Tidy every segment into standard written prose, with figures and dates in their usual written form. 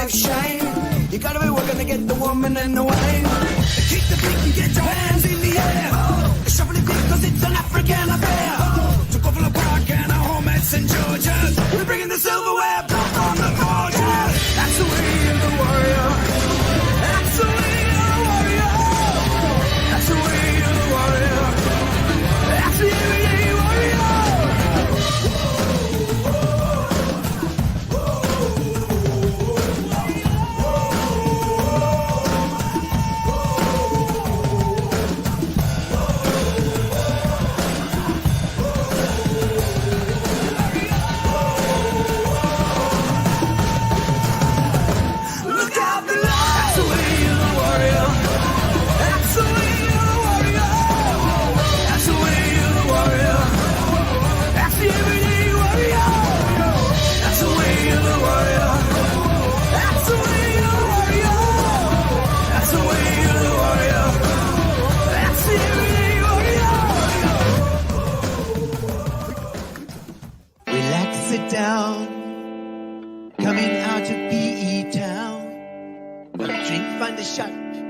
life shine. You gotta be working to get the woman and the wine. Keep the beat and get your hands in the air. Shuffle it quick cause it's an African affair. To Buffalo Park and our home at St. George's. We're bringing the silverware back on the gorgeous. That's the way of the warrior. That's the way of the warrior. That's the way of the warrior. That's the everyday warrior.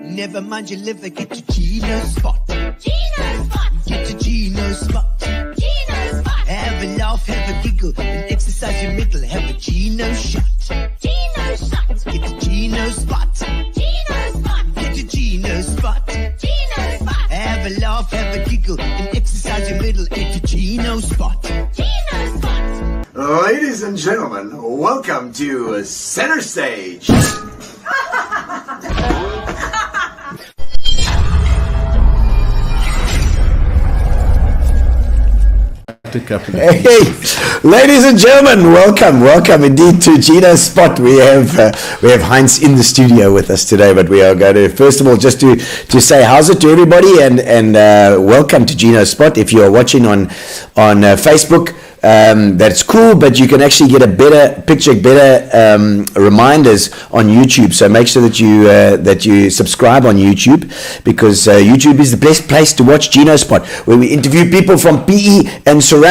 Never mind your liver, get to Gino spot. Gino spot. Get to Gino spot. Gino spot. Have a laugh, have a giggle, and exercise your middle. Have a Gino shot. Gino shot. Get to Gino spot. Gino spot. Get to Gino spot. Gino spot. Have a laugh, have a giggle, and exercise your middle. Get to Gino spot. Gino spot. Ladies and gentlemen, welcome to Center Stage. Hey, ladies and gentlemen, welcome indeed to Gino's Spot. We have Heinz in the studio with us today, but we are going to first of all just to say how's it to everybody and welcome to Gino's Spot. If you are watching on Facebook, that's cool, but you can actually get a better picture, reminders on YouTube. So make sure that you subscribe on YouTube, because YouTube is the best place to watch Gino Spot, where we interview people from PE and surrounds,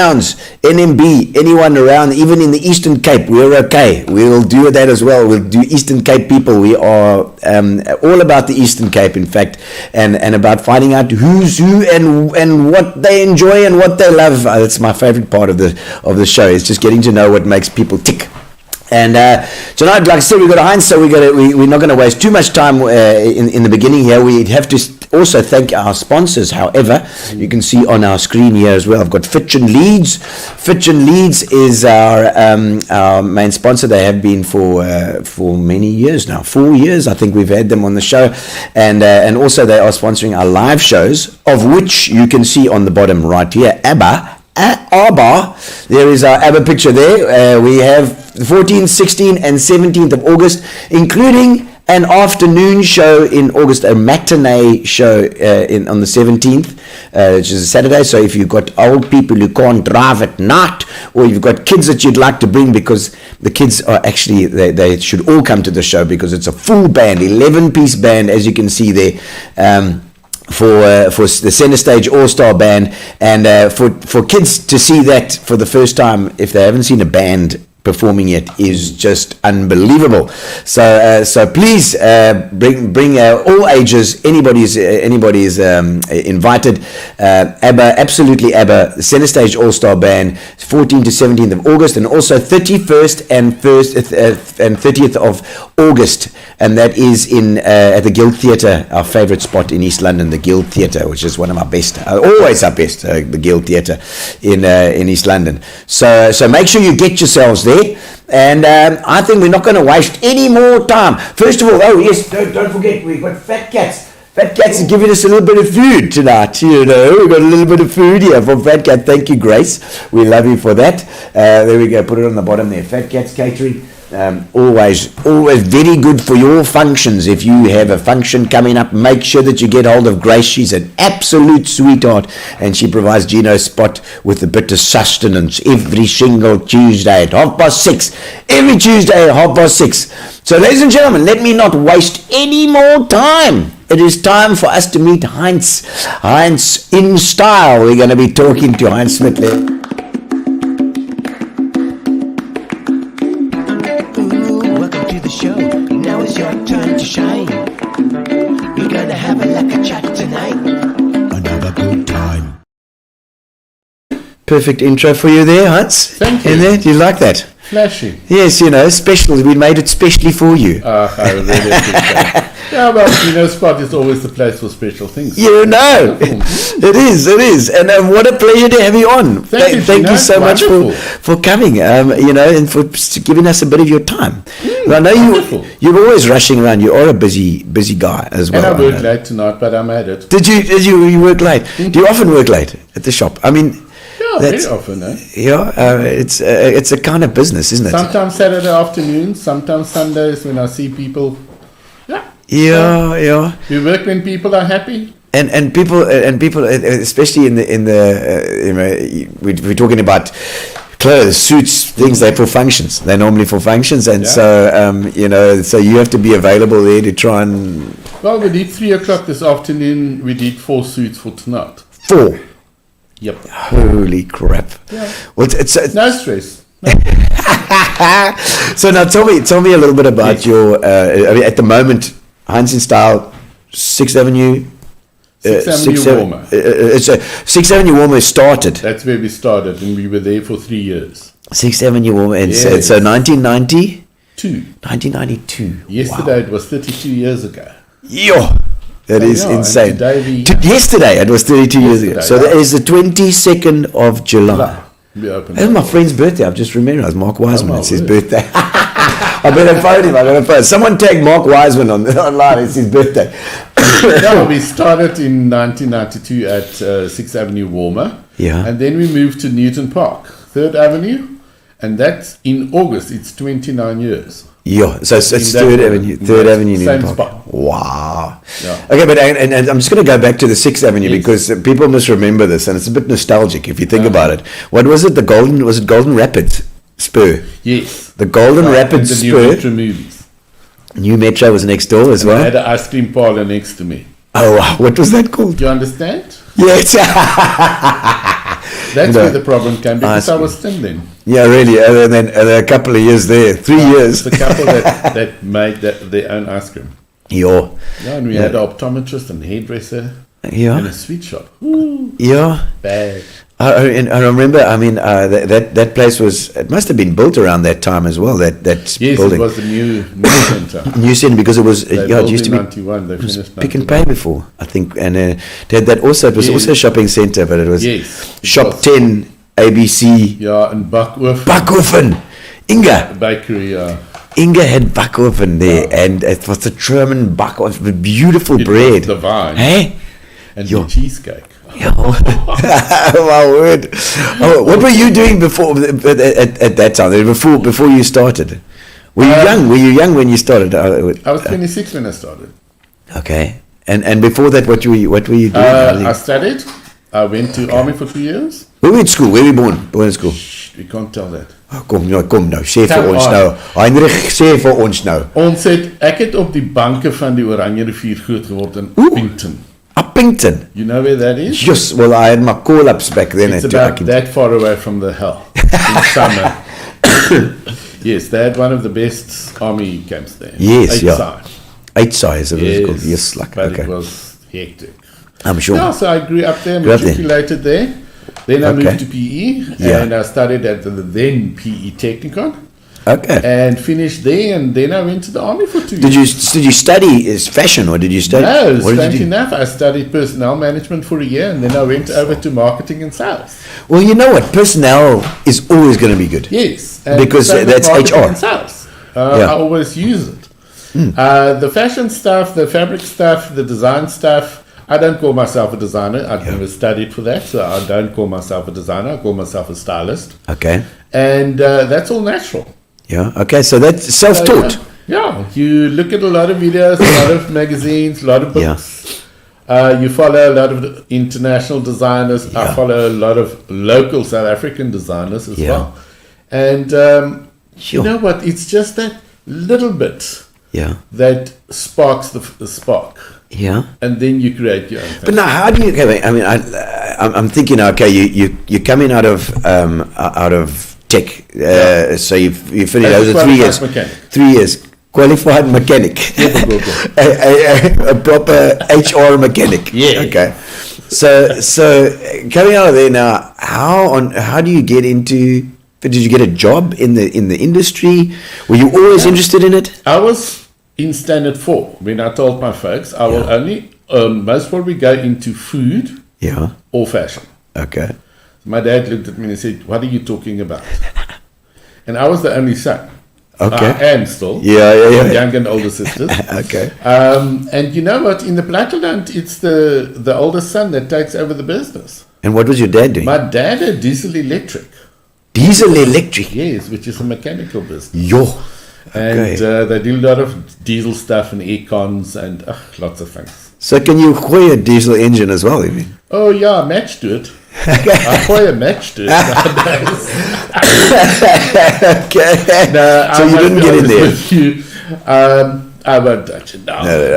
NMB, anyone around, even in the Eastern Cape. We're okay. We'll do that as well. We'll do Eastern Cape people. We are all about the Eastern Cape, in fact, and about finding out who's who and what they enjoy and what they love. That's my favorite part of the show, is just getting to know what makes people tick. And tonight, like I said, we got a Heinz, so we're not going to waste too much time in the beginning here. We have to also thank our sponsors. However, you can see on our screen here as well, I've got Fitch and Leeds. Fitch and Leeds is our main sponsor. They have been for many years now, 4 years. I think we've had them on the show, and also they are sponsoring our live shows, of which you can see on the bottom right here, ABBA. There is our ABBA picture there. We have the 14th, 16th and 17th of August, including an afternoon show in August, a matinee show on the 17th, which is a Saturday. So if you've got old people who can't drive at night, or you've got kids that you'd like to bring, because the kids are actually, they should all come to the show, because it's a full band, 11-piece band, as you can see there. For the Center Stage All-Star Band, and for kids to see that for the first time, if they haven't seen a band performing it, is just unbelievable. So please bring all ages. Anybody is invited. ABBA, absolutely ABBA, the Center Stage All-Star Band, 14th to 17th of August, and also 31st and 30th of August, and that is at the Guild Theatre, our favourite spot in East London, the Guild Theatre, which is one of our best, always our best, the Guild Theatre in East London. So make sure you get yourselves there. And I think we're not going to waste any more time. First of all, don't forget, we've got Fat Cats. Fat Cats is giving us a little bit of food tonight. We've got a little bit of food here from Fat Cat. Thank you, Grace. We love you for that. There we go. Put it on the bottom there. Fat Cats Catering. Always very good for your functions. If you have a function coming up, make sure that you get hold of Grace. She's an absolute sweetheart, and she provides Gino's Spot with a bit of sustenance every single Tuesday at 6:30. Every Tuesday at 6:30. So, ladies and gentlemen, let me not waste any more time. It is time for us to meet Heinz In Style. We're going to be talking to Heinz Schmidt. perfect intro for you there, Heinz. Thank you. And there, do you like that? Flashy. Yes, special. We made it specially for you. I really appreciate it. Yeah, well, Spot is always the place for special things. It is. And what a pleasure to have you on. Thank you so much wonderful. for coming, and for giving us a bit of your time. I know wonderful. you're always rushing around. You are a busy guy as well. And I worked late tonight, but I made it. Did you work late? Do you often work late at the shop? I mean, Yeah, very often, eh? it's a kind of business, isn't it? Sometimes Saturday afternoons, sometimes Sundays when I see people. Yeah. We work when people are happy. And people, especially in the we're talking about clothes, suits, things. They're for functions. They're normally for functions, and so you have to be available there to try and. Well, we did 3 o'clock this afternoon. We did 4 suits for tonight. 4. Yep. Holy crap! Yeah. Well, it's No stress. So now tell me a little bit about your. At the moment, Heinz In Style, 6th Avenue. 6th Avenue Warmer. It's 6th Avenue Warmer started. That's where we started, and we were there for 3 years. 6th Avenue Warmer, and so Yes. 1992. 1992. 1992. Yesterday Wow. it was 32 years ago. Yo, that is and insane. today Yesterday it was 32 years ago. So that is the 22nd of July. we opened That's up. my friend's birthday. I've just remembered. It was Mark Wiseman. my It's his word. birthday. I better phone him. Someone tag Mark Wiseman online. It's his birthday. Yeah, we started in 1992 at 6th Avenue Warmer. Yeah. And then we moved to Newton Park, 3rd Avenue. And that's in August. It's 29 years. Yeah, so it's In 3rd that Avenue, one. 3rd Yes, Avenue, same Newton Park. spot. Wow. Yeah. Okay, but and I'm just going to go back to the 6th Avenue Yes. because people must remember this, and it's a bit nostalgic if you think about it. What was it? Was it Golden Rapids Spur? Yes. The Golden Right, Rapids and the Spur. new Metro movies. New Metro was next door as I well. had an ice cream parlor next to me. Oh, wow. What was that called? Do you understand? Yes. That's No. where the problem came because Ice I cream. was thin then. Yeah, really. And then a couple of years there, 3 years. The couple that made their own ice cream. Yeah. Yeah, and we had an optometrist and hairdresser and Yeah. a sweet shop. Ooh, Yeah. bad. And I remember, that place it must have been built around that time as well, that Yes, building. it was the new center. New Center, because it was, They it built used to in be 91. They it was finished Pick and 91. Pay before, I think. And it was Yes. also a shopping center, but it was Yes, it Shop was. 10, ABC, Yeah, and Buckworth Bakoven. Inga. Bakery. Inga had Bakoven there, and it was the German Bakoven, with beautiful It bread. was divine. Hey? And Yo. the cheesecake. My word. Oh, what were you doing before at that time? Before you started? Were you young? Were you young when you started? I was 26 when I started. Okay. And before that, what were you doing? I studied. I went to army for 2 years. Where were you in school? Where were you born? Born in school? Shh, we can't tell that. Oh, kom nou. Sê vir Come ons on. nou. Heinrich, sê vir ons nou. Ek het op die banke van die Oranje rivier groot geword in Oeh. Pinkton. Uppington. You know where that is? Just, well, I had my call-ups back then. It's at about that far away from the hell in summer. Yes, they had one of the best army camps there. Yes, yeah. Outside. Uitsaai is it was called. Yes, like, but okay. it was hectic. I'm sure. Yeah, so I grew up there, Grew up there. matriculated there. Then I Okay. moved to PE, Yeah. and I studied at the then PE Technicon, Okay. and finished there, and then I went to the army for 2 Did years. you study as fashion, or did you study? No, what did strange you do? enough, I studied personnel management for a year, and then I went over to marketing and sales. Well, you know what? Personnel is always going to be good. Yes, and Because same with that's marketing HR. and sales. Yeah. I always use it. The fashion stuff, the fabric stuff, the design stuff. I don't call myself a designer. I've never studied for that, so I don't call myself a designer. I call myself a stylist, Okay. and that's all natural. Yeah. Okay. So that's self-taught. Yeah, you look at a lot of videos, a lot of magazines, a lot of Yeah. books. You follow a lot of the international designers. I Yeah. follow a lot of local South African designers as Yeah. well. And Sure. you know what? It's just that little bit Yeah. that sparks the spark, Yeah. and then you create your own thing. But now, how do you? Okay, I mean, I'm thinking. Okay, you coming out of tech. So you finished As a those are 3 years. qualified mechanic. 3 years. Qualified mechanic. Go. a proper HR mechanic. Yeah. Okay. So coming out of there now, how do you get into? Did you get a job in the industry? Were you always interested in it? I was in standard 4 when I told my folks I will only most probably go into food or fashion. Okay. My dad looked at me and said, "What are you talking about?" And I was the only son. Okay. I am still. Yeah. Young and older sisters. Okay. And you know what? In the Platteland, it's the oldest son that takes over the business. And what was your dad doing? My dad had diesel electric. Diesel electric. Yes, which is a mechanical business. Yo. And they do a lot of diesel stuff and aircons and lots of things. So can you hoy a diesel engine as well, you mean? Oh yeah, match to it. I hoy a match to it nowadays. Okay. No, So you didn't get in there. With you. I won't touch it now. No.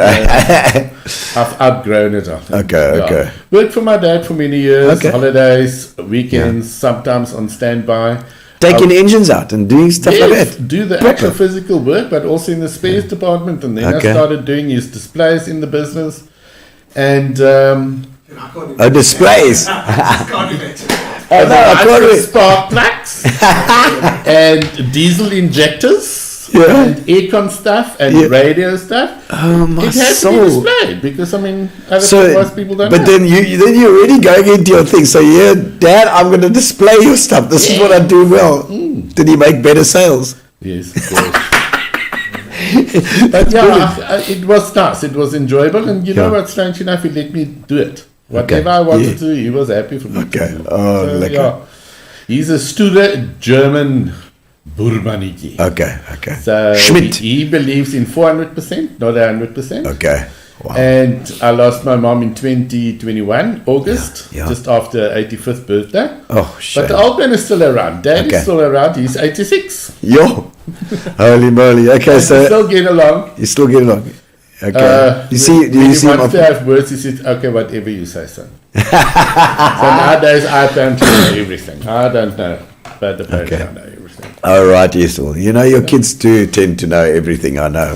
I've outgrown it. I think. Okay. Worked for my dad for many years. Okay. Holidays, weekends, sometimes on standby. Taking engines out and doing stuff like Yes, that. do the actual physical work, but also in the spares department. And then Okay. I started doing his displays in the business. And Displays. I can't wait. spark plugs and diesel injectors Yeah. and aircon stuff and Yeah. radio stuff. Oh my It has to be soul. displayed because So, most people don't but know. then you're already going into your thing. So Dad, I'm going to display your stuff. This is what I do well. Did he make better sales? Yes, of course. But it was nice. It was enjoyable, and you know what? Strange enough, he let me do it. Whatever I wanted to, he was happy for me. Okay. To do. Oh, lekker. He's a Stoere German Burmaniki. Okay. So Schmidt. he believes in 400%, not 100%. Okay. Wow. And I lost my mom in 2021, August, Yeah. just after 85th birthday. Oh, shit. But the old man is still around. Dad Okay. is still around. He's 86. Yo. Holy moly. Okay, We so still get along. you still get along. Okay. Do you see him? him? Once they have words, he says, "Okay, whatever you say, son." So nowadays, I don't know everything. I don't know, but apparently I know everything. All right, yes. Well, you know, your kids do tend to know everything. I know.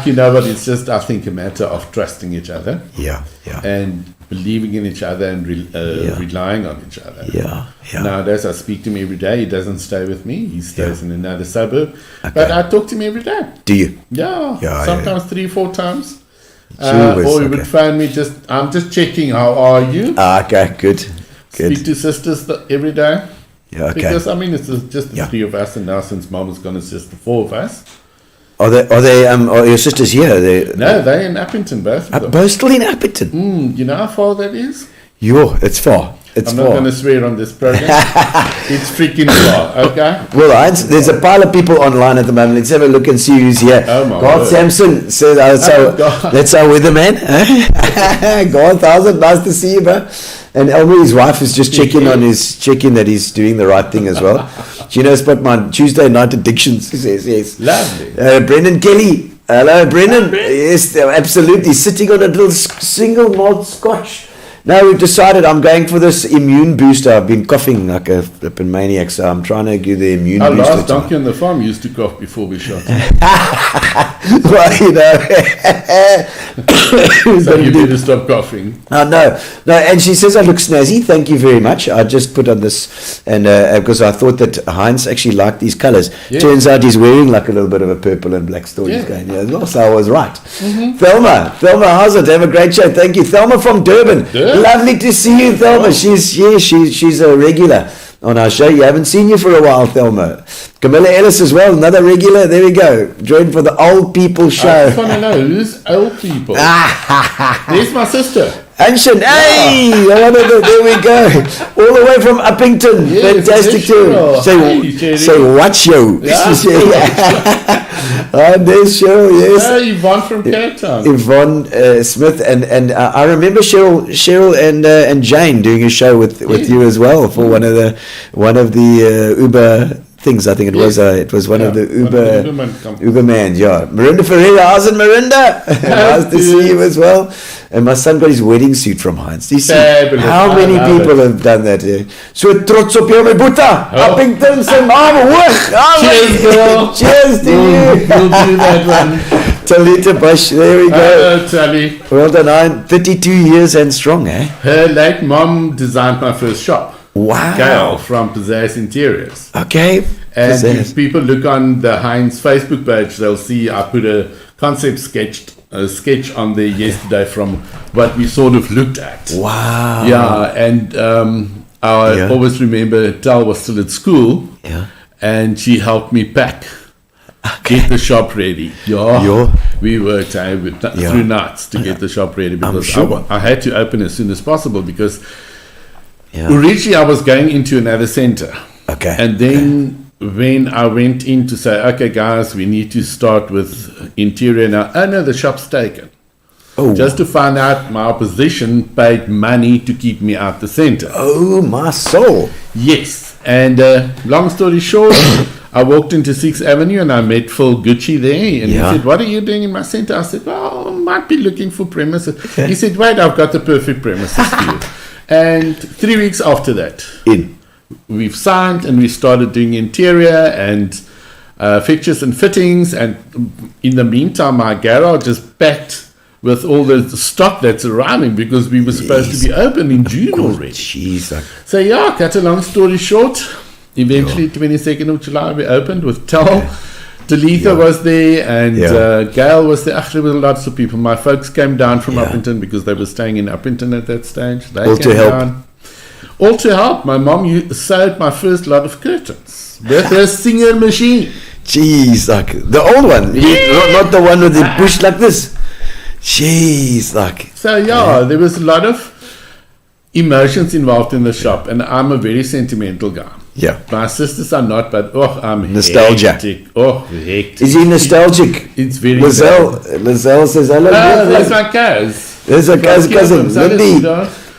You know what? It's just, I think, a matter of trusting each other Yeah. and believing in each other and relying on each other. Yeah. Nowadays, I speak to him every day. He doesn't stay with me. He stays in another suburb. But I talk to him every day. Do you? Yeah. Sometimes 3-4 times. Jeez, Or he would phone me, I'm just checking, how are you? Okay, good. Speak to sisters every day. Yeah, okay. Because, it's just the 3 of us, and now since Mom is gone, it's just the 4 of us. Are your sisters here? No, they're in Appington, both of them. Both still in Appington? You know how far that is? It's far. I'm not going to swear on this program. It's freaking far, okay? Well, Heinz, there's a pile of people online at the moment. Let's have a look and see who's here. Oh, my God word. Samson says, God. that's our weatherman. God, thousand, nice to see you, bro. And Elmer, his wife, is just checking that he's doing the right thing as well. Gino spot my Tuesday night addictions. He says, yes. Lovely. Brendan Kelly. Hello, Brendan. Yes, absolutely. Sitting on a little single malt scotch. Now we've decided I'm going for this immune booster. I've been coughing like a flippin' maniac, so I'm trying to give the immune Our booster. last donkey on the farm used to cough before we shot him. Well, you know. So you better stop coughing. No, and she says I look snazzy. Thank you very much. I just put on this, and because I thought that Heinz actually liked these colours. Yeah. Turns out he's wearing like a little bit of a purple and black story Yeah. going here as well. So I was right. Thelma, how's it? Have a great show. Thank you, Thelma from Durban. Lovely to see you, Thelma. She's a regular on our show. You haven't seen you for a while, Thelma. Camilla Ellis as well, another regular. There we go. Joined for the old people I show. just want to know, who's old people? There's my sister. Anshin, hey! There we go. All the way from Uppington. Yes, Fantastic sure. too. Hey, Say watch you. Yeah. There's Cheryl, yes. Yvonne from Cape Town. Yvonne Smith and I remember Cheryl and Jane doing a show with you as well for one of the Uber things. I think it was one of the Ubermans. Yeah, Marinda Ferreira. How's it, Marinda? Nice to see you as well. And my son got his wedding suit from Heinz. Do you see how many people have done that? So trots op jou my boeta. Uppington se naam hoog. Cheers, girl. Cheers to you. We'll do that one. Talita Bush, there we go. Hello, Tally. Well done, 32 years and strong, eh? Her late mom designed my first shop. Wow. Gail from Pizzazz Interiors. Okay. And Pizzazz. if people look on the Heinz Facebook page, they'll see I put a concept sketch on there yesterday from what we sort of looked at. Wow. Yeah, and I always remember Tal was still at school, and she helped me pack, get the shop ready. We worked through nights to get the shop ready because I had to open as soon as possible because originally I was going into another center. Okay. And then when I went in to say, okay, guys, we need to start with interior now. Oh, no, the shop's taken. Oh. Just to find out my opposition paid money to keep me out the center. Oh, my soul. Yes. And long story short, I walked into 6th Avenue and I met Phil Gucci there. And he said, what are you doing in my center? I said, well, I might be looking for premises. He said, wait, I've got the perfect premises for you. And 3 weeks after that, we've signed and we started doing interior and fixtures and fittings. And in the meantime, my garage is packed with all the stock that's arriving because we were supposed to be open in June already. Jeez. So cut a long story short, eventually 22nd of July we opened with Tal. Talitha was there and Gail was there. There were lots of people. My folks came down from Uppington because they were staying in Uppington at that stage. They All came to help. down. All to help. My mom sewed my first lot of curtains with her Singer machine. Jeez, like the old one, not the one with the push like this. Jeez, like. So there was a lot of emotions involved in the shop, and I'm a very sentimental guy. Yeah. My sisters are not, but I'm Nostalgia. hectic. Hectic. Is he nostalgic? It's very Lizelle says hello. there's my cows. There's a cousin, Lindy.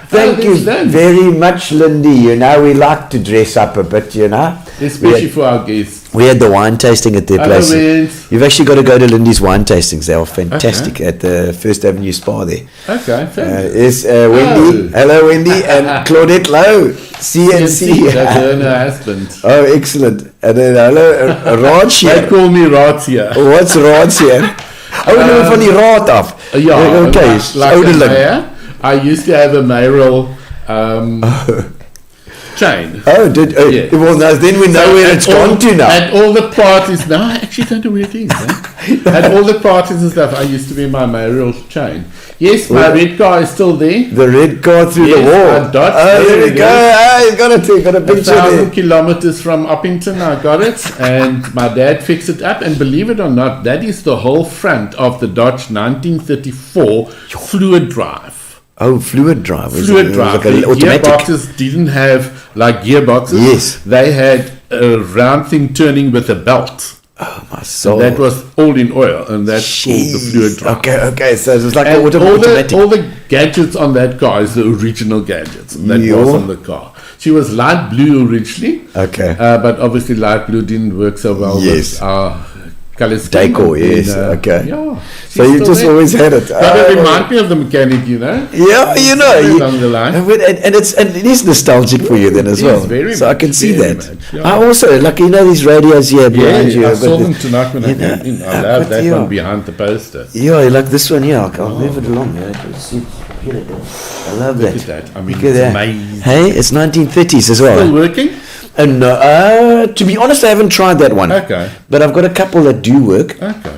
Thank you Lindy. very much, Lindy. You know, we like to dress up a bit, you know. Especially for our guests. We had the wine tasting at their place. Vince. You've actually got to go to Lindy's wine tastings. They are fantastic at the First Avenue Spa there. Okay, thanks. Is Wendy. Hello, Wendy. And Claudette Lowe, CNC. That's her and her husband. Oh, excellent. And then hello, Raj They here. call me Ratia. What's Raj here? Oh, no, van die raad af. Okay, ouderling. I used to have a mayoral chain. Oh, well, now, then we know where it's gone to now. At all the parties, no, I actually don't know where it is. At all the parties and stuff, I used to be my mayoral chain. Yes, my red car is still there. The red car through the wall. There we go. Ah, you got a picture 1,000 there. kilometers from Uppington, I got it, and my dad fixed it up. And believe it or not, that is the whole front of the Dodge 1934 fluid drive. Oh, fluid drive. Fluid drive. Like The automatic. gearboxes didn't have like gearboxes. Yes. They had a round thing turning with a belt. Oh, my soul. That was all in oil, and that's called the fluid drive. Okay. So it's like And an automatic. all the gadgets on that car is the original gadgets that was on the car. She was light blue originally. Okay. But obviously light blue didn't work so well with our color scheme. Decor, yes. Okay. Yeah. So you just always had it. That remind me of the mechanic, you know. Yeah, you know. Along the line. And it is nostalgic for you then as well. Very so I can much, see very that. much, yeah. I also, like, you know, these radios here behind you. I I've got saw the- them tonight when I came in. I love that one behind the poster. Yeah, like this one here. I'll move it along. Yeah. Let's see. I love Look that. at that. I mean, Look at it's that. amazing. Hey, it's 1930s as well. Still working? And to be honest, I haven't tried that one. Okay. But I've got a couple that do work. Okay.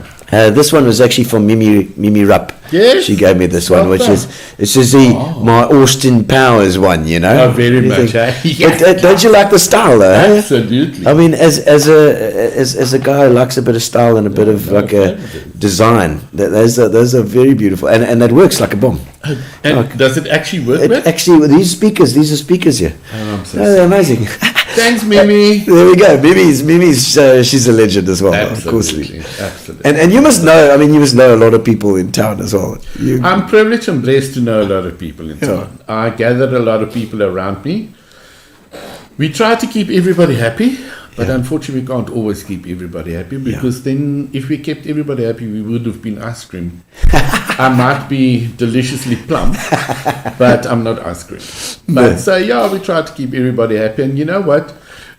This one was actually from Mimi Rupp. Yes. She gave me this one, Well which done. is my Austin Powers one, you know. Oh, very What do you much, think? eh? But, don't you like the style, though? eh? Absolutely. I mean, as a guy who likes a bit of style and a bit of like a design, those are very beautiful, and that works like a bomb. And does it actually work? It with? actually, these are speakers here. Oh, I'm so They're amazing. Thanks, Mimi. There we go. Mimi's she's a legend as well. Absolutely. Of course. Absolutely. And you must know. I mean, you must know a lot of people in town as well. I'm privileged and blessed to know a lot of people in town. I gathered a lot of people around me. We try to keep everybody happy, but unfortunately we can't always keep everybody happy because then if we kept everybody happy, we would have been ice cream. I might be deliciously plump, but I'm not ice cream. But so we try to keep everybody happy. And you know what?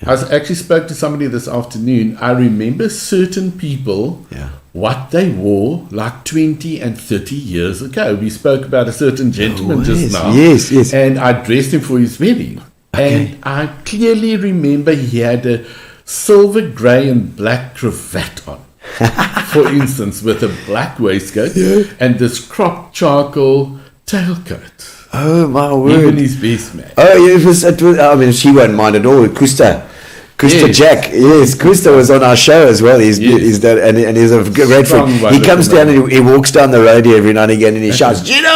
I actually spoke to somebody this afternoon. I remember certain people, what they wore like 20 and 30 years ago. We spoke about a certain gentleman just now. Yes, yes. And I dressed him for his wedding. And I clearly remember he had a silver grey and black cravat on. For instance, with a black waistcoat and this cropped charcoal tailcoat. Oh my word! Even his best man. Oh yeah, it was. I mean, she won't mind at all. Kusta Yes. Jack. Yes, Kusta was on our show as well. He's done, and he's a great Strong, friend. He comes down and he walks down the road here every now and again, and he shouts, "Gino!"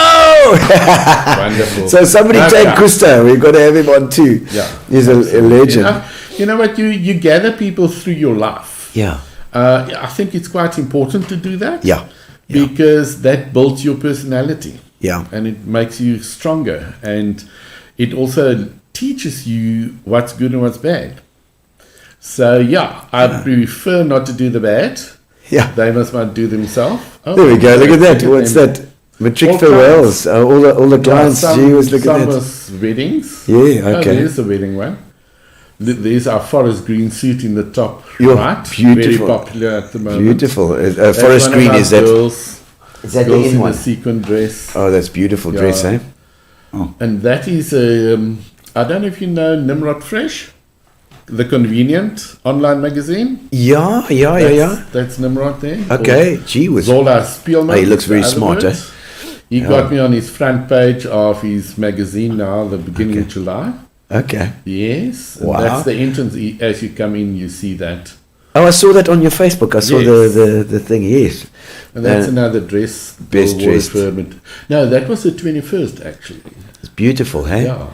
Wonderful. So somebody take Kusta. We've got to have him on too. Yeah, he's a legend. You know what? You gather people through your life. Yeah. I think it's quite important to do that. Yeah. Because that builds your personality. Yeah. And it makes you stronger. And it also teaches you what's good and what's bad. So, I prefer not to do the bad. Yeah. They must not do themselves. Oh, There we go. Look at that. What's that? Matric All farewells. All the clients. Gee whiz, look at some that. was weddings. Yeah, Oh, okay. there's the wedding one. There's our forest green suit in the top You're right. beautiful. Very popular at the moment. Beautiful. That's Forest one of green, our is that? Girls, Is that the girls in in one? a sequin dress. Oh, that's beautiful Yeah. dress, eh? And that is, I don't know if you know Nimrod Fresh, the convenient online magazine. Yeah. That's Nimrod there. Okay, gee whiz. Zola Spielman. Oh, he looks very the other smart, words. He got me on his front page of his magazine now, the beginning of July. Okay. Yes. And Wow. that's the entrance. As you come in, you see that. Oh, I saw that on your Facebook. I saw Yes. the thing, yes. And that's another dress. Best Bill wore dressed. for it. No, that was the 21st, actually. It's beautiful, hey? Yeah.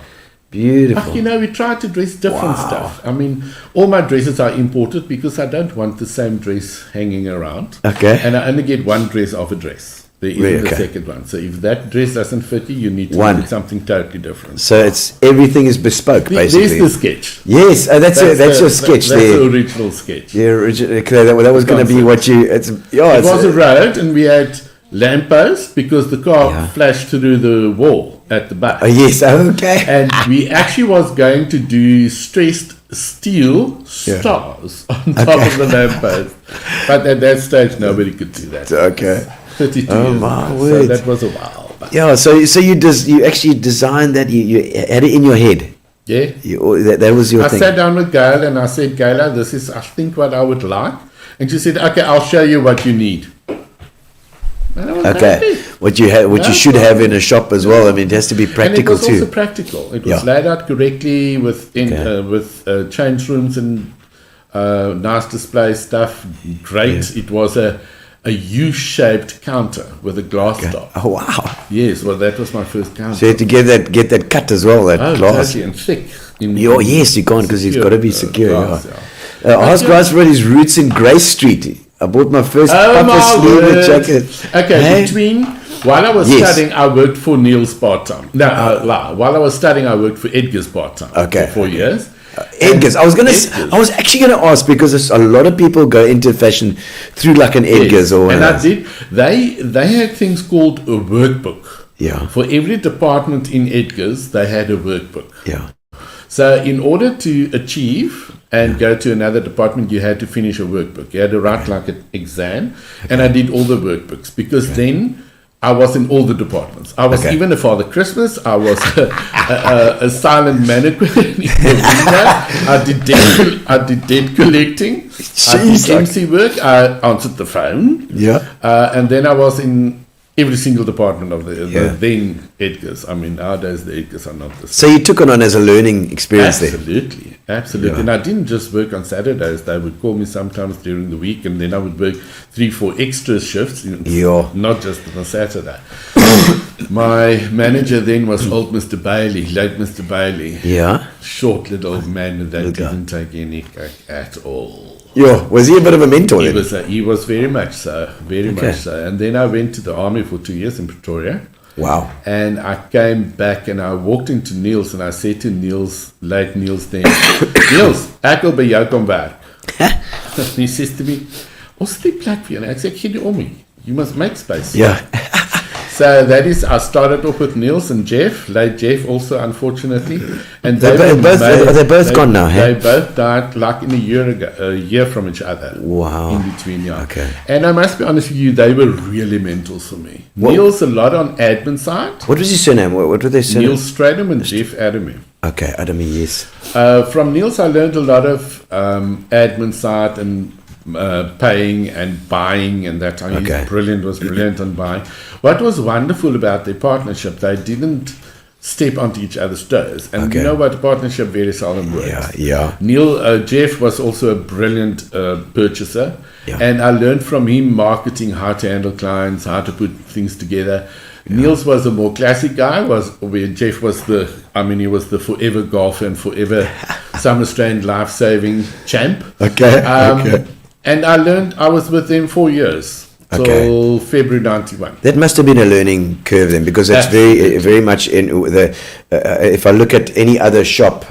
Beautiful. You know, we try to dress different Wow. stuff. I mean, all my dresses are imported because I don't want the same dress hanging around. Okay. And I only get one dress of a dress. There isn't Really? a Okay. second one. So if that dress doesn't fit you need to One. get something totally different. So it's everything is bespoke, basically. There's the sketch. Yes, that's your sketch That's there. the original sketch. The original. Okay, that was going to be what you. It's It was a road and we had lampposts because the car flashed through the wall at the back. Oh yes, okay. And we actually was going to do stressed steel stars on top of the lamppost. But at that stage, nobody could do that. Okay. 32 Oh, years my ago. word. So that was a while back. Yeah, so you actually designed that. You had it in your head. Yeah. That was your I thing. sat down with Gail and I said, Gaila, this is, I think, what I would like. And she said, okay, I'll show you what you need. And I was Okay, happy. what you should have in a shop as well. I mean, it has to be practical and it was too. also practical. It was Yeah. laid out correctly with change rooms and nice display stuff. Great. It was a U-shaped counter with a glass top. Oh wow! Yes, well, that was my first counter. So you had to get that cut as well. That glass. Totally, and thick. Yes, you can't because it's got to be secure. glass, Ask guys for his roots in Grace Street. I bought my first Oh puffer my sleeve word. jacket. Okay, Hey? while I was Yes. studying, I worked for Neil's part-time. No, while I was studying, I worked for Edgar's part-time. Okay. For 4 years. Edgar's. I Edgar's. was actually going to ask because a lot of people go into fashion through like an Edgar's or one and of I those. did. They had things called a workbook. Yeah. For every department in Edgar's, they had a workbook. Yeah. So in order to achieve and go to another department, you had to finish a workbook. You had to write like an exam. And I did all the workbooks because then I was in all the departments. I was even a Father Christmas. I was a silent mannequin in the window. I did debt collecting. I Jeez, did MC work. I answered the phone. Yeah. And then I was in every single department of the then Edgar's. I mean, nowadays the Edgar's are not the same. So you took it on as a learning experience there. Absolutely. Yeah. And I didn't just work on Saturdays. They would call me sometimes during the week, and then I would work 3-4 extra shifts, not just on a Saturday. My manager then was old Mr. Bailey, late Mr. Bailey. Yeah. Short little man that didn't take any cake at all. Yeah. Was he a bit of a mentor then? He was very much so, much so. And then I went to the army for 2 years in Pretoria. Wow. And I came back and I walked into Niels and I said to Niels, late Niels then, Niels, ek wil by jou kom werk. And he says to me, ons het die plek vir jou. En ek sê, gee die om nie. You must make space. Yeah. So that is, I started off with Niels and Jeff, late Jeff also, unfortunately. And They're both gone now, They hey? both died like in a year from each other. Wow. In between, yeah. Okay. And I must be honest with you, they were really mentors for me. Niels a lot on admin side. What was his surname? What were their surname? Niels Stradham and Jeff Adamy. Okay, Adamy, yes. From Niels, I learned a lot of admin side and paying and buying, and that. Okay. He's was brilliant on buying. What was wonderful about their partnership, they didn't step onto each other's toes. And you know what, a partnership very seldom works. Yeah. Jeff was also a brilliant purchaser, Yeah. and I learned from him marketing, how to handle clients, how to put things together. Niels was a more classic guy, where Jeff was he was the forever golfer and forever Summer Strand life-saving champ. Okay. And I was with them 4 years, till February 91. That must have been a learning curve then, because it's very much in the. If I look at any other shop,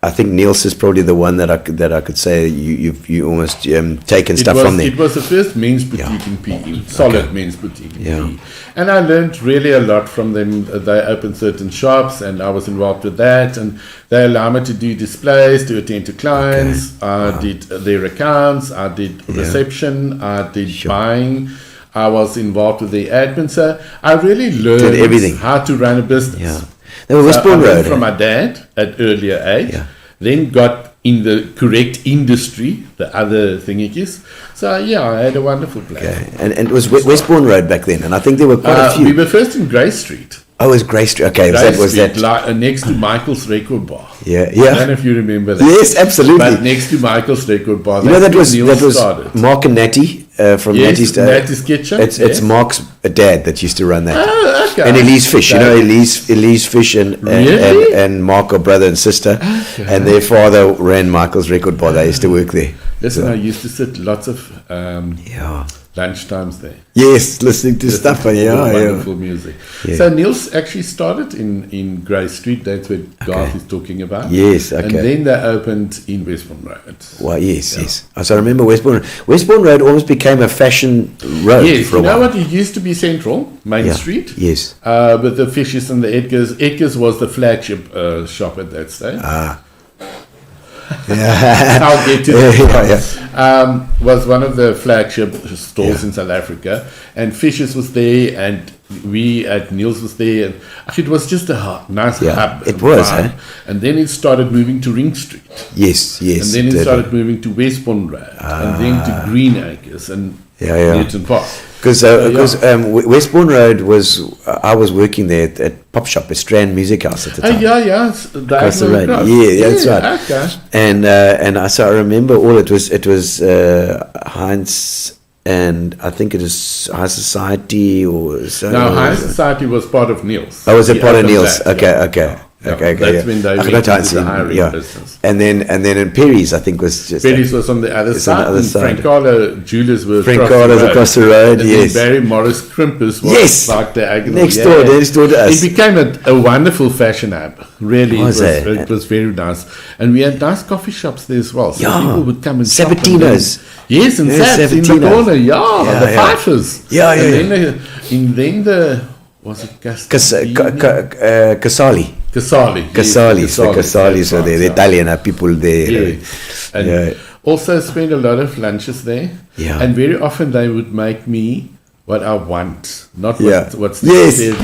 I think Niels is probably the one that I could say you almost taken stuff from there. It was the first men's boutique in PE, solid men's boutique in PE. And I learned really a lot from them. They opened certain shops, and I was involved with that. And they allowed me to do displays, to attend to clients. I did their accounts. I did reception. I did buying. I was involved with the admin. So I really learned everything. How to run a business. Yeah. They were Westbourne I learned Road. from my dad at earlier age. Yeah. Then got in the correct industry, the other thingies. So I had a wonderful place. Okay. And it was Westbourne Road back then, and I think there were quite a few. We were first in Grey Street. Oh, it was Grey Street. Okay, was that Next to Michael's Record Bar. Yeah. I don't know if you remember that. Yes, absolutely. But next to Michael's Record Bar. You know that was started. Mark and Natty from Natty's Dad. Natty's Kitchen. It's Mark's dad that used to run that. Oh, okay. And Elise Fish, Elise Fish and Mark are brother and sister, and their father ran Michael's Record Bar. They used to work there. Listen, I used to sit lots of lunchtimes there. Yes, listening to stuff. Wonderful music. Yeah. So Niels actually started in Grey Street. That's where Garth is talking about. Yes, okay. And then they opened in Westbourne Road. Well, yes. So I remember Westbourne Road almost became a fashion road for a while. You know what? It used to be Central, Main Street. Yes. With the Fishes and the Edgars. Edgars was the flagship shop at that stage. I'll get to that. Was one of the flagship stores in South Africa, and Fishes was there, and we at Niels was there, and it was just a nice hub. It was, And then it started moving to Ring Street. Yes. And then it started moving to Westbourne Road, and then to Green Acres and Newton Park. Because Westbourne Road I was working there at Pop Shop, a Strand Music House at the time. Across the road. That's right. Okay. And I remember all it was Heinz, and I think it was High Society or so. No, High Society was part of Niels. Oh, was it part of Niels? That, Okay. That's when they went into the hiring business. And then in Perry's, I think was just Perry's was on the other side. And Frank Carlo Julius was across the road. And yes. Barry Morris Crimpus was like the next door to us. It became a wonderful fashion hub. Really, it was very nice. And we had nice coffee shops there as well. So people would come and shop. Sabatino's. Yes, and Sabs in the corner. The Fifers. And then the was it Casali. Casali, so the Italian people there. And also spend a lot of lunches there. And very often they would make me what I want, not what's necessary.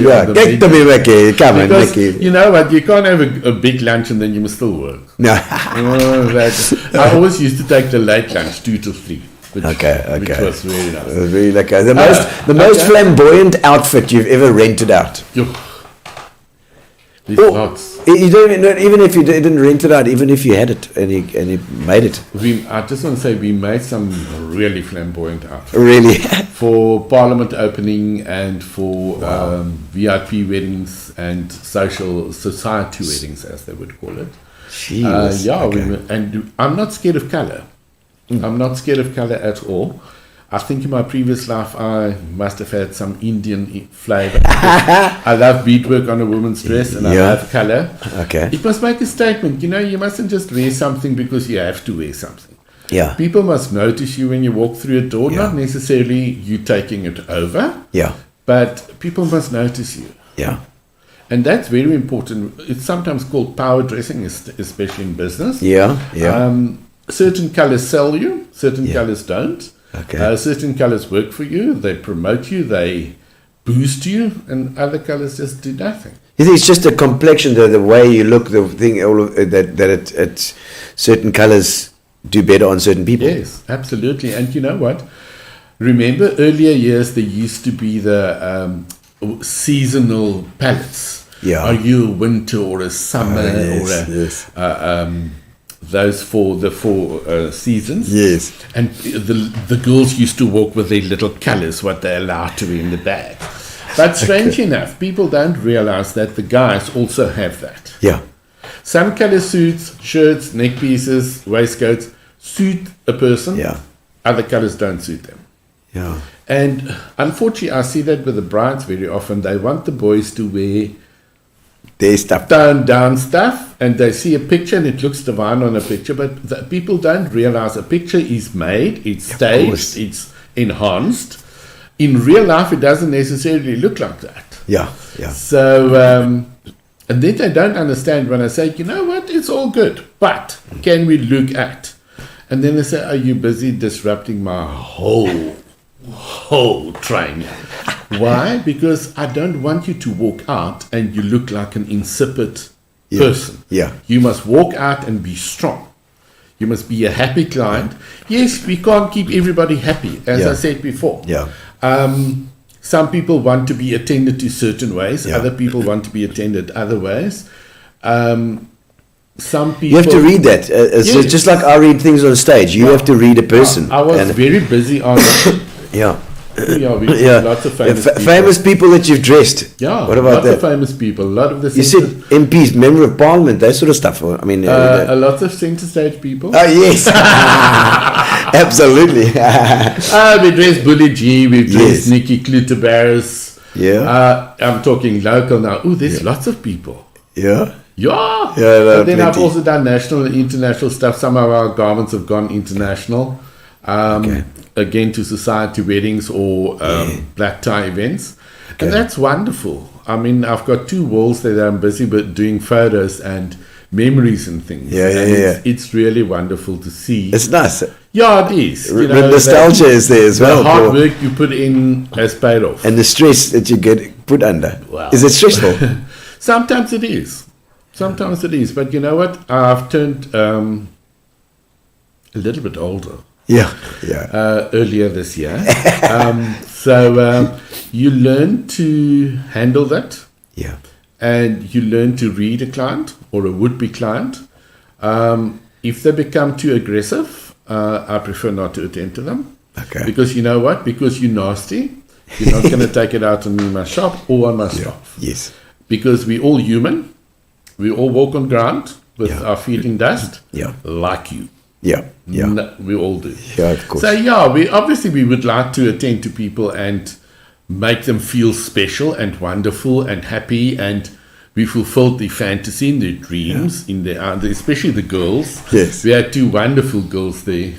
Come on, because you know what, you can't have a big lunch and then you must still work. No. I always used to take the late lunch 2 to 3. Which was very nice. Very the most flamboyant outfit you've ever rented out. Lots. You don't even if you didn't rent it out, even if you had it and you made it. I just want to say we made some really flamboyant outfits. Really? For Parliament opening and for VIP weddings and society weddings, as they would call it. Jeez. And I'm not scared of colour. I'm not scared of colour at all. I think in my previous life I must have had some Indian flavour. I love beadwork on a woman's dress and I love colour. Okay. It must make a statement. You mustn't just wear something because you have to wear something. Yeah. People must notice you when you walk through a door, not necessarily you taking it over. Yeah. but people must notice you. Yeah. And that's very important. It's sometimes called power dressing, especially in business. Yeah. Yeah. Certain colors sell you, certain Yeah. colors don't. Okay. Certain colors work for you, they promote you, they boost you, and other colors just do nothing. You think it's just the complexion, the way you look, the thing, all of that it's certain colors do better on certain people. Yes, absolutely. And you know what? Remember earlier years there used to be the seasonal palettes. Yeah. Are you a winter or a summer yes. those for the four seasons? Yes. And the girls used to walk with their little colours, what they're allowed to be in the bag. But strange enough, people don't realize that the guys also have that. Yeah. Some colour suits, shirts, neck pieces, waistcoats suit a person. Yeah. Other colours don't suit them. Yeah. And unfortunately, I see that with the brides very often. They want the boys to wear Their stuff. toned down stuff, and they see a picture and it looks divine on a picture, but people don't realize a picture is made, it's course. staged, it's enhanced. In real life, it doesn't necessarily look like that. Yeah. Yeah. So, and then they don't understand when I say, you know what, it's all good, but can we look at? And then they say, are you busy disrupting my whole training? Why? Because I don't want you to walk out and you look like an insipid person. Yeah. You must walk out and be strong. You must be a happy client. Yes, we can't keep everybody happy, as I said before. Yeah. Some people want to be attended to certain ways. Yeah. Other people want to be attended other ways. Some people... You have to read that. Yes. Just like I read things on stage. You have to read a person. I was And- very busy on... Yeah. yeah, we Yeah. lots of famous people. Famous people that you've dressed. Yeah, What about lots that? of famous people. A lot of the You said MPs, member of parliament, that sort of stuff. I mean, a lot of centre stage people. oh yes, absolutely. We dressed Bully G, we dressed Yes. Nikki Kluterbarris. Yeah. I'm talking local now. Oh, there's lots of people. Yeah. Yeah. Yeah, But then I've plenty. also done national and international stuff. Some of our garments have gone international. Okay. Again, to society weddings or black tie events. Okay. And that's wonderful. I mean, I've got 2 walls that I'm busy with doing photos and memories and things. Yeah, yeah, And yeah. It's really wonderful to see. It's nice. Yeah, it is. The nostalgia is there as well. The hard Paul. work you put in has paid off. And the stress that you get put under. Wow. Is it stressful? Sometimes it is. Sometimes it is. But you know what? I've turned a little bit older. Yeah. Yeah. Earlier this year. So you learn to handle that, Yeah. and you learn to read a client or a would-be client. If they become too aggressive, I prefer not to attend to them. Okay. Because you know what? Because you're nasty, you're not going to take it out on me in my shop or on my staff. Yes. Because we're all human. We all walk on ground with Yeah. our feet in dust, Yeah. like you. Yeah. Yeah. No, we all do. Yeah, of course. So yeah, we would like to attend to people and make them feel special and wonderful and happy, and we fulfilled their fantasy and their dreams in their, especially the girls. Yes. We had 2 wonderful girls there.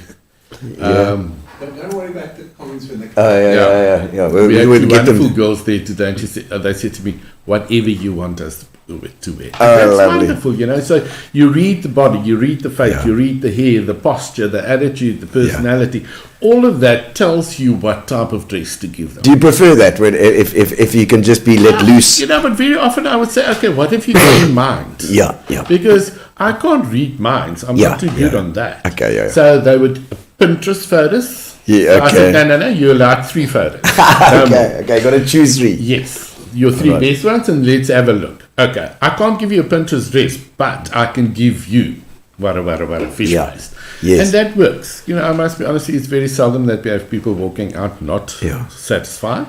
Don't worry about the comments when they come. Yeah. We had would 2 get them. wonderful girls there today, and they said to me, "Whatever you want us to wear." Oh, That's lovely. wonderful, you know. So you read the body, you read the face, Yeah. you read the hair, the posture, the attitude, the personality. All of that tells you what type of dress to give them. Do you prefer that when if you can just be let loose? You know, but very often I would say, okay, what if you read minds? Yeah. Yeah. Because I can't read minds. I'm Yeah, not too good yeah. on that. Okay, yeah. So they would Pinterest photos. Yeah, So I okay. said, no, you're allowed 3 photos. No more. Okay. Got to choose 3. Yes, your 3 Right. best ones, and let's have a look. Okay, I can't give you a Pinterest dress, but I can give you wara fish Yeah. paste. Yes. And that works. You know, I must be honest, it's very seldom that we have people walking out not Yeah. satisfied.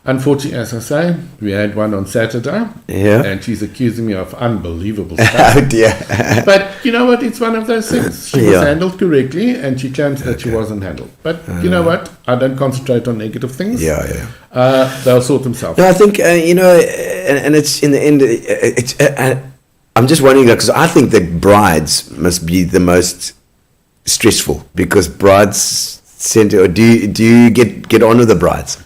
Unfortunately, as I say, we had one on Saturday, Yeah. and she's accusing me of unbelievable stuff. Oh dear. But you know what? It's one of those things. She was Yeah. handled correctly, and she claims that she wasn't handled. But you know what? I don't concentrate on negative things. Yeah. Yeah. They'll sort themselves. No, I think and it's in the end. I'm just wondering because I think that brides must be the most stressful because brides tend to. Or do you get on with the brides?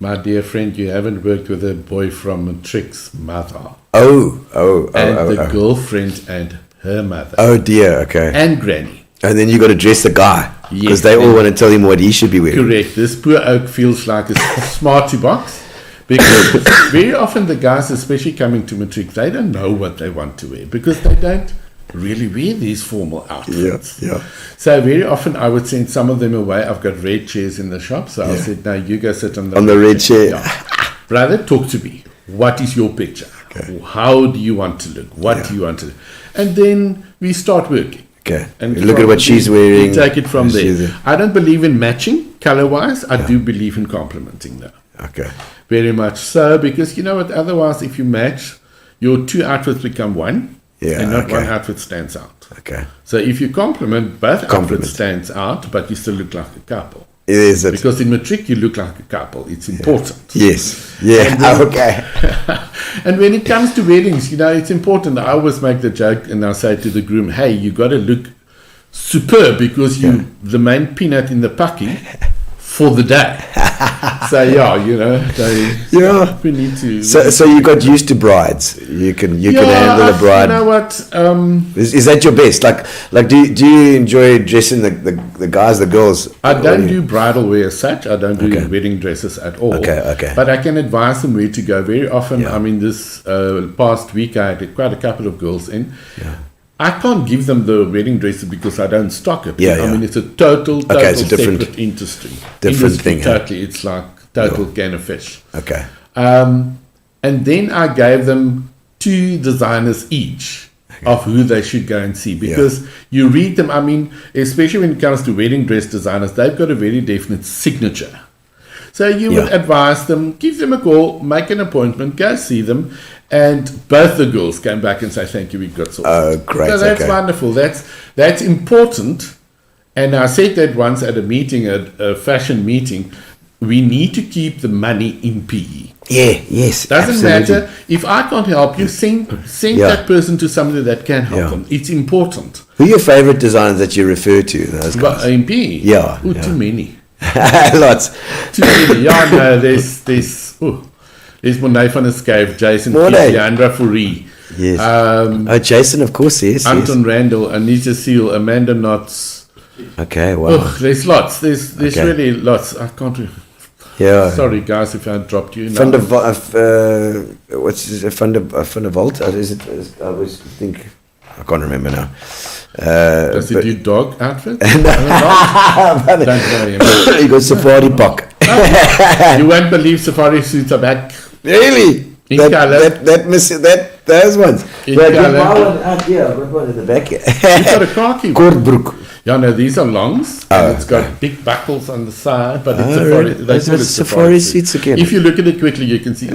my dear friend, you haven't worked with a boy from Matrix's mother. And The girlfriend and her mother. Oh dear, okay. And granny. And then you got to dress the guy. Because Yes, they all then- want to tell him what he should be wearing. Correct. This poor oak feels like a smarty box. Because very often the guys, especially coming to Matrix, they don't know what they want to wear. Because they don't really wear these formal outfits. Yeah. So very often I would send some of them away. I've got red chairs in the shop. So I said, no, you go sit on the red chair. Yeah. Brother, talk to me. What is your picture? Okay. How do you want to look? What do you want to do? And then we start working. Okay. And You look from- at what she's wearing. We take it from She's- there. I don't believe in matching color-wise. I do believe in complementing though. Okay. Very much so, because you know what? Otherwise, if you match, your two outfits become one, Yeah, and not okay. one outfit stands out. Okay. So if you complement, both Complement. outfits stands out, but you still look like a couple. Is it? Because in matric, you look like a couple. It's important. Yes. Yeah. Okay. And when it comes to weddings, you know, it's important. I always make the joke and I say to the groom, hey, you got to look superb because you the main peanut in the pucky for the day. So yeah, you know, we need to. So you got used to brides. You can handle a bride. You know what? Is that your best? Like do you enjoy dressing the guys, the girls? I don't do bridal wear as such. I don't do wedding dresses at all. Okay. But I can advise them where to go. Very often, I mean, this past week I had quite a couple of girls in. Yeah. I can't give them the wedding dresses because I don't stock it. Yeah. I mean, it's a total it's a different- separate industry. different thing, huh? Totally. It's like total can of fish. Okay. And then I gave them 2 designers each of who they should go and see because you read them. I mean, especially when it comes to wedding dress designers, they've got a very definite signature. So you would advise them, give them a call, make an appointment, go see them. And both the girls came back and say, thank you, we've got sorted. Oh, great. So that's wonderful. That's important. And I said that once at a meeting, a fashion meeting, we need to keep the money in PE. Yeah, yes. Doesn't absolutely. matter. If I can't help you, send that person to somebody that can help them. It's important. Who are your favorite designers that you refer to? Those But guys? in PE? Yeah, Ooh, yeah. too many. Lots. Too many. Yeah, no, there's Monet van der Schijf, Jason Monet. Leandra Fourie. Yes. Jason, of course, yes. Anton Randall, Anita Seal, Amanda Knotts. Okay, wow. Oh, there's lots. There's really lots. I can't. Yeah. Sorry, guys, if I dropped you. Van der what's his Van der Volt? Is it? I always think I can't remember now. Does he do dog outfits? Don't know him. He got Safari Puck. You won't believe safari suits are back. Really? In colour. Those ones. In But I colour. got one out here. I've got one in the back here. You've got a khaki one. Kortbroek. Yeah, no, these are longs. And it's got big buckles on the side, but it's really? they Those call are it safari suits again. If you look at it quickly, you can see out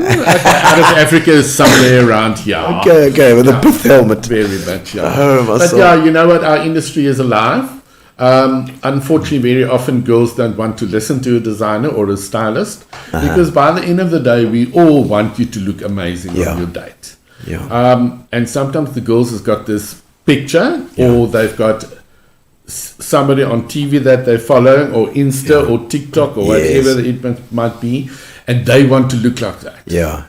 of Africa is somewhere around here. Okay, with a pith helmet. Very much, yeah. Oh, my But soul. yeah, you know what? Our industry is alive. Unfortunately, very often girls don't want to listen to a designer or a stylist because by the end of the day, we all want you to look amazing on your date. Yeah. And sometimes the girls has got this picture or they've got somebody on TV that they follow or Insta or TikTok or whatever it might be, and they want to look like that. Yeah.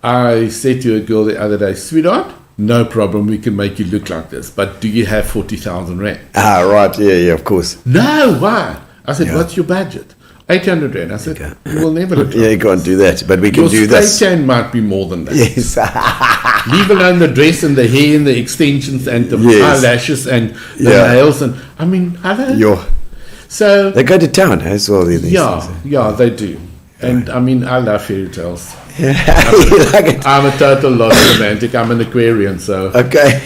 I said to a girl the other day, sweetheart, no problem, we can make you look like this, but do you have 40,000 rand? Right, yeah, of course. No, why? I said, what's your budget? 800 rand. I said, you will never look like Yeah, you can't do that, but we can your do spray this. tan might be more than that. Yes. Leave alone the dress and the hair and the extensions and the eyelashes and the nails and I mean, hello. So They go to town as well. These things. they do. And I mean, I love fairy tales. You like it? I'm a total lost romantic. I'm an Aquarian, so Okay.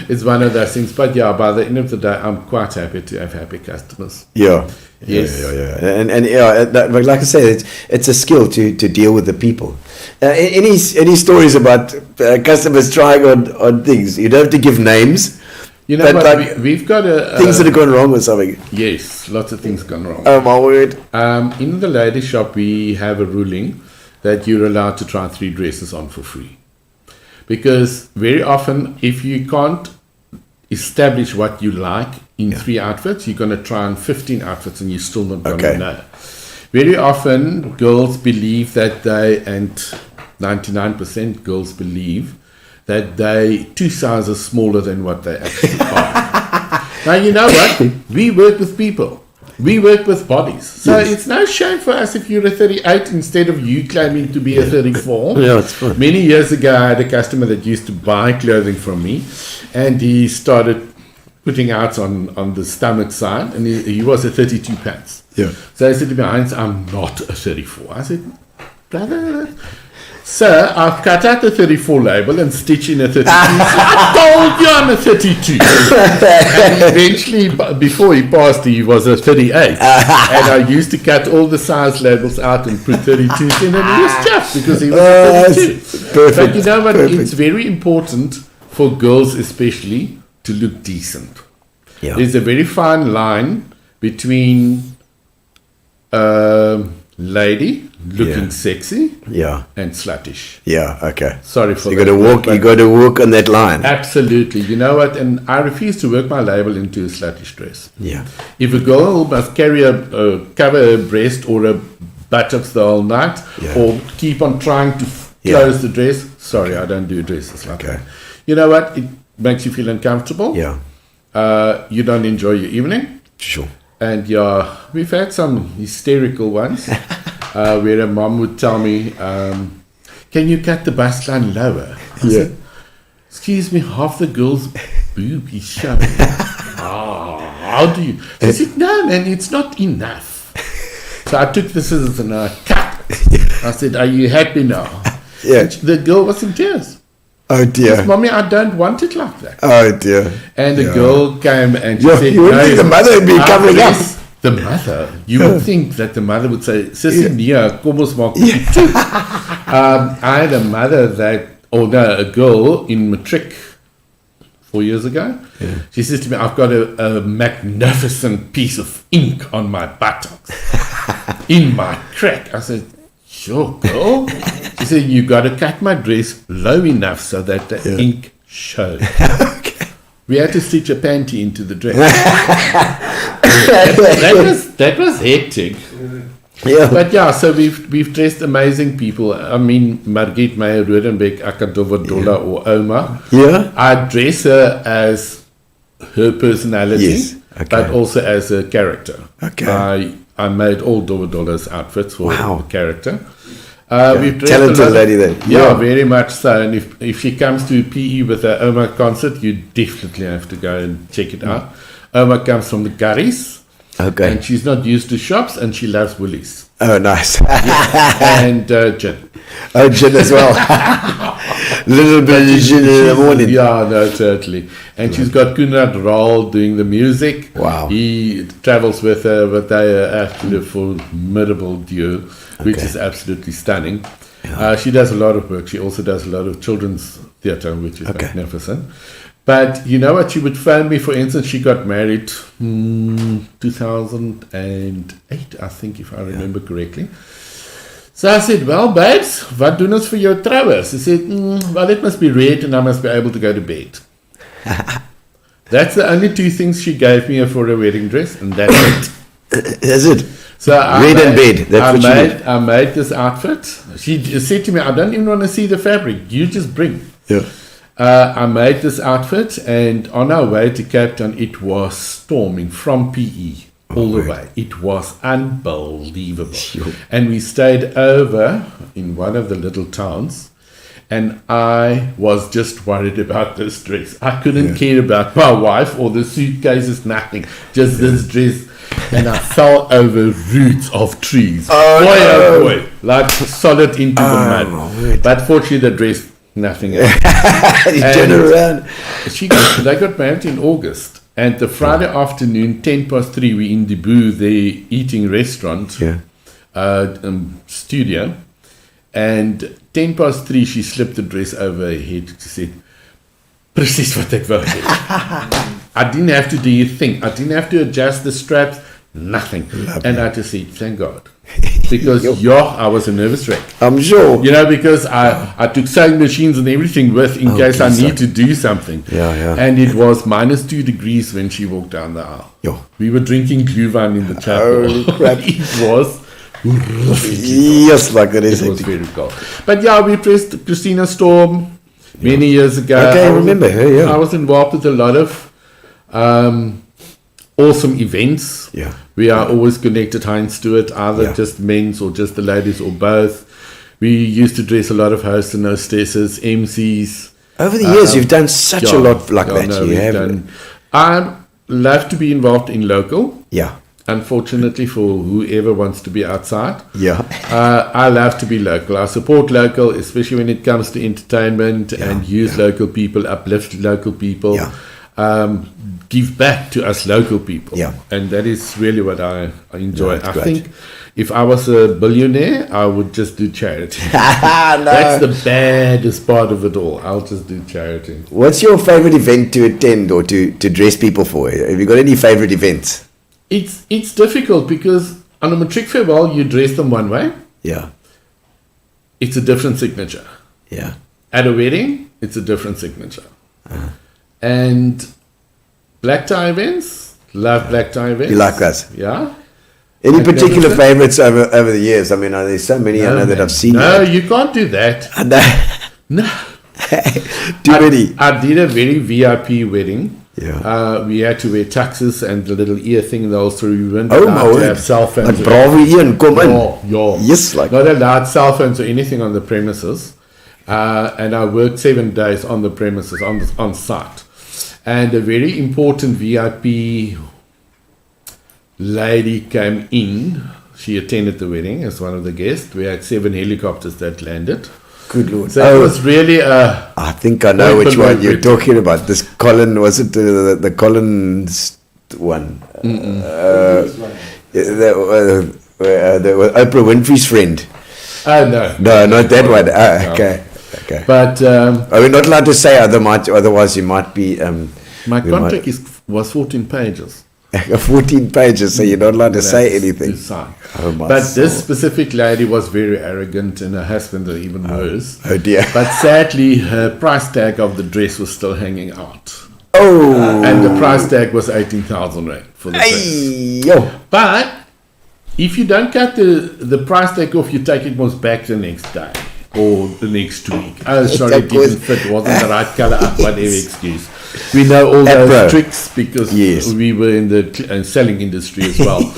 it's one of those things. But yeah, by the end of the day, I'm quite happy to have happy customers. Yeah. Yes. Yeah. And but like I said, it's a skill to deal with the people. Any stories about customers trying on things? You don't have to give names. You know But what? like We've got things that have gone wrong with something. yes, lots of things gone wrong. Oh my word! In the ladies' shop, we have a ruling that you're allowed to try 3 dresses on for free. Because very often, if you can't establish what you like in 3 outfits, you're going to try on 15 outfits and you're still not going to know. very often girls believe that and 99% girls believe that they 2 sizes smaller than what they actually are. Now, you know what? We work with people. We work with bodies. So it's no shame for us if you're a 38 instead of you claiming to be a 34. Yeah, it's fine. Many years ago, I had a customer that used to buy clothing from me, and he started putting out on the stomach side, and he was a 32 pounds. Yeah. So I said to me, Heinz, I'm not a 34. I said, brother, sir, I've cut out the 34 label and stitched in a 32. I told you I'm a 32. And eventually, before he passed, he was a 38. And I used to cut all the size labels out and put 32s in, and he was chuffed because he was a 32. Perfect. But you know what? Perfect. It's very important for girls especially to look decent. Yeah. There's a very fine line between lady looking sexy Yeah. and sluttish. Yeah. Okay. Sorry for You that. got to walk. You got to walk on that line. Absolutely. You know what? And I refuse to work my label into a sluttish dress. Yeah. If a girl must carry cover her breast or her buttocks the whole night, or keep on trying to close the dress, sorry, I don't do dresses like that. You know what? It makes you feel uncomfortable. Yeah. You don't enjoy your evening. Sure. And we've had some hysterical ones where a mom would tell me, can you cut the bust line lower? I said, excuse me, half the girl's boob is showing. How do you? She said, no, man, it's not enough. So I took the scissors and I cut. I said, are you happy now? Yeah. And the girl was in tears. Oh dear. Mommy, I don't want it like that. Oh dear. And the girl came and she said, you wouldn't think the mother would be covering up. The mother, you would think that the mother would say, Sissy, nee, kom ons maak dit toe. I had a mother a girl in matric 4 years ago. She says to me, I've got a magnificent piece of ink on my buttocks, in my crack. I said, sure, girl. She said, you got to cut my dress low enough so that the ink showed. We had to stitch a panty into the dress. that was hectic. Yeah. But yeah, so we've dressed amazing people. I mean, Margit Meyer Rodenbeck, Akadovadola or Oma. Yeah. I dress her as her personality, Okay. but also as a character. Okay. I made all Dovadola's outfits for the character. We've dressed Talented lady then. Yeah, very much so. And if she comes to PE with her Oma concert, you definitely have to go and check it out. Oma comes from the Gurries. Okay. And she's not used to shops, and she loves Woolies. Oh, nice. And gin. Oh, gin as well. Little bit of gin in the morning. Yeah, no, totally. And she's got Kunrad Raal doing the music. Wow. He travels with her, but they are actually a formidable duo, which is absolutely stunning. She does a lot of work. She also does a lot of children's theatre, which is magnificent. But you know what? She would phone me, for instance, she got married 2008, I think, if I remember correctly. So I said, well, babes, wat doen ons vir jou troue? She said, well, it must be red and I must be able to go to bed. That's the only two things she gave me for a wedding dress, and that's it. That's it. So red and bed. That's I made this outfit. She said to me, I don't even want to see the fabric. You just bring. Yeah. I made this outfit, and on our way to Cape Town, it was storming from PE all the way. It was unbelievable. Sure. And we stayed over in one of the little towns, and I was just worried about this dress. I couldn't care about my wife or the suitcases, nothing. Just this dress. And I fell over roots of trees. Oh boy. Like solid into the mud. But fortunately, the dress, nothing else. You turn around. They got married in August. And the Friday afternoon, 3:10, we in Debu, the eating restaurant, studio. And 3:10, she slipped the dress over her head. She said, "Precies wat ek wou hê." I didn't have to do a thing. I didn't have to adjust the straps. Nothing. And I just said, thank God. Because, I was a nervous wreck. I'm sure. You know, because I took sewing machines and everything with in case I need to do something. Yeah. And it was -2 degrees when she walked down the aisle. We were drinking glühwein in the chapel. Oh, crap. It was Yes, like that is It was it. very cool. But yeah, we pressed Christina Storm many years ago. Okay, I remember her, yeah. I was involved with a lot of awesome events. Yeah. We are always connected, Heinz, to it, either Yeah. just men's or just the ladies or both. We used to dress a lot of hosts and hostesses, MCs. Over the years, you've done such a lot like that. No, You we've have. done. I love to be involved in local. Yeah. Unfortunately, for whoever wants to be outside, Yeah. I love to be local. I support local, especially when it comes to entertainment, and use local people, uplift local people, give back to us local people. Yeah. And that is really what I enjoy. That's I great. think if I was a billionaire, I would just do charity. No. That's the baddest part of it all. I'll just do charity. What's your favorite event to attend or to dress people for? Have you got any favorite events? It's difficult because on a matric farewell, you dress them one way. Yeah. It's a different signature. Yeah. At a wedding, it's a different signature. And black tie events, love black tie events. You like that? Yeah. Any Like particular that. favorites over the years? I mean, there's so many I know that I've seen. No, you can't do that. No. Too many. I did a very VIP wedding. Yeah. We had to wear tuxes and the little ear thing though, so we weren't Oh allowed my to word. have cell phones. But bravo Ian, come in. Yeah. Yes, like Not allowed cell phones or anything on the premises. And I worked 7 days on the premises, on site. And a very important VIP lady came in. She attended the wedding as one of the guests. We had 7 helicopters that landed. good Lord. So it was really a... I think I know Wait, which but one wait, you're wait. talking about. This Colin, was it the Collins one? The Oprah Winfrey's friend. Oh, no. No, not that one. No. Okay. Okay. But Are we not allowed to say otherwise you might be... my we contract was 14 pages. 14 pages, so you're not allowed to say That's anything. to sign. Oh, my But soul. this specific lady was very arrogant, and her husband are even worse. Oh dear. But sadly, her price tag of the dress was still hanging out. Oh. And the price tag was 18,000 rand for the dress. Hey, yo. But if you don't cut the price tag off, you take it most back the next day or the next week. Oh, sorry, it That was- didn't fit, wasn't the right color, whatever excuse. We know all At those Pro. tricks because Yes. we were in the selling industry as well.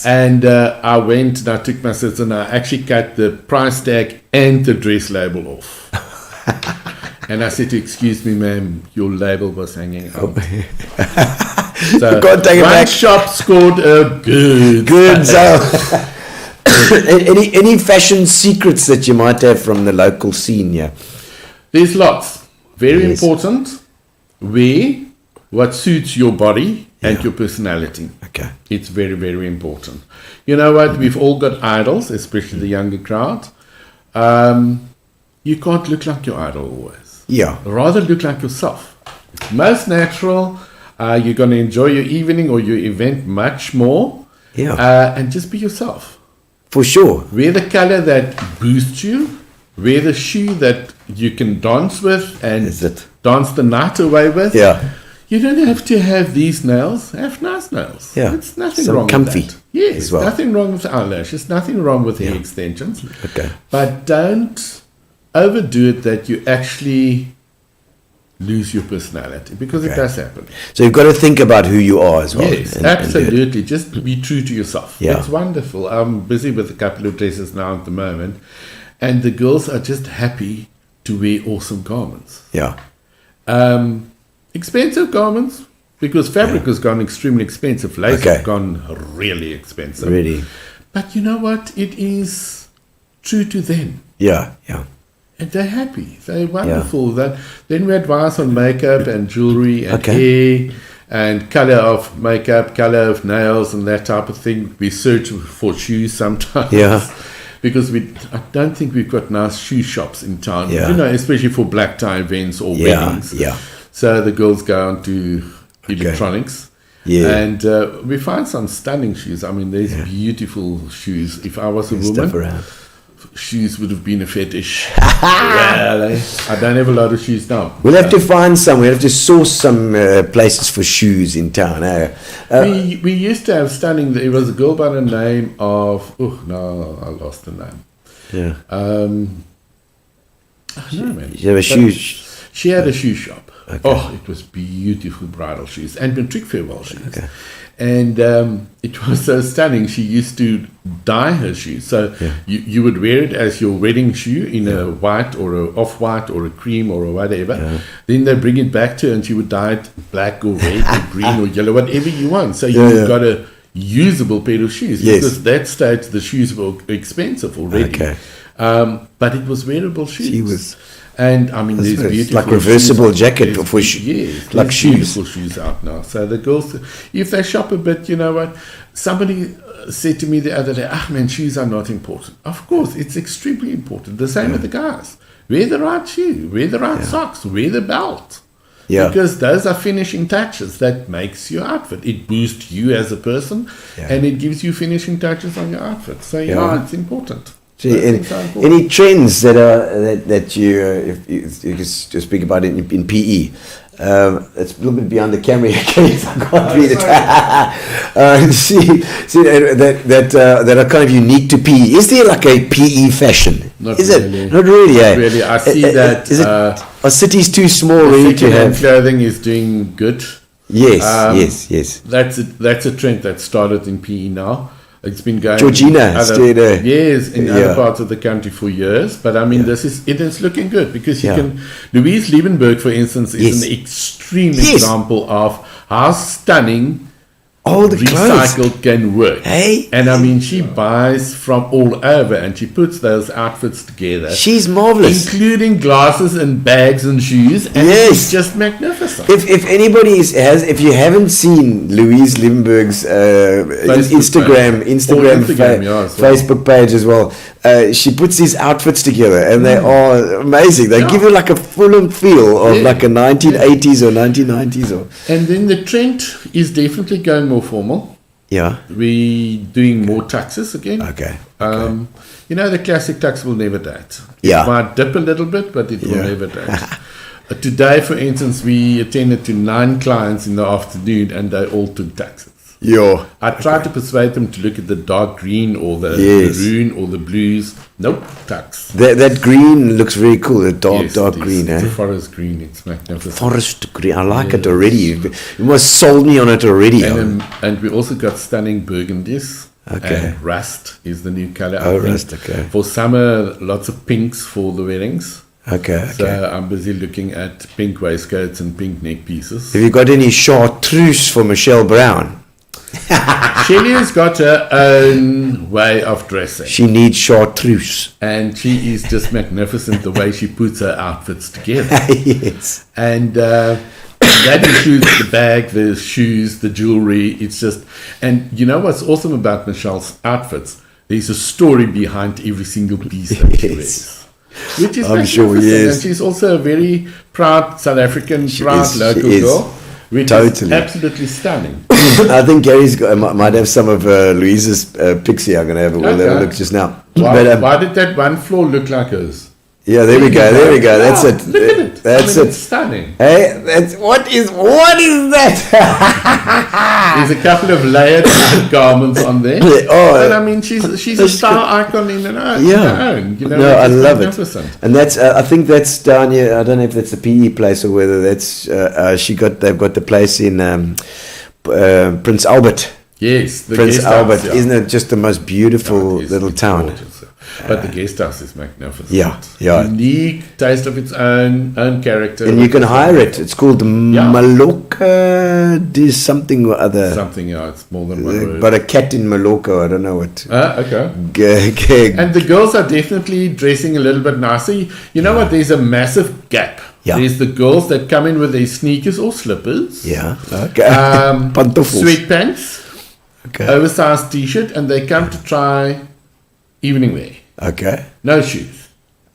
And I went and I took my scissors and I actually cut the price tag and the dress label off. And I said, excuse me, ma'am, your label was hanging out. So You can't take it one back. shop scored a good. Good. So, any fashion secrets that you might have from the local scene? Yeah. There's lots. Very Yes. important. Wear what suits your body and Yeah. your personality. Okay. It's very, very important. You know what? We've all got idols, especially the younger crowd. You can't look like your idol always. Yeah. Rather look like yourself. It's most natural. You're going to enjoy your evening or your event much more. Yeah. And just be yourself. For sure. Wear the color that boosts you. Wear the shoe that you can dance with and Is it? dance the night away with. Yeah. You don't have to have these nails. Have nice nails. Yeah. It's nothing Some wrong comfy with that. Yes, as well. nothing wrong with eyelashes. Nothing wrong with hair extensions. Okay. But don't overdo it that you actually lose your personality because it Okay. does happen. So you've got to think about who you are as well. Yes, and do it. absolutely. Just be true to yourself. Yeah. It's wonderful. I'm busy with a couple of dresses now at the moment, and the girls are just happy to wear awesome garments. Yeah. Expensive garments, because fabric has gone extremely expensive. Lace Okay. has gone really expensive. Really. But you know what? It is true to them. Yeah. Yeah. And they're happy. They're wonderful. Then we advise on makeup and jewelry and Okay. hair and color of makeup, color of nails and that type of thing. We search for shoes sometimes. Yeah. Because I don't think we've got nice shoe shops in town. Yeah. You know, especially for black tie events or Yeah, weddings. yeah. So the girls go on to electronics. Yeah. And we find some stunning shoes. I mean, there's beautiful shoes. If I was a Stuff woman, around. shoes would have been a fetish. Well, I don't have a lot of shoes now. We'll have to find some. We'll have to source some places for shoes in town. We used to have stunning. There was a girl by the name of. Oh no, I lost the name. Yeah. She had a shoe. She had a shoe shop. Okay. Oh, it was beautiful bridal shoes and matric farewell shoes. Okay. And it was so stunning. She used to dye her shoes. So you would wear it as your wedding shoe in a white or a off-white or a cream or a whatever. Yeah. Then they bring it back to her and she would dye it black or red or green or yellow, whatever you want. So you've got a usable pair of shoes. Yes. Because at that stage the shoes were expensive already. Okay. But it was wearable shoes. She was... And I mean, there's beautiful like reversible shoes. jacket for shoes. Yes, like shoes. Beautiful shoes out now. So the girls, if they shop a bit, you know what? Somebody said to me the other day, man, shoes are not important. Of course, it's extremely important. The same with the guys. Wear the right shoe, wear the right socks, wear the belt. Yeah. Because those are finishing touches that makes your outfit. It boosts you as a person and it gives you finishing touches on your outfit. So it's important. Any trends that you if you could speak about it in PE? It's a little bit beyond the camera. I can't read it. See that are kind of unique to PE. Is there like a PE fashion? Not is really. it? Not really. Not really. I see that. Is it? Are cities too small really to have? Clothing is doing good. Yes. Yes. That's a trend that started in PE now. It's been going Georgina in other parts of the country for years, but I mean it is looking good because you can. Louise Liebenberg, for instance, is an extreme example of how stunning all the recycled clothes can work. Hey, and I mean, she buys from all over and she puts those outfits together. She's marvelous, including glasses and bags and shoes. And it's just magnificent. If anybody if you haven't seen Louise Liebenberg's Instagram, Facebook page as well, she puts these outfits together and they are amazing. They give you like a full feel of like a 1980s or 1990s or. And then the trend is definitely going more formal. Yeah. We're doing more tuxes again. Okay. You know, the classic tux will never date. Yeah. It might dip a little bit, but it will never date. Today, for instance, we attended to 9 clients in the afternoon and they all took tuxes. I tried to persuade them to look at the dark green or the maroon or the blues. Nope, tux. That green looks very cool. The dark green. It's a forest green. It's magnificent. Forest green. I like it already. You must sold me on it already. And we also got stunning burgundies. Okay. And rust is the new color. Rust. Okay. For summer, lots of pinks for the weddings. Okay. So I'm busy looking at pink waistcoats and pink neck pieces. Have you got any chartreuse for Michelle Brown? Shelley has got her own way of dressing. She needs chartreuse. And she is just magnificent the way she puts her outfits together. Yes. And that includes the bag, the shoes, the jewelry. It's just, and you know what's awesome about Michelle's outfits? There's a story behind every single piece that she wears. Which is magnificent. And she's also a very proud South African, proud local girl. Which is absolutely stunning. I think Gary's might have some of Louise's pics here. I'm going to have a look just now. Why did that one floor look like hers? Yeah, there we go. That's it. Look at it. That's it. It's stunning. Hey, what is that? There's a couple of layered garments on there. But I mean, she's a style icon in her own. You know, no, I love it. And that's I think that's down here. I don't know if that's the PE place or whether that's they've got the place in Prince Albert. Yes, Prince Albert. Isn't it just the most beautiful little town? But the guest house is magnificent. Yeah. Unique taste of its own character. And you can hire it. It's called Maloka. There's something or other. Something, it's more than one word. But a cat in Maloka, I don't know what. Okay. And the girls are definitely dressing a little bit nicer. You know what? There's a massive gap. Yeah. There's the girls that come in with their sneakers or slippers. Yeah. Okay. Sweatpants. Okay. Oversized t-shirt, and they come to try evening wear. Okay. No shoes.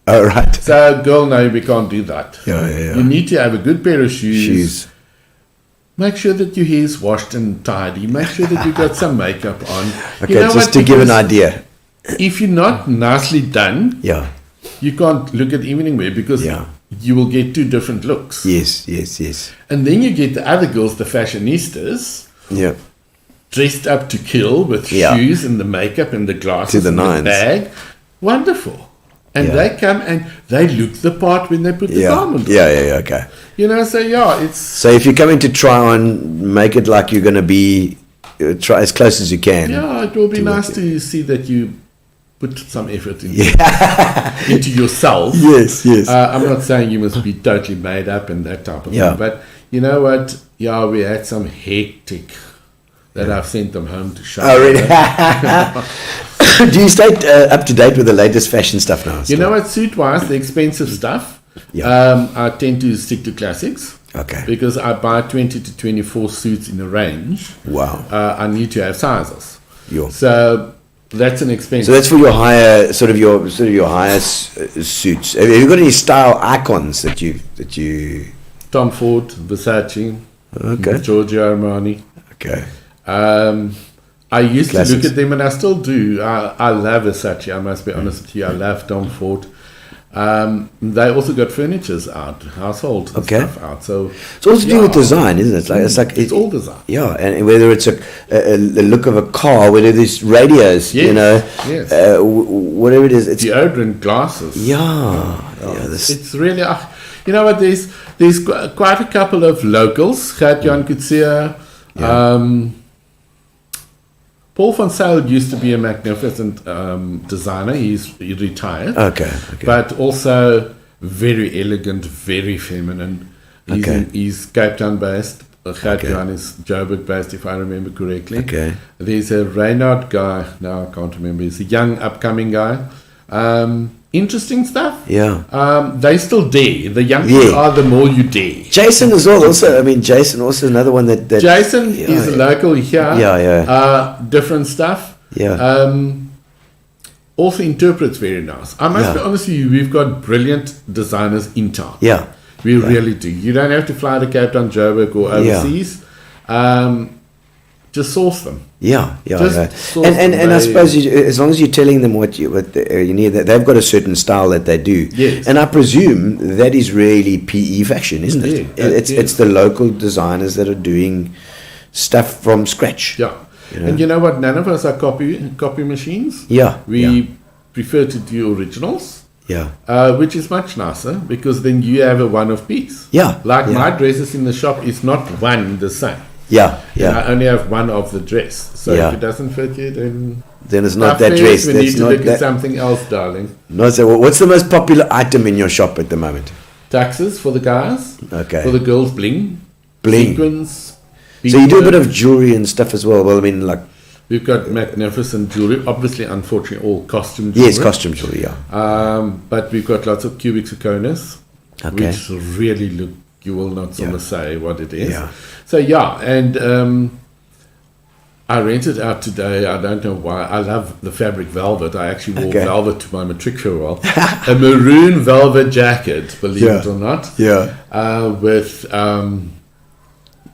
Oh, right. So, girl, no, we can't do that. Yeah. You need to have a good pair of shoes. Make sure that your hair is washed and tidy. Make sure that you've got some makeup on. Okay, just to give an idea. if you're not nicely done, Yeah. you can't look at evening wear because Yeah. you will get two different looks. Yes, yes, yes. And then you get the other girls, the fashionistas, Yeah. dressed up to kill with Yeah. shoes and the makeup and the glasses To the and nines. the bag. Wonderful. And Yeah. they come and they look the part when they put the Yeah. garment on. Yeah, okay. You know, so yeah, it's So if you're coming to try on, make it like you're going to be, try as close as you can. yeah, it will be to nice work to see that you put some effort into yourself. Yes, yes. I'm not saying you must be totally made up and that type of Yeah. thing, but you know what? Yeah, we had some hectic that I've sent them home to shop. Oh, really? Do you stay up to date with the latest fashion stuff now? You know what? Suit-wise, the expensive stuff, Yeah. I tend to stick to classics. Okay. Because I buy 20 to 24 suits in a range. Wow. I need to have sizes. Yeah. So that's an expense. So that's for your higher, sort of your higher suits. Have you got any style icons that you? Tom Ford, Versace, Okay. Giorgio Armani. Okay. I used to look Classics. at them, and I still do. I love Versace. I must be honest with you. I love Tom Ford. They also got furnitures out, household stuff out. So It's all to do with design, isn't it? it's all design. Yeah, and whether it's a look of a car, whether there's radios, Yes, you know, yes. whatever it is, it's Deodorant, glasses. yeah. It's really, you know what? There's quite a couple of locals. Gert-Jan Coetzee, Paul van Zyl used to be a magnificent designer. He retired. Okay. But also very elegant, very feminine. He's Cape Town based. Gert-Jan is Joburg based, if I remember correctly. Okay. There's a Reynard guy. Now I can't remember. He's a young, upcoming guy. Interesting stuff. Yeah. They still dare. The younger you are, the more you dare. Jason as well. Also, I mean, Jason also another one that Jason is a local here. Yeah. Different stuff. Yeah. Also interprets very nice. I must be honest with you, we've got brilliant designers in town. Yeah. We really do. You don't have to fly to Cape Town, Joburg or overseas. Just source them. Yeah. Source And them. I suppose as long as you're telling them what you need, they've got a certain style that they do. Yes. And I presume that is really PE fashion, isn't it? Yeah, It's the local designers that are doing stuff from scratch. Yeah. And you know what? None of us are copy machines. Yeah. We prefer to do originals. Yeah. Which is much nicer because then you have a one-off piece. Yeah. Like my dresses in the shop is not one the same. Yeah. And I only have one of the dress. So if it doesn't fit you, then it's not that dress. We need to look at something else, darling. No, so what's the most popular item in your shop at the moment? Tuxes for the guys. Okay. For the girls, bling. Bling. Sequins. So you do a bit of jewelry and stuff as well. Well, I mean, like. We've got magnificent jewelry. Obviously, unfortunately, all costume jewelry. Yes, costume jewelry, yeah. But we've got lots of cubic zirconias, Okay. which really look, you will not sort of say what it is. Yeah. So, and I rented out today, I don't know why, I love the fabric velvet. I actually wore velvet to my matric farewell. A maroon velvet jacket, believe it or not. Yeah. With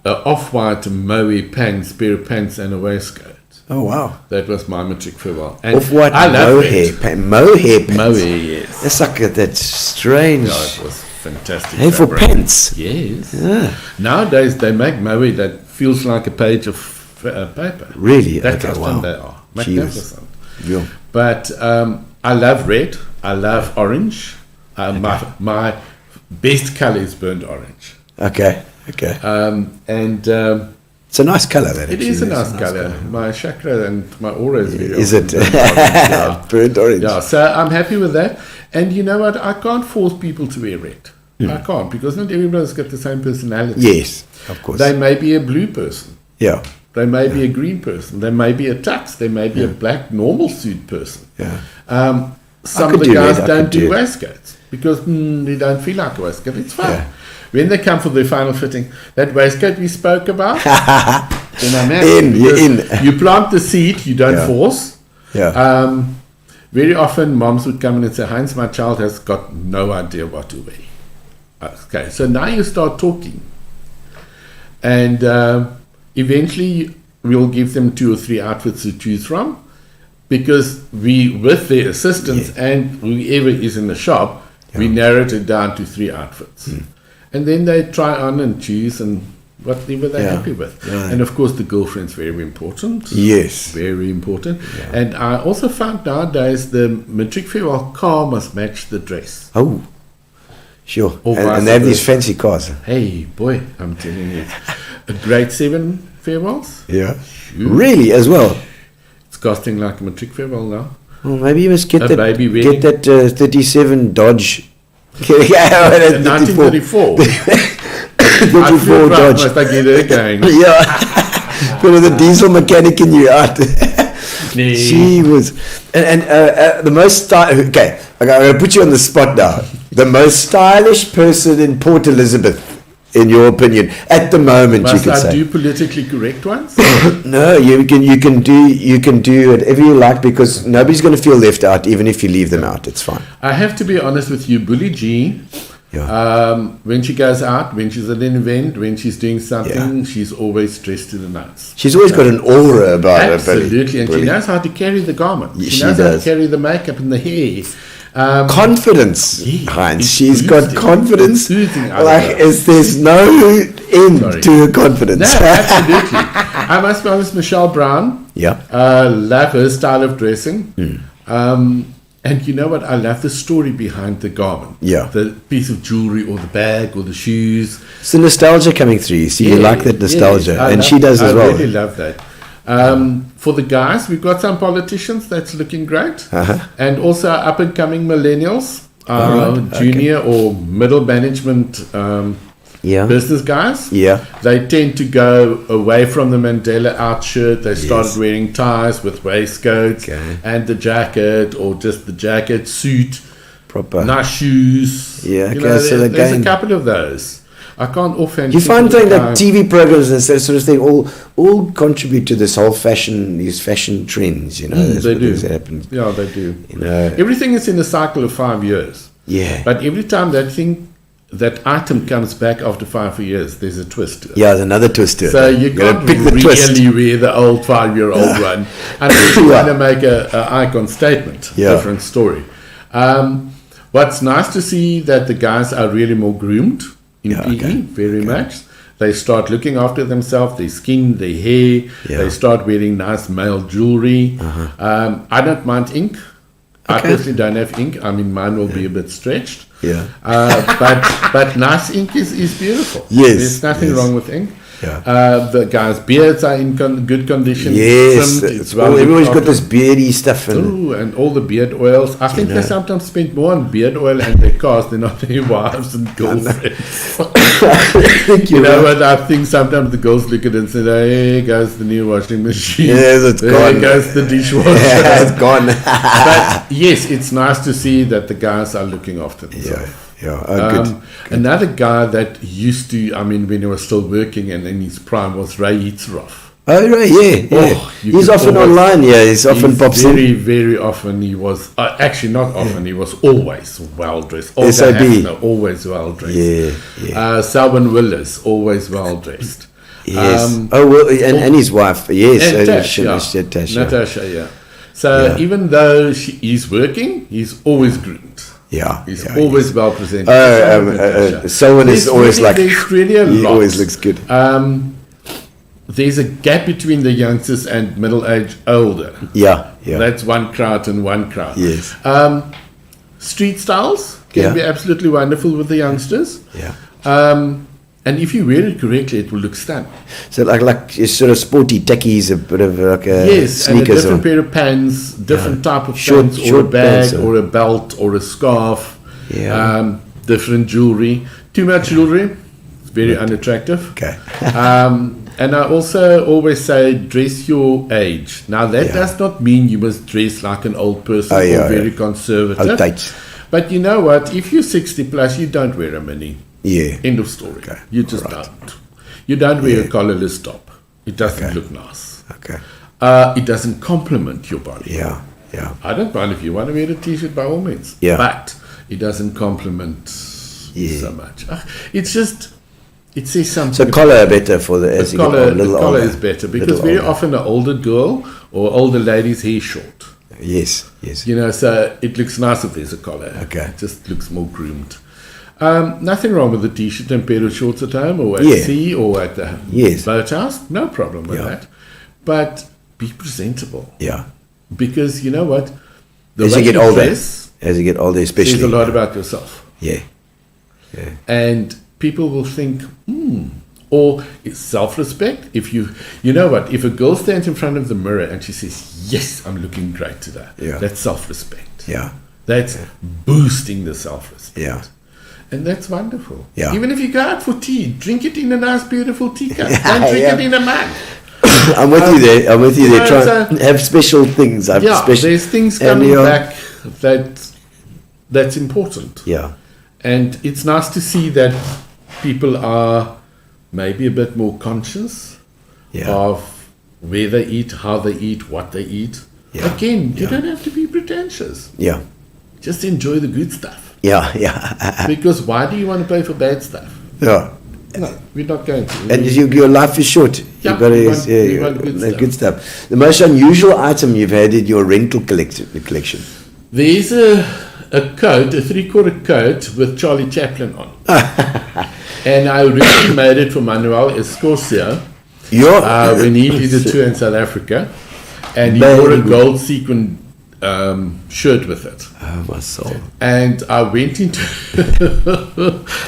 off-white Moe pants, pair of pants and a waistcoat. Oh, wow. That was my matric farewell. And Off-white I love mohair it. pants. Mohair pants. Moe, yes. That's like that's strange. No, it was fantastic. Hey, for fabric. pants. Yes. Yeah. Nowadays, they make Moe that feels like a page of paper. Really? That's Okay, how wow. fun they are. Magnificent. Yeah. But I love red. I love orange. My best color is burnt orange. Okay. It's a nice color, that It actually. is a It's nice color. My chakra and my aura is very Is often it? burnt orange, yeah. Burnt orange. Yeah, so I'm happy with that. And you know what? I can't force people to wear red. I can't, because not everybody's got the same personality. Yes, of course. They may be a blue person. Yeah. They may be a green person. They may be a tux. They may be a black normal suit person. Yeah. Some could of the do guys red, I don't could do do it. waistcoats because they don't feel like a waistcoat. It's fine. Yeah. When they come for the final fitting, that waistcoat we spoke about, then I'm happy. You're because in. You plant the seed, you don't Yeah. force. Yeah. Very often moms would come in and say, Heinz, my child has got no idea what to wear. Okay, so now you start talking. And eventually we'll give them 2 or 3 outfits to choose from. because we, with their assistance and whoever is in the shop, we narrowed it down to 3 outfits. And then they try on and choose and whatever they're happy with. And of course, the girlfriend's very important. Yes. Very important. And I also found nowadays the matric farewell car must match the dress. Oh, sure. Or And they have these fancy cars. Hey, boy, I'm telling you. A grade 7 farewells? Yeah. Really, as well? It's costing like a matric farewell now. Well, maybe you must get A that. baby wedding. Get that 37 Dodge. 1934. 34 Dodge. Must I get her going? Yeah. Put the diesel mechanic in you out. She was. And the most stylish. Okay, I'm going to put you on the spot now. The most stylish person in Port Elizabeth, in your opinion, at the moment, Must you could I say. do politically correct ones? No, you can do whatever you like, because nobody's going to feel left out, even if you leave them out. It's fine. I have to be honest with you, Bully G. When she goes out, when she's at an event, when she's doing something, she's always dressed to the nines. She's always got an aura about her. Absolutely, and she knows how to carry the garment. Yeah, she she knows how to does. carry the makeup and the hair. Confidence, Heinz. it's She's got oozing. confidence. It's oozing out of Like her. there's no end to her confidence. No, absolutely. I must be honest, Michelle Brown. Yeah. Love her style of dressing. And you know what? I love the story behind the garment. Yeah. The piece of jewelry or the bag or the shoes. It's the nostalgia coming through. You see, you like that nostalgia, yes, I and love- she does as well. I really love that. For the guys, we've got some politicians that's looking great, and also up and coming millennials, junior or middle management business guys. Yeah. They tend to go away from the Mandela out shirt. They started wearing ties with waistcoats and the jacket, or just the jacket, suit, Proper. nice shoes. Yeah, You okay, know, so there's a again- couple of those. I can't offhand. You find think of that the TV programs and that sort of thing all contribute to this whole these fashion trends, you know. That's they what do. has happened. Yeah, they do. You know. Everything is in a cycle of 5 years. Yeah. But every time that item comes back after 5 years, there's a twist to it. Yeah, there's another twist to it. So you gotta can't pick the twist. really wear the old 5-year-old one unless you want to make an icon statement. Yeah. Different story. What's nice to see that the guys are really more groomed in PE, very much. They start looking after themselves, their skin, their hair. They start wearing nice male jewelry. I don't mind ink. I personally don't have ink. I mean, mine will be a bit stretched. Yeah. But nice ink is beautiful. Yes, There's nothing yes. wrong with ink. Yeah. The guys' beards are in good condition. Yes. Trimmed, it's well Everyone's looked got this after. beardy stuff. And all the beard oils. I think they sometimes spend more on beard oil and their cars than on their wives and girlfriends. You know what? I think sometimes the girls look at it and say, "Hey, goes the new washing machine. Yes, it's there gone. goes the dishwasher." Yeah, it's gone. But yes, it's nice to see that the guys are looking after themselves. Yeah. Oh, good. Another guy that used to, I mean, when he was still working and in his prime was Ray Hitzroff. Oh, right, yeah. Oh, you he's could often always- online, he's often pops very, in. very often he was, actually not often, he was always well dressed. SAB. Always well dressed. Yeah. Selwyn Willis, always well dressed. Yes. And his wife, yes. And Tash, Natasha. yeah. So even though he's working, he's always groomed. Yeah. He's always well presented. Selwyn is always like, there's really a he lot. always looks good. There's a gap between the youngsters and middle-aged older. Yeah. That's one crowd and one crowd. Yes. Street styles can be absolutely wonderful with the youngsters. Yeah. And if you wear it correctly, it will look stunning. So like sort of sporty teckies, a bit of like a Yes, and a sneakers. different pair of pants, different type of Short- pants, or a short bag, pants, or a belt, or a scarf. Yeah. Different jewelry. Too much jewelry, it's very unattractive. Okay. And I also always say, dress your age. Now, that does not mean you must dress like an old person or very conservative. Tight. But you know what? If you're 60 plus, you don't wear a mini. Yeah. End of story. Okay. You just don't. You don't wear a collarless top. It doesn't look nice. Okay. It doesn't complement your body. Yeah. I don't mind if you want to wear a t-shirt by all means. Yeah. But it doesn't complement so much. It's just, it says something. So collar better for the as The you get collar, a little the collar older. is better because Little very older. often an older girl or older lady's hair short. Yes. You know, so it looks nice if there's a collar. Okay. It just looks more groomed. Nothing wrong with the t-shirt and pair of shorts at home or at Yeah. sea or at the Yes. boathouse. No problem with Yeah. that. But be presentable. Yeah. Because you know what? The As way you get older, dress especially. says a lot about yourself. Yeah. And people will think, or it's self-respect. If you know what, if a girl stands in front of the mirror and she says, yes, I'm looking great today, Yeah. that's self-respect. Yeah. That's boosting the self-respect. Yeah. And that's wonderful. Yeah. Even if you go out for tea, drink it in a nice, beautiful teacup. Don't drink Yeah. it in a mug. I'm with you there. Try so- and have special things. There's things coming back that's important. Yeah. And it's nice to see that people are maybe a bit more conscious Yeah. of where they eat, how they eat, what they eat. Yeah. Again, you don't have to be pretentious. Yeah. Just enjoy the good stuff. Yeah. Yeah. Because why do you want to pay for bad stuff? Yeah. No, we're not going to. And your life is short. Yeah, You've got we to want good stuff. good stuff. The most unusual item you've had in your rental collection. There's a coat, a 3/4 coat with Charlie Chaplin on. And I originally made it for Manuel Escocia when he did a tour in South Africa. And he wore a gold sequin shirt with it. Oh, my soul. And I went into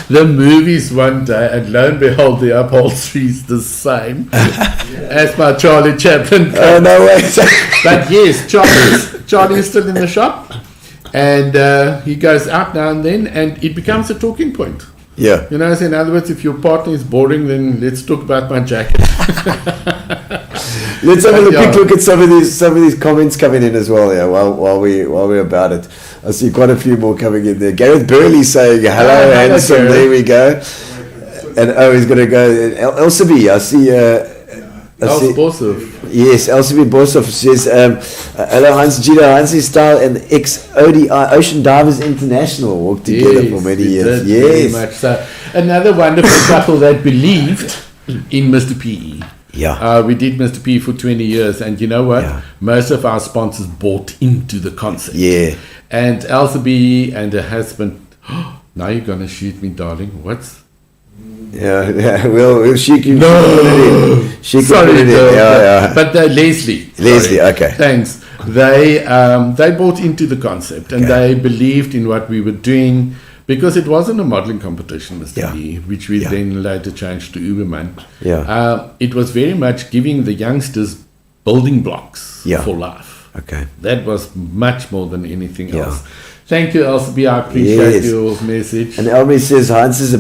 the movies one day, and lo and behold, the upholstery is the same as my Charlie Chaplin coat. Oh, no way. But yes, Charlie is still in the shop, and he goes out now and then, and it becomes a talking point. Yeah. You know, so in other words, if your partner is boring, then let's talk about my jacket. Let's have a quick look at some of these comments coming in as well. Yeah, while we're about it, I see quite a few more coming in there. Gareth Burley saying hello, handsome. Gareth. There we go. And he's going to go. Elsaby, I see. Yes, Elsaby Bosov says, hello, Heinz, Gino, Heinz In Style and ex-ODI, Ocean Divers International, worked together for many years. Very much so. Another wonderful couple that believed in Mr. PE. Yeah. We did Mr. PE for 20 years, and you know what? Yeah. Most of our sponsors bought into the concept. Yeah. And Elsaby and her husband, now you're going to shoot me, darling. What's... Yeah, well, she can put it in. She can Sorry, put it in. Yeah. But Leslie. Leslie, sorry. okay. Thanks. They bought into the concept, and they believed in what we were doing, because it wasn't a modeling competition, Mr. Lee, which we then later changed to Uberman. Yeah. It was very much giving the youngsters building blocks for life. Okay. That was much more than anything else. Thank you, Elsaby. I appreciate your message. And Elmy says Heinz is a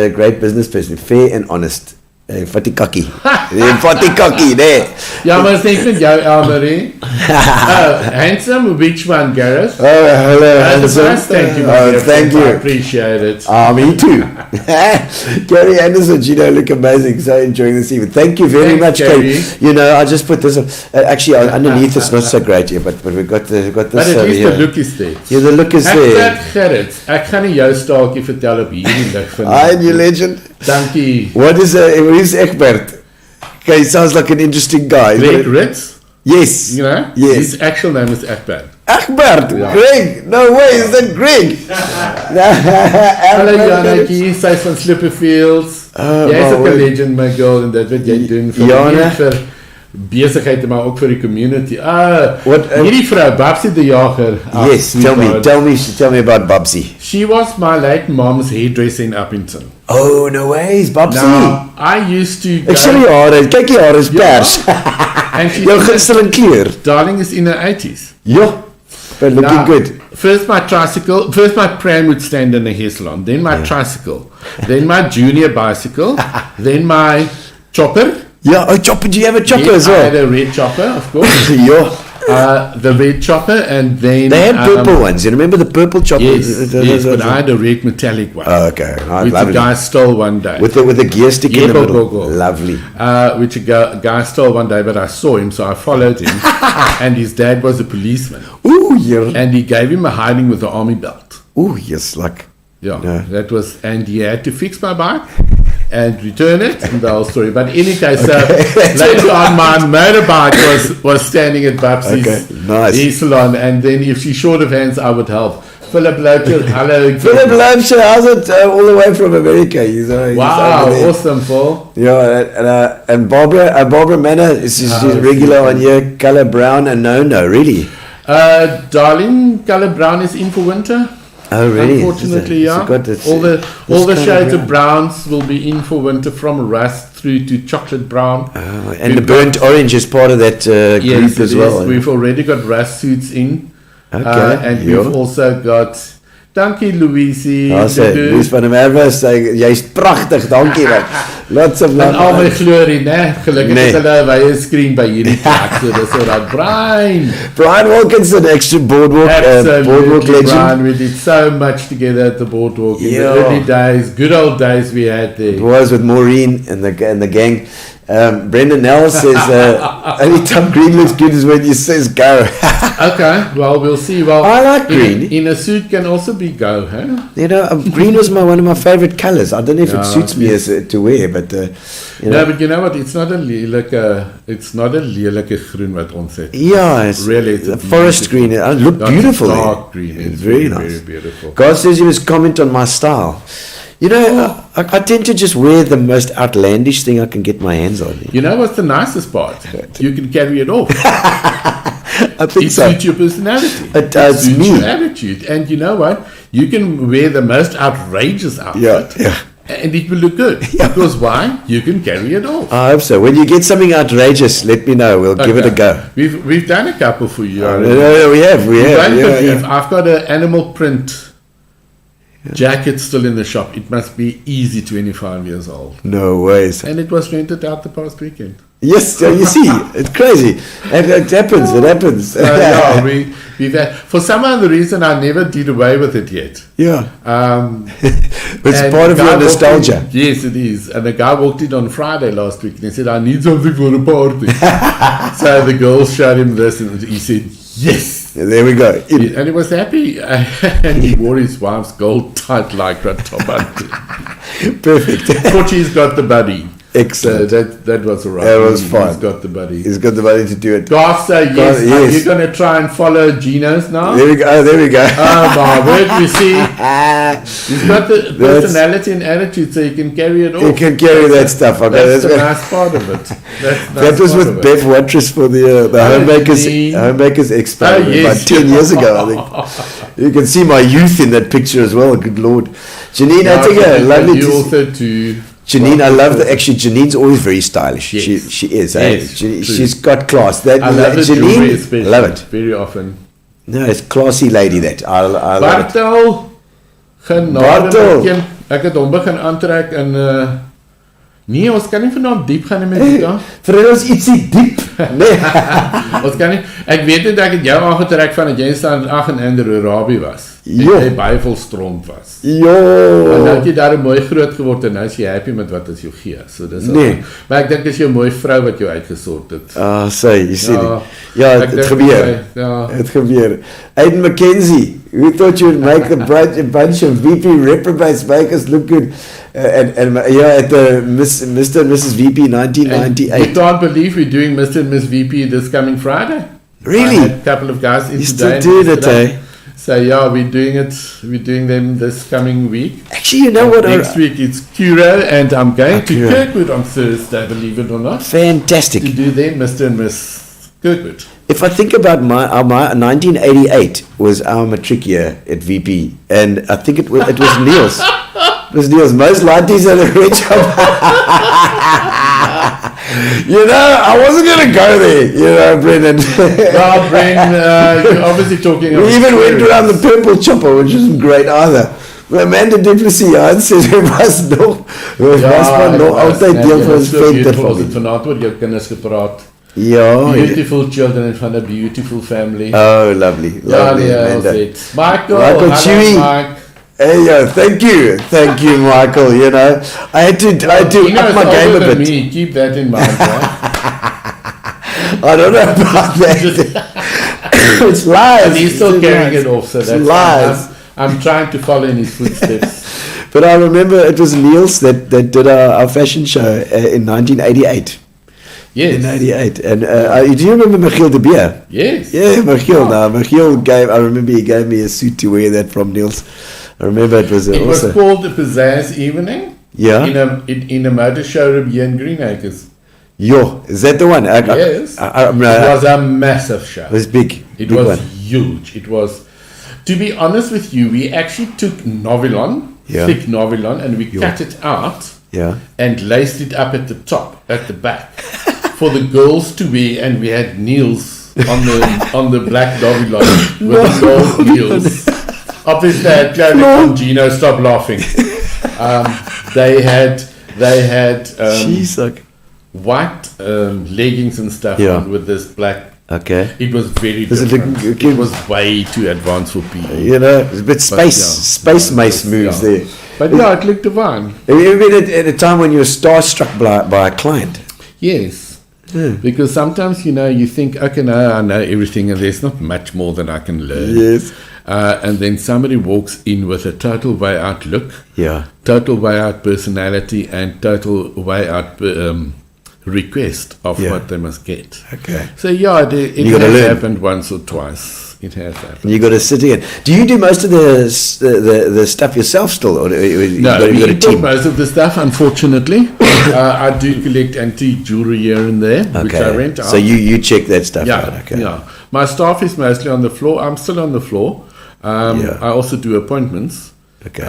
great business person, fair and honest. Fatikaki. Fatikaki, there. Ja, maar denk met jou, Elmarie. Handsome, which one, Gareth? Oh, hello, handsome. Thank you, thank you. I appreciate it. Me too. Gary Anderson, Gino, look amazing. So enjoying this evening. Thank you very much, Gary. You know, I just put this actually underneath. It's not so great here, but we've got this. But at least the look is there. Yeah, the look is there. Gerrit, ek gaan nie jou staaltjie vertel op hierdie lig van. Hi, new legend. Dankie. What is who's Egbert? Okay, he sounds like an interesting guy. Greg Ritz? Yes. You know? Yes. His actual name is Egbert. Egbert? Yeah. Greg? No way, is that Greg? Hallo Janetjie, sy is van Slipperfields. Jy's ook 'n legend, my girl, en dit wat jy doen vir besigheid, maar ook vir die community. Hierdie vrou, Babsie de Jager. Yes, tell me about Babsie. She was my late mom's hairdresser in Uppington. Oh, no ways, Babsie. Now, I used to go... Ek sien die hare, kyk die hare is pers. And she Jou gunsteling kleur. Darling is in her 80s. Yeah, but looking good. First my pram would stand in a hair salon, then my tricycle, then my junior bicycle, then my chopper. Yeah, chopper. Do you have a chopper as well? I had a red chopper, of course. Yeah. The red chopper, and then... They had purple ones. You remember the purple chopper? Yes, but I had a red metallic one. Oh, okay. Which a guy stole one day. With the gear stick in the middle. Lovely. Which a guy stole one day, but I saw him, so I followed him. And his dad was a policeman. Ooh, yeah. And he gave him a hiding with the army belt. Ooh, yes, like... Yeah, that was... And he had to fix my bike. and return it, and the whole story. But in any case, later on, my motorbike was standing at Babsy's hair salon, and then if she's short of hands, I would help. Philip Locher, hello. Philip Locher, how's it all the way from America? He's wow, awesome, Paul. Yeah, and Barbara Manor, she's regular on here, Color Brown, and No, really? Darling, Color Brown is in for winter. Oh, really? Unfortunately, yeah. All the shades of browns will be in for winter, from rust through to chocolate brown. And the burnt orange is part of that group as well. We've already got rust suits in. And we've also got dankie Louisie. Louis van der Merwe sê jy's pragtig, dankie man. Lots of love. En al my glorie, né? Gelukkig is hulle wye skreen by hierdie plek. So dis so dat Brian Wilkinson, extra boardwalk legend. Brian, we did so much together at the boardwalk in the early days, good old days we had there. It was with Maureen and the gang. Brendan Nell says only time green looks good is when you says go. Okay, well, we'll see. Well, I like green. In a suit can also be go, huh? You know, green was one of my favorite colors. I don't know if it suits me as to wear, but No, but you know what? It's not a lelike groen wat ons het. Yeah, it's really it's a forest green. It looked beautiful. Dark green. It's very nice. Very beautiful. God says he must comment on my style. You know, I tend to just wear the most outlandish thing I can get my hands on. You know what's the nicest part? You can carry it off. I think it so. suits your personality. It does suits me. Your attitude. And you know what? You can wear the most outrageous outfit. Yeah. And it will look good. Because why? You can carry it off. I hope so. When you get something outrageous, let me know. We'll give it a go. We've done a couple for you. We have. Yeah. I've got an animal print jacket still in the shop. It must be easy 25 years old. No ways. And it was rented out the past weekend. Yes, you see, it's crazy. It happens. We've had, for some other reason, I never did away with it yet. Yeah. It's part of your nostalgia. Yes, it is. And the guy walked in on Friday last week and he said, I need something for a party. So the girls showed him this and he said, yes. There we go. And he was happy. And he wore his wife's gold tight lycra top. Perfect. Fortunately, he's got the buddy. Excellent. So that was all right. That was fine. He's got the buddy. He's got the buddy to do it. Garth, yes. Are you going to try and follow Gino's now? There we go. Oh, my word, you see. He's got the personality and attitude, so you can carry it off. You can carry that stuff. Okay, that's the nice part of it. That was with Bev Watrous for the Homemakers Expo about 10 years ago, I think. You can see my youth in that picture as well. Good Lord. Janine, I think lovely you also too. Janine, I love that. Actually, Janine's always very stylish. Yes. She is. Yes, she's got class. I love it. Janine, I love it. Very often. No, it's classy lady that. I love it. Bartel. Ek het hom begin aantrek en nee, ons kan nie vanaand diep gaan met dit dan. Vir ons ietsie diep. Nee. Ons kan nie. Ek weet net ek het jou aangetrek van dat jy staan in Arabië was. Jy baie vol stront was. Jo. En dan het jy daar mooi groot geword en nou is jy happy met wat as jou gee. So dis maar ek dink dis jou mooi vrou wat jou uitgesort het. You see. Ja, het gebeur. Het gebeur. Aiden McKenzie, who thought you would make a bunch of VP reprobates make us look good? At the Mr. and Mrs. VP 1998. And you can't believe we're doing Mr. and Miss VP this coming Friday. Really? I had a couple of guys in you today. Still do that, eh? So yeah, we're doing it. We're doing them this coming week. Actually, you know what? Next week it's Curo, and I'm going to Kirkwood on Thursday. Believe it or not. Fantastic. To do them, Mr. and Miss Kirkwood. If I think about my 1988 was our matric year at VP, and I think it was Neil's. It was Neil's. Most lighties at a great job. You know, I wasn't going to go there, you know, Brendan. Well, Brendan, you're obviously talking about... We even went around the Purple Chopper, which isn't great either. Amanda Duplessis, Heinz says, we must nog altyd deel van ons vente van ons. Vanavond word jou kinders gepraat. Ja. Beautiful children and from a beautiful family. Oh, lovely. Amanda. Michael Chewy. Mike. Hey, thank you, Michael. You know, I had to up my game a bit. Me. Keep that in mind, right? I don't know about that. It's lies. And he's still carrying it off, so that's lies. I'm trying to follow in his footsteps. But I remember it was Niels that did our fashion show in 1988. Yes. In 88. And do you remember Michiel de Beer? Yes. Yeah, Michiel. Now, Michiel I remember he gave me a suit to wear that from Niels. I remember it was It also... was called the Pizzazz Evening. Yeah. In a motor showroom here in Greenacres. Yo, is that the one? Yes. It was a massive show. It was big. It big was one. huge. It was, to be honest with you, we actually took Novilon, thick Novilon, and we cut it out and laced it up at the top, at the back, for the girls to wear, and we had Niels on the black Novilon with the gold heels. Obviously, I had Jared and Gino, stop laughing. They had Jeez, like... white leggings and stuff on with this black. Okay. It was very different. It was way too advanced for people. You know, it's a bit space mace moves there. But yeah, it looked divine. Have you ever been at a time when you were starstruck by a client? Yes. Because sometimes, you think, okay, no, I know everything and there's not much more that I can learn. Yes. And then somebody walks in with a total way out look, Yeah. total way out personality, and total way out request of what they must get. Okay. So yeah, it has happened once or twice. It has happened. You got to sit again. Do you do most of the stuff yourself still, or No, you got a we team? most of the stuff. Unfortunately, I do collect antique jewelry here and there, which I rent out. So you check that stuff Yeah, out. Okay. yeah. My staff is mostly on the floor. I'm still on the floor. I also do appointments. Okay.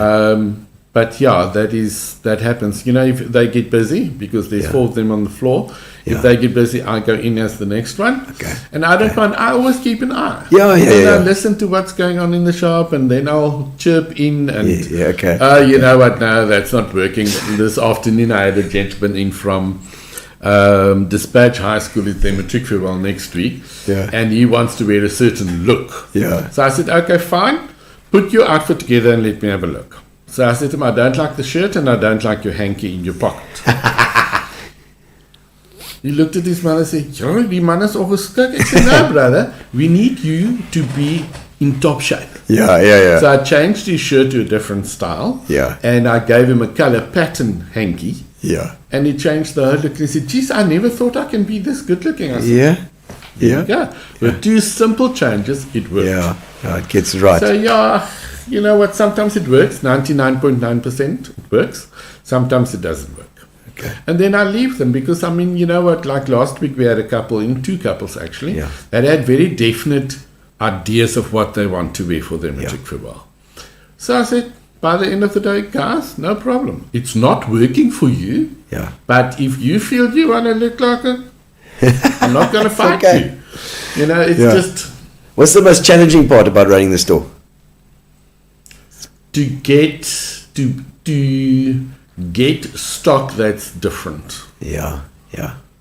But yeah, that happens. If they get busy, because there's 4 of them on the floor. If they get busy, I go in as the next one. Okay. And I don't mind. I always keep an eye. Yeah. I listen to what's going on in the shop, and then I'll chirp in and. Okay. You know what? No, that's not working. This afternoon, I had a gentleman in from Dispatch High School. It's their matric farewell next week. Yeah. And he wants to wear a certain look. Yeah. So I said, okay, fine. Put your outfit together and let me have a look. So I said to him, I don't like the shirt and I don't like your hanky in your pocket. He looked at his man and said, die man is ongeskik. I said, no, brother, we need you to be in top shape. Yeah. So I changed his shirt to a different style. Yeah. And I gave him a color pattern hanky. Yeah. And he changed the whole look. He said, geez, I never thought I can be this good looking. I said, Yeah. With 2 simple changes, it worked. Yeah. It gets right. So yeah, you know what? Sometimes it works. 99.9% it works. Sometimes it doesn't work. Okay. And then I leave them because you know what? Like last week we had a couple, 2 couples actually, Yeah. that had very definite ideas of what they want to wear for their matric farewell. So I said, by the end of the day, guys, no problem. It's not working for you. Yeah. But if you feel you want to look like it, I'm not going to fight okay. you. It's just. What's the most challenging part about running the store? To get stock that's different. Yeah.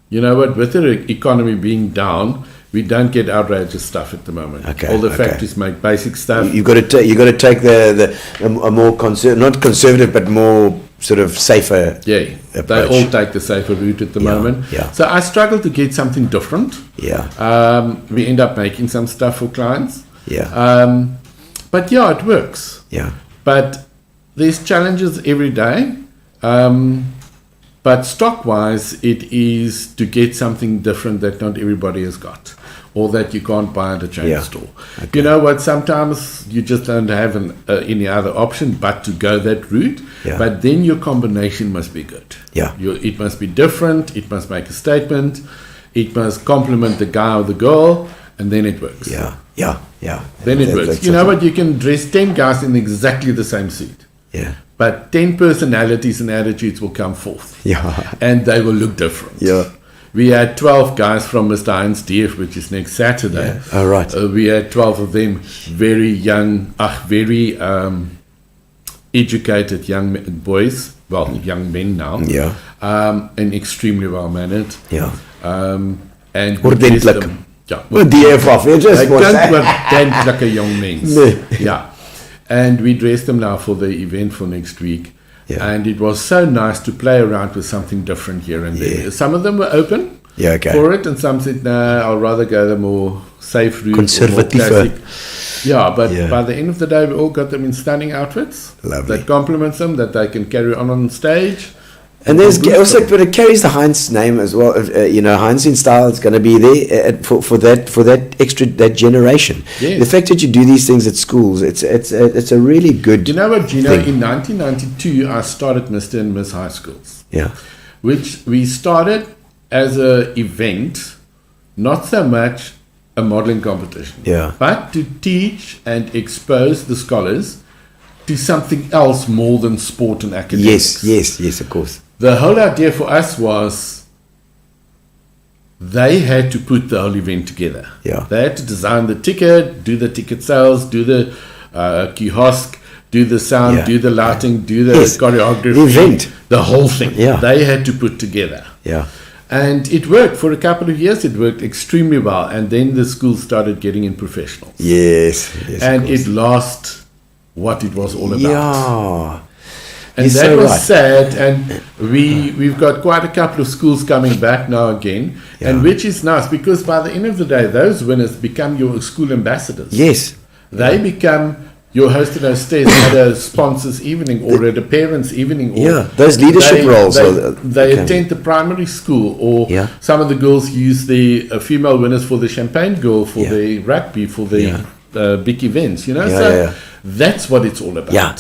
You know what? With the economy being down, we don't get outrageous stuff at the moment. Okay, All the okay. factories make basic stuff. You got to take a more not conservative but more sort of safer. Yeah, approach. they all take the safer route at the moment. Yeah. So I struggle to get something different. Yeah. We end up making some stuff for clients. Yeah. But yeah, it works. Yeah. But there's challenges every day. But stock-wise, it is to get something different that not everybody has got, or that you can't buy at a chain store. Okay. You know what? Sometimes you just don't have any other option but to go that route. Yeah. But then your combination must be good. Yeah. It must be different. It must make a statement. It must complement the guy or the girl, and then it works. Yeah. Then it works. You know what? You can dress 10 guys in exactly the same suit. Yeah. But 10 personalities and attitudes will come forth. Yeah. And they will look different. Yeah. We had 12 guys from Mr. Heinz In Style, which is next Saturday. Yeah. Oh, right. We had 12 of them, very young, very educated young boys, young men now. Yeah. And extremely well-mannered. Yeah. And we dressed Ordentlik. them. Ja, Wat die van Hy klink oordentlike young mens. Nee. Yeah. And we dressed them now for the event for next week. Yeah. And it was so nice to play around with something different here and there. Some of them were open Yeah, okay. for it, and some said, no, I'll rather go the more safe route. Conservatieve. Or more classic. Yeah, but Yeah. by the end of the day, we all got them in stunning outfits. Lovely. That compliments them, that they can carry on stage. And there's also, but it carries the Heinz name as well. Heinz In Style is going to be there for that extra generation. Yes. The fact that you do these things at schools, it's a really good. You know what, Gino? thing. In 1992, I started Mr. and Miss High Schools, Yeah, which we started as a event, not so much a modeling competition, Yeah. but to teach and expose the scholars to something else more than sport and academics. yes, of course. The whole idea for us was they had to put the whole event together. Yeah. They had to design the ticket, do the ticket sales, do the kiosk, do the sound, Yeah. do the lighting, do the Yes. choreography. The event. The whole thing. Yeah. They had to put together. Yeah, And it worked for a couple of years. It worked extremely well. And then the school started getting in professionals. yes, And of course. it lost what it was all about. Yeah. And You're that so was right. sad, and we've got quite a couple of schools coming back now again, and which is nice because by the end of the day, those winners become your school ambassadors. Yes. They become your host and hostess at a sponsors evening or at a parents evening. Or Yeah, those leadership roles They become- attend the primary school, or Yeah. some of the girls use the female winners for the champagne girl, for Yeah. the rugby, for the big events. Yeah, so yeah. that's what it's all about. Yeah.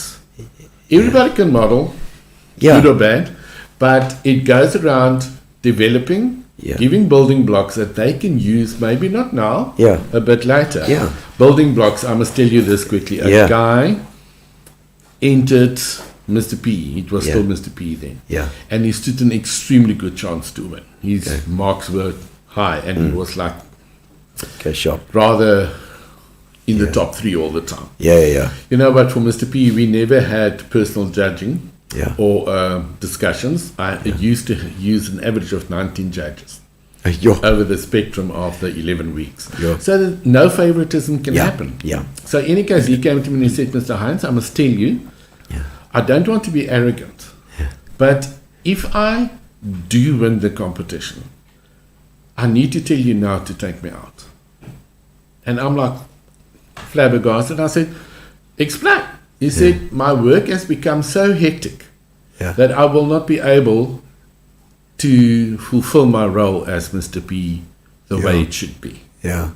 Everybody can model, Yeah. good or bad, but it goes around developing, Yeah. giving building blocks that they can use, maybe not now, Yeah. a bit later. Yeah. Building blocks, I must tell you this quickly. A Yeah. guy entered Mr. P. It was Yeah. still Mr. P then. Yeah. And he stood an extremely good chance to win. His marks were high, and Mm. he was like Okay, sharp. rather in the top 3 all the time. Yeah. You know, but for Mr. P, we never had personal judging Yeah. or discussions. I used to use an average of 19 judges Yeah. over the spectrum of the 11 weeks. Yeah. So that no favoritism can Yeah, happen. yeah. So in any case, he came to me and he said, Mr. Heinz, I must tell you, I don't want to be arrogant, but if I do win the competition, I need to tell you now to take me out. And I'm like, flabbergasted. I said, explain. He said, my work has become so hectic Yeah. that I will not be able to fulfill my role as Mr. P the way it should be. Yeah.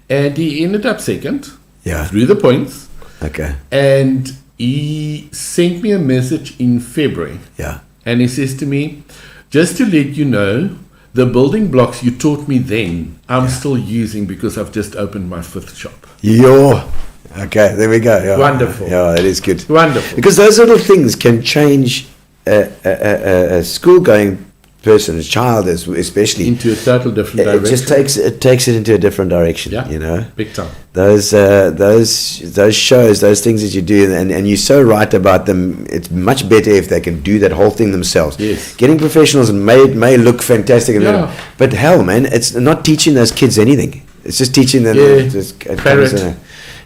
And he ended up second Yeah. through the points. Okay. And he sent me a message in February. Yeah. And he says to me, just to let you know, the building blocks you taught me then, I'm still using because I've just opened my 5th shop. Okay, there we go. Yeah. Wonderful. Yeah, that is good. Wonderful. Because those little things can change a school-going person, a child especially. Into a total different direction. It just takes it into a different direction. Yeah, You know. big time. Those shows, those things that you do, and you're so right about them. It's much better if they can do that whole thing themselves. Yes. Getting professionals may look fantastic, Yeah. but hell, man, it's not teaching those kids anything. It's just teaching them. Yeah. Parrot.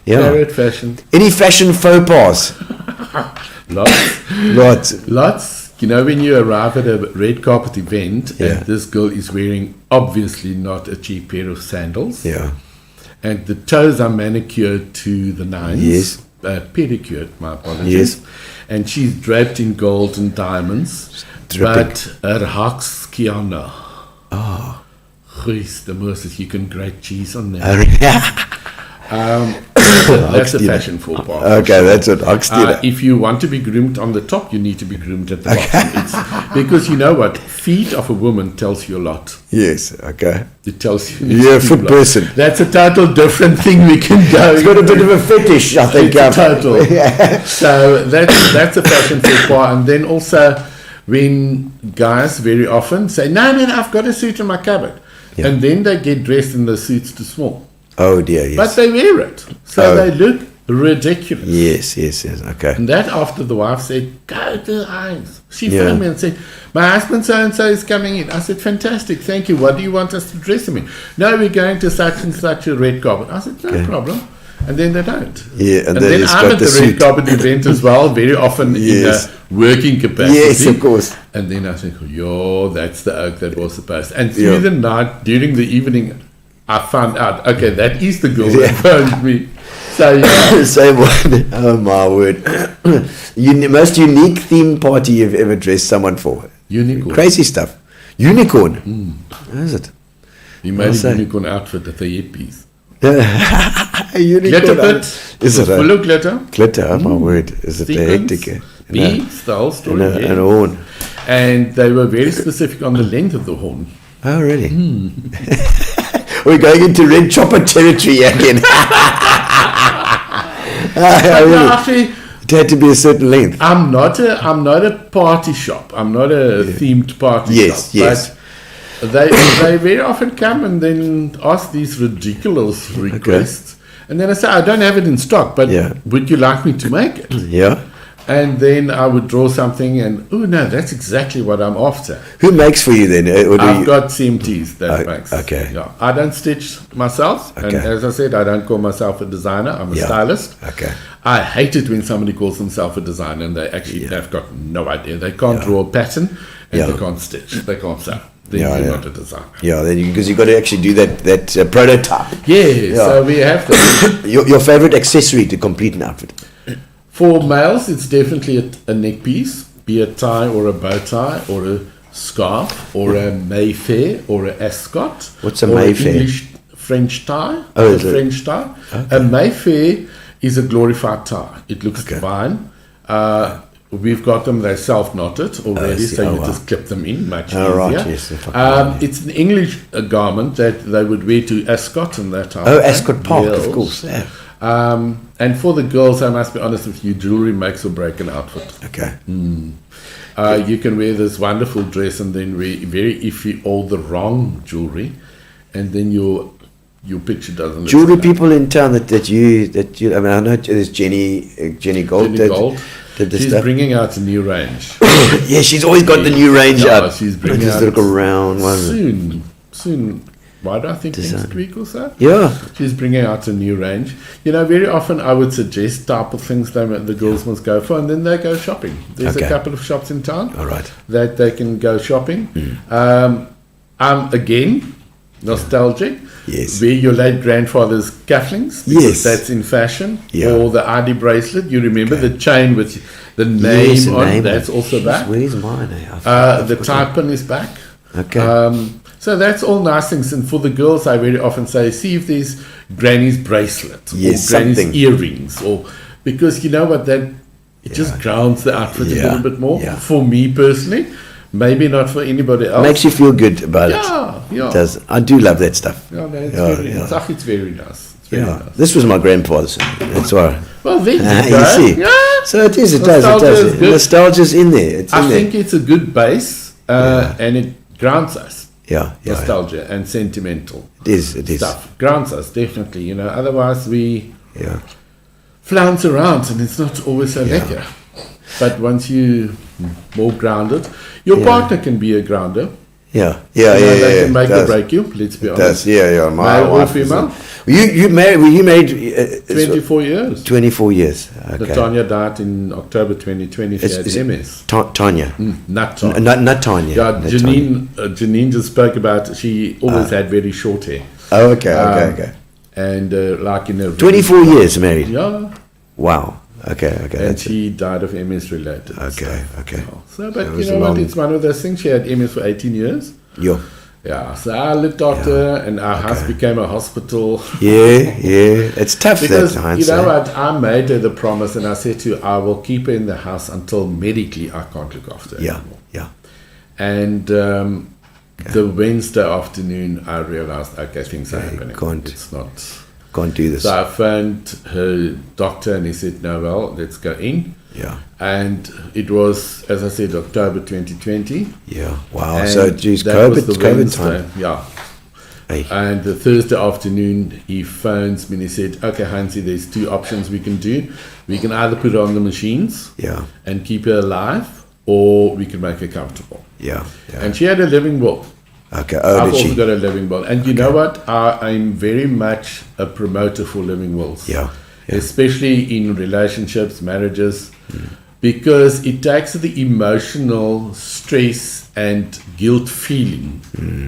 Yeah. Parrot fashion. Any fashion faux pas? Lots. Lots. You know, when you arrive at a red carpet event Yeah. and this girl is wearing obviously not a cheap pair of sandals, Yeah. and the toes are manicured to the nines. Yes. Pedicured, my apologies. Yes. And she's draped in gold and diamonds. Dripping. But her hakskiana. Oh. Christ, the Moses, you can grate cheese on that. That's a fashion faux pas. Okay, that's what Oxtealer. If you want to be groomed on the top, you need to be groomed at the bottom. It's, because you know what? Feet of a woman tells you a lot. Yes, okay. It tells you. You're a foot person. That's a total different thing we can go. It's got a bit of a fetish, I think. It's a total. So that's a fashion faux pas. And then also when guys very often say, no, man, I've got a suit in my cupboard. Yeah. And then they get dressed in the suits too small. Oh dear, yes. But they wear it. So they look ridiculous. Yes, okay. And that after the wife said, go to the Heinz. She Yeah. phoned me and said, my husband so-and-so is coming in. I said, fantastic, thank you. What do you want us to dress him in? No, we're going to such and such a red carpet. I said, no problem. And then they don't. Yeah, and and then then it's I'm got at the the suit. red carpet event as well, very often Yes. in a working capacity. Yes, of course. And then I think, yo, that's the oak that was supposed. And through Yeah. the night, during the evening, I found out, okay, that is the girl Yeah. that phoned me. So yeah. Same one. Oh my word! Most unique theme party you've ever dressed someone for? Unicorn. Crazy stuff. Unicorn. How is it? He made What's a that? unicorn outfit at the yippies. A unicorn. Glitter pit. Is it full a of glitter? glitter? Oh my word! Is it a Sequins, hectic? beads, the whole story. And yeah. a horn. And they were very specific on the length of the horn. Oh really? We're going into red chopper territory again. Really? Actually, It had to be a certain length. I'm not a party shop. I'm not a themed party Yes, shop. yes. But they very often come and then ask these ridiculous requests. And then I say, I don't have it in stock, but Yeah. would you like me to make it? Yeah. And then I would draw something and, oh no, that's exactly what I'm after. Who makes for you then? Or do I've you? got CMTs that Oh, makes. okay. Yeah. I don't stitch myself. And Okay. as I said, I don't call myself a designer. I'm a Yeah. stylist. Okay. I hate it when somebody calls themselves a designer and they actually have got no idea. They can't draw a pattern and Yeah. they can't stitch. They can't sew. Then Yeah, you're yeah. not a designer. Yeah, then because you've got to actually do that prototype. Yeah, so we have that. Your favorite accessory to complete an outfit? For males, it's definitely a neck piece, be a tie or a bow tie or a scarf or a Mayfair or a ascot. What's a or an Mayfair? English French tie. Oh, a is it? French tie. A Mayfair is a glorified tie. It looks divine. We've got them, they're self-knotted already, I see. so Oh, you wow. just clip them in much Oh, right, easier. yes, if I can, It's an English garment that they would wear to Ascot and that type Oh, of thing. Ascot Park, Yes. of course. Yeah. And for the girls, I must be honest with you, jewelry makes or break an outfit. Okay. You can wear this wonderful dress and then wear very iffy all the wrong jewelry, and then your picture doesn't look Jewelry so nice. people in town that you. I mean, I know there's Jenny Gold. Jenny that Gold. did the She's stuff. bringing out a new range. Yeah, she's always got the new range Yeah, out. she's bringing Just out look around one. soon. Why do I think next week or so? Yeah. She's bringing out a new range. You know, very often I would suggest type of things that the girls must go for, and then they go shopping. There's Okay. a couple of shops in town All right. that they can go shopping. I'm again nostalgic. Yes. Wear your late grandfather's cufflinks because Yes. that's in fashion. Yeah. Or the ID bracelet. You remember the chain with the name Yes, the on? name. That's also Jeez, back. Where's mine? I've The got tie pin is back. Okay. So that's all nice things. And for the girls, I very often say, see if there's granny's bracelet Yes, or granny's something. earrings, or because you know what, that it just grounds the outfit a Yeah, little bit more. yeah. For me personally, maybe not for anybody else. Makes you feel good about it. yeah. It does. I do love that stuff. Yeah, no, it's Yeah, very yeah. nice. It's very nice. It's very Yeah. nice. This was my grandfather's. That's why. Well, there you You go. see. Yeah. So it is. It does. It Nostalgia is does. good. Nostalgia's in there. It's in I there. think it's a good base, and it grounds us. Yeah. Yeah. Nostalgia and sentimental It is. It is. stuff grounds us definitely. You know, otherwise we Yeah. flounce around and it's not always so lekker. But once you more grounded, your partner can be a grounder. Yeah. Yeah. You Yeah. know, Yeah. they yeah, can make it or does. break you. Let's be It honest. does. Yeah. Yeah. My Male or wife is female? You married? Were you married? 24 years. 24 years. Okay. Tanya died in October 2020. She had Is it MS. Tanya. Not Tanya. Not Tanya. Yeah, not Janine just spoke about. She always had very short hair, Oh, okay. Okay. and like in a 24 years married. Yeah, Wow. Okay. Okay. and That's she died of MS related. okay. Okay. So, but That you was know a what? long- It's one of those things. She had MS for 18 years. Yeah. Yeah, so I looked after her, and our house became a hospital. Yeah. Yeah. It's tough. Because that you hindsight. know what, I made her the promise, and I said to her, I will keep her in the house until medically I can't look after her Yeah. anymore. Yeah. And the Wednesday afternoon, I realized, okay, things are happening. can't. It's not. Can't do this. So I phoned her doctor, and he said, no, well, let's go in. Yeah. And it was, as I said, October 2020. Yeah. Wow. And So, geez, that was the COVID Wednesday, time. yeah. Hey. And the Thursday afternoon, he phones me and he said, okay, Heinz, there's two options we can do. We can either put her on the machines Yeah. and keep her alive, or we can make her comfortable. Yeah. Yeah. And she had a living will. Okay. Oh, I've did also she? got a living will. And you know what? I'm very much a promoter for living wills. Yeah. Yeah. Especially in relationships, marriages, because it takes the emotional stress and guilt feeling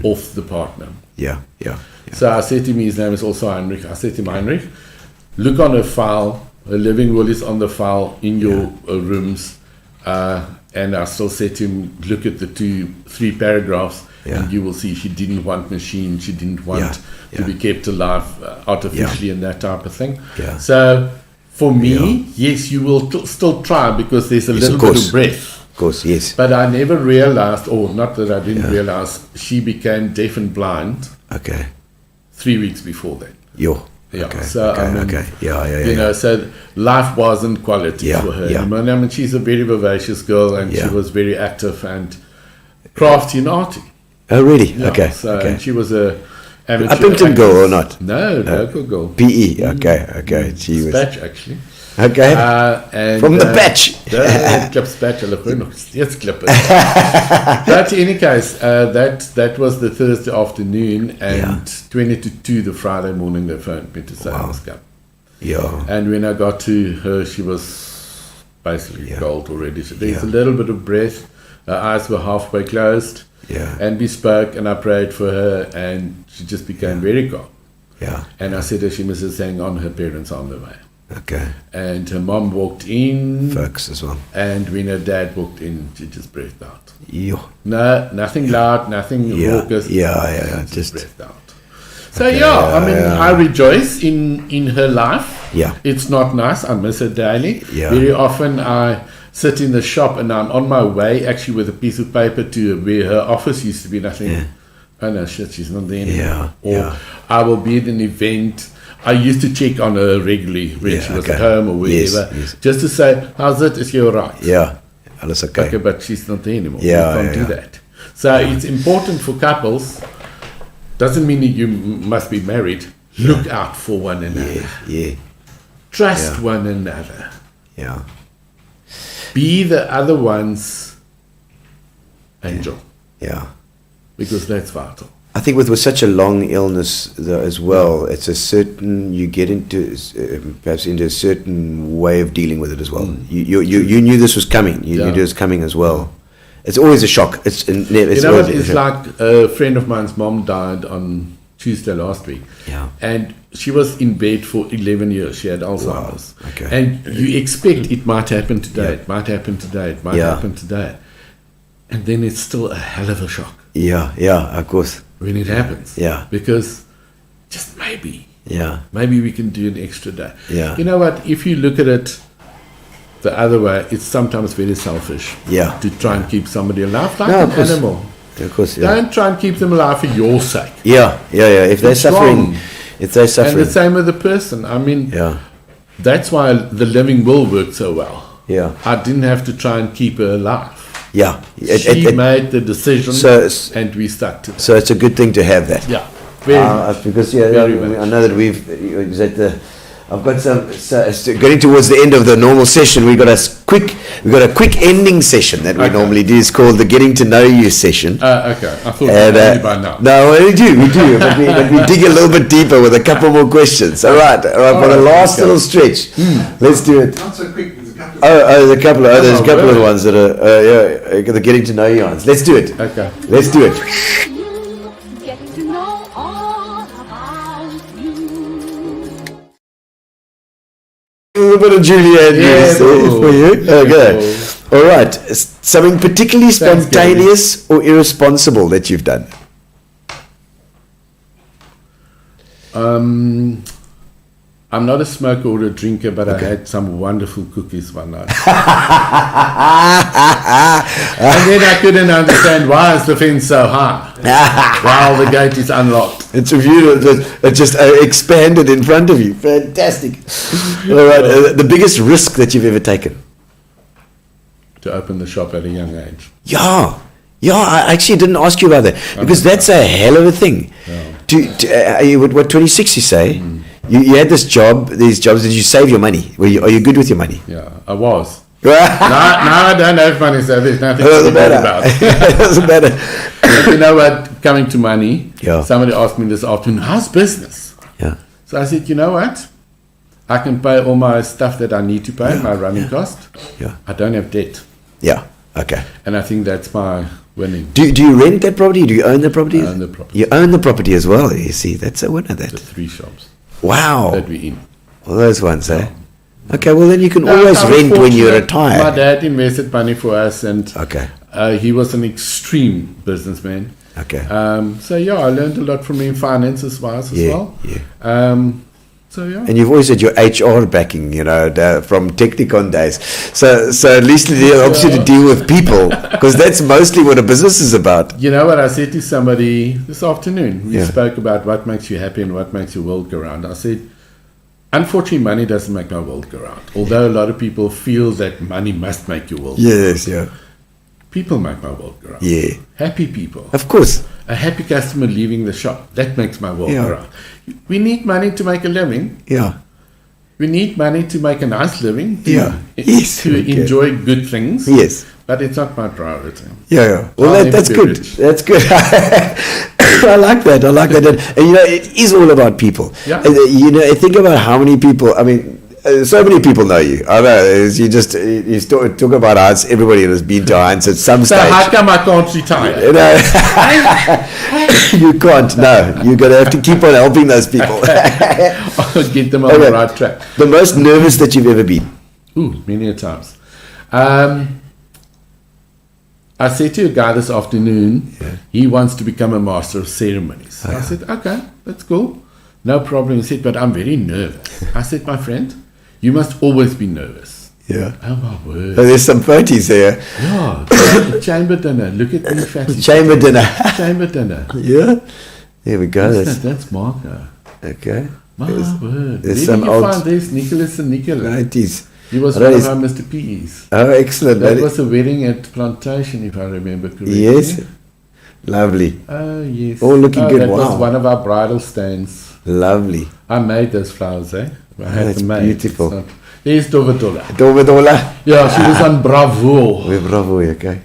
off the partner. Yeah. Yeah. Yeah. So I said to him, his name is also Heinrich. I said to him, Heinrich, look on a file. Her living will is on the file in your rooms. And I still said to him, look at the 2-3 paragraphs, and you will see she didn't want machines, she didn't want to be kept alive artificially and that type of thing. Yeah. So for me, yes, you will still try because there's a little bit of breath. Of course, yes. But I never realized, or not that I didn't realize, she became deaf and blind Okay. 3 weeks before that. Yo. Yeah, Okay. so okay. I mean, Okay. Yeah. you know, so life wasn't quality Yeah, for her. yeah. I mean, she's a very vivacious girl, and she Yeah. was very active and crafty and arty. Oh, really? Yeah, Okay. So okay. and she was a amateur Uppington girl or actress. not? No, local girl. PE. Okay. She was. Patch actually. Okay. And, From the patch. Clips patch. Yes, clip it. But in any case, that was the Thursday afternoon, and 20 to 2 the Friday morning they phoned me to say I must come. Yeah. And when I got to her, she was basically cold already. So there's a little bit of breath. Her eyes were halfway closed. Yeah. And we spoke, and I prayed for her, and she just became very calm. Yeah. And I said to her, she must just hang on, her parents are on the way. Okay. And her mom walked in. Folks as well. And when her dad walked in, she just breathed out. Yo. No, nothing loud, nothing raucous. Yeah. Just breathed out. So I rejoice in her life. Yeah. It's not nice. I miss her daily. Yeah. Very often I sit in the shop and I'm on my way actually with a piece of paper to where her office used to be, and I think, oh no, shit, she's not there anymore. Or I will be at an event. I used to check on her regularly when she was at home or wherever, just to say, how's it? Is she all right? Yeah. Alles okay. Okay, but she's not there anymore. Yeah, you can't do that. So it's important for couples. Doesn't mean that you must be married. Look out for one another. Yeah. Trust one another. Yeah. Be the other one's angel. Yeah. Because that's vital. I think with such a long illness though, as well, it's a certain, you get into perhaps into a certain way of dealing with it as well. You knew this was coming. You knew it was coming as well. It's always a shock. It's like a friend of mine's mom died on Tuesday last week. Yeah. And she was in bed for 11 years. She had Alzheimer's. Wow. Okay. And you expect it might happen today, it might happen today, it might happen today. And then it's still a hell of a shock. Yeah, of course. When it happens. Yeah. Because just maybe we can do an extra day. Yeah. You know what? If you look at it the other way, it's sometimes very selfish. Yeah. To try and keep somebody alive like an animal. Of course, yeah. Don't try and keep them alive for your sake. Yeah. If they're suffering, And the same with the person. I mean, that's why the living will work so well. Yeah. I didn't have to try and keep her alive. Yeah. She made the decision, and we stuck to it. So it's a good thing to have that. Yeah. Very much. Because Very much. I know that I've got some. Getting towards the end of the normal session, we got a quick ending session that we normally do. It's called the Getting to Know You session. Okay, I thought only by now. No, we do, but we dig a little bit deeper with a couple more questions. All right, for the last little stretch, let's do it. Not so quick. There's a couple of There's a couple of ones that are the Getting to Know You ones. Let's do it. Okay. Let's do it. Getting to know all about you. A little bit of Julie Andrews for you. Okay. All right. Something particularly spontaneous or irresponsible that you've done? I'm not a smoker or a drinker, but I had some wonderful cookies one night. And then I couldn't understand why is the fence so high while the gate is unlocked. It's a view that just expanded in front of you. Fantastic. All right. The biggest risk that you've ever taken? To open the shop at a young age. Yeah, I actually didn't ask you about that because that's a hell of a thing. What 26 you say? You had these jobs. Did you save your money? Are you good with your money? Yeah, I was. now I don't have money, so there's nothing to be bad about. It doesn't matter. But you know what? Coming to money, Yeah. somebody asked me this afternoon, how's business? Yeah. So I said, you know what? I can pay all my stuff that I need to pay, my running cost. Yeah. I don't have debt. Yeah. Okay. And I think that's my winning. Do you rent that property? Do you own the property? I own the property. You own the property as well. You see, that's a winner. That. The 3 shops Wow. that we're in. All those ones, eh? Okay, well then you can No, always I was rent when you fortunate. retire. My dad invested money for us, and Okay. he was an extreme businessman. Okay. So yeah, I learned a lot from him, finances wise as Yeah, well. yeah. So yeah. And you've always had your HR backing, you know, from Technicon days. So at least it helps you to deal with people, because that's mostly what a business is about. You know what I said to somebody this afternoon? We Yeah. spoke about what makes you happy and what makes your world go round. I said, unfortunately, money doesn't make my world go round. Although a lot of people feel that money must make your world go round. Yes, yeah. People make my world go round. Yeah. Happy people. Of course. A happy customer leaving the shop. That makes my world Yeah. go round. We need money to make a living. Yeah. We need money to make a nice living. To, Yeah. Yes, To okay. enjoy good things. Yes. But it's not my priority. Yeah, yeah. Well, I'll that's never be good. rich. That's good. I like that. I like that. And you know, it is all about people. Yeah. You know, think about how many people. I mean, so many people know you. I know. You talk about Heinz. Everybody has been to Heinz at some So stage. how come I can't retire? You know, you can't. No, you're gonna have to keep on helping those people. I'll get them on Okay. the right track. The most nervous that you've ever been. Ooh, many a times. I said to a guy this afternoon, he wants to become a master of ceremonies. I said, okay, that's cool. No problem. He said, but I'm very nervous. I said, my friend, you must always be nervous. Yeah. Oh, my word. So there's some photos there. Yeah, the chamber dinner. Look at me, fatty. Chamber dinner. Chamber dinner. Yeah. There we go. That's Marco. Okay. My There's- word. there's Where some did you old- find this? Nicholas and Nicola. 90s. He was I one know of he's- our Mr. P's. Oh, excellent. That was a wedding at Plantation, if I remember correctly. Yes. Lovely. Oh, yes. Oh, looking good. That Wow. was one of our bridal stands. Lovely. I made those flowers, eh? I had that's them made. beautiful. It's not- There's Dovadola. Dovadola. Yeah, she was on Bravo. We're bravo, okay.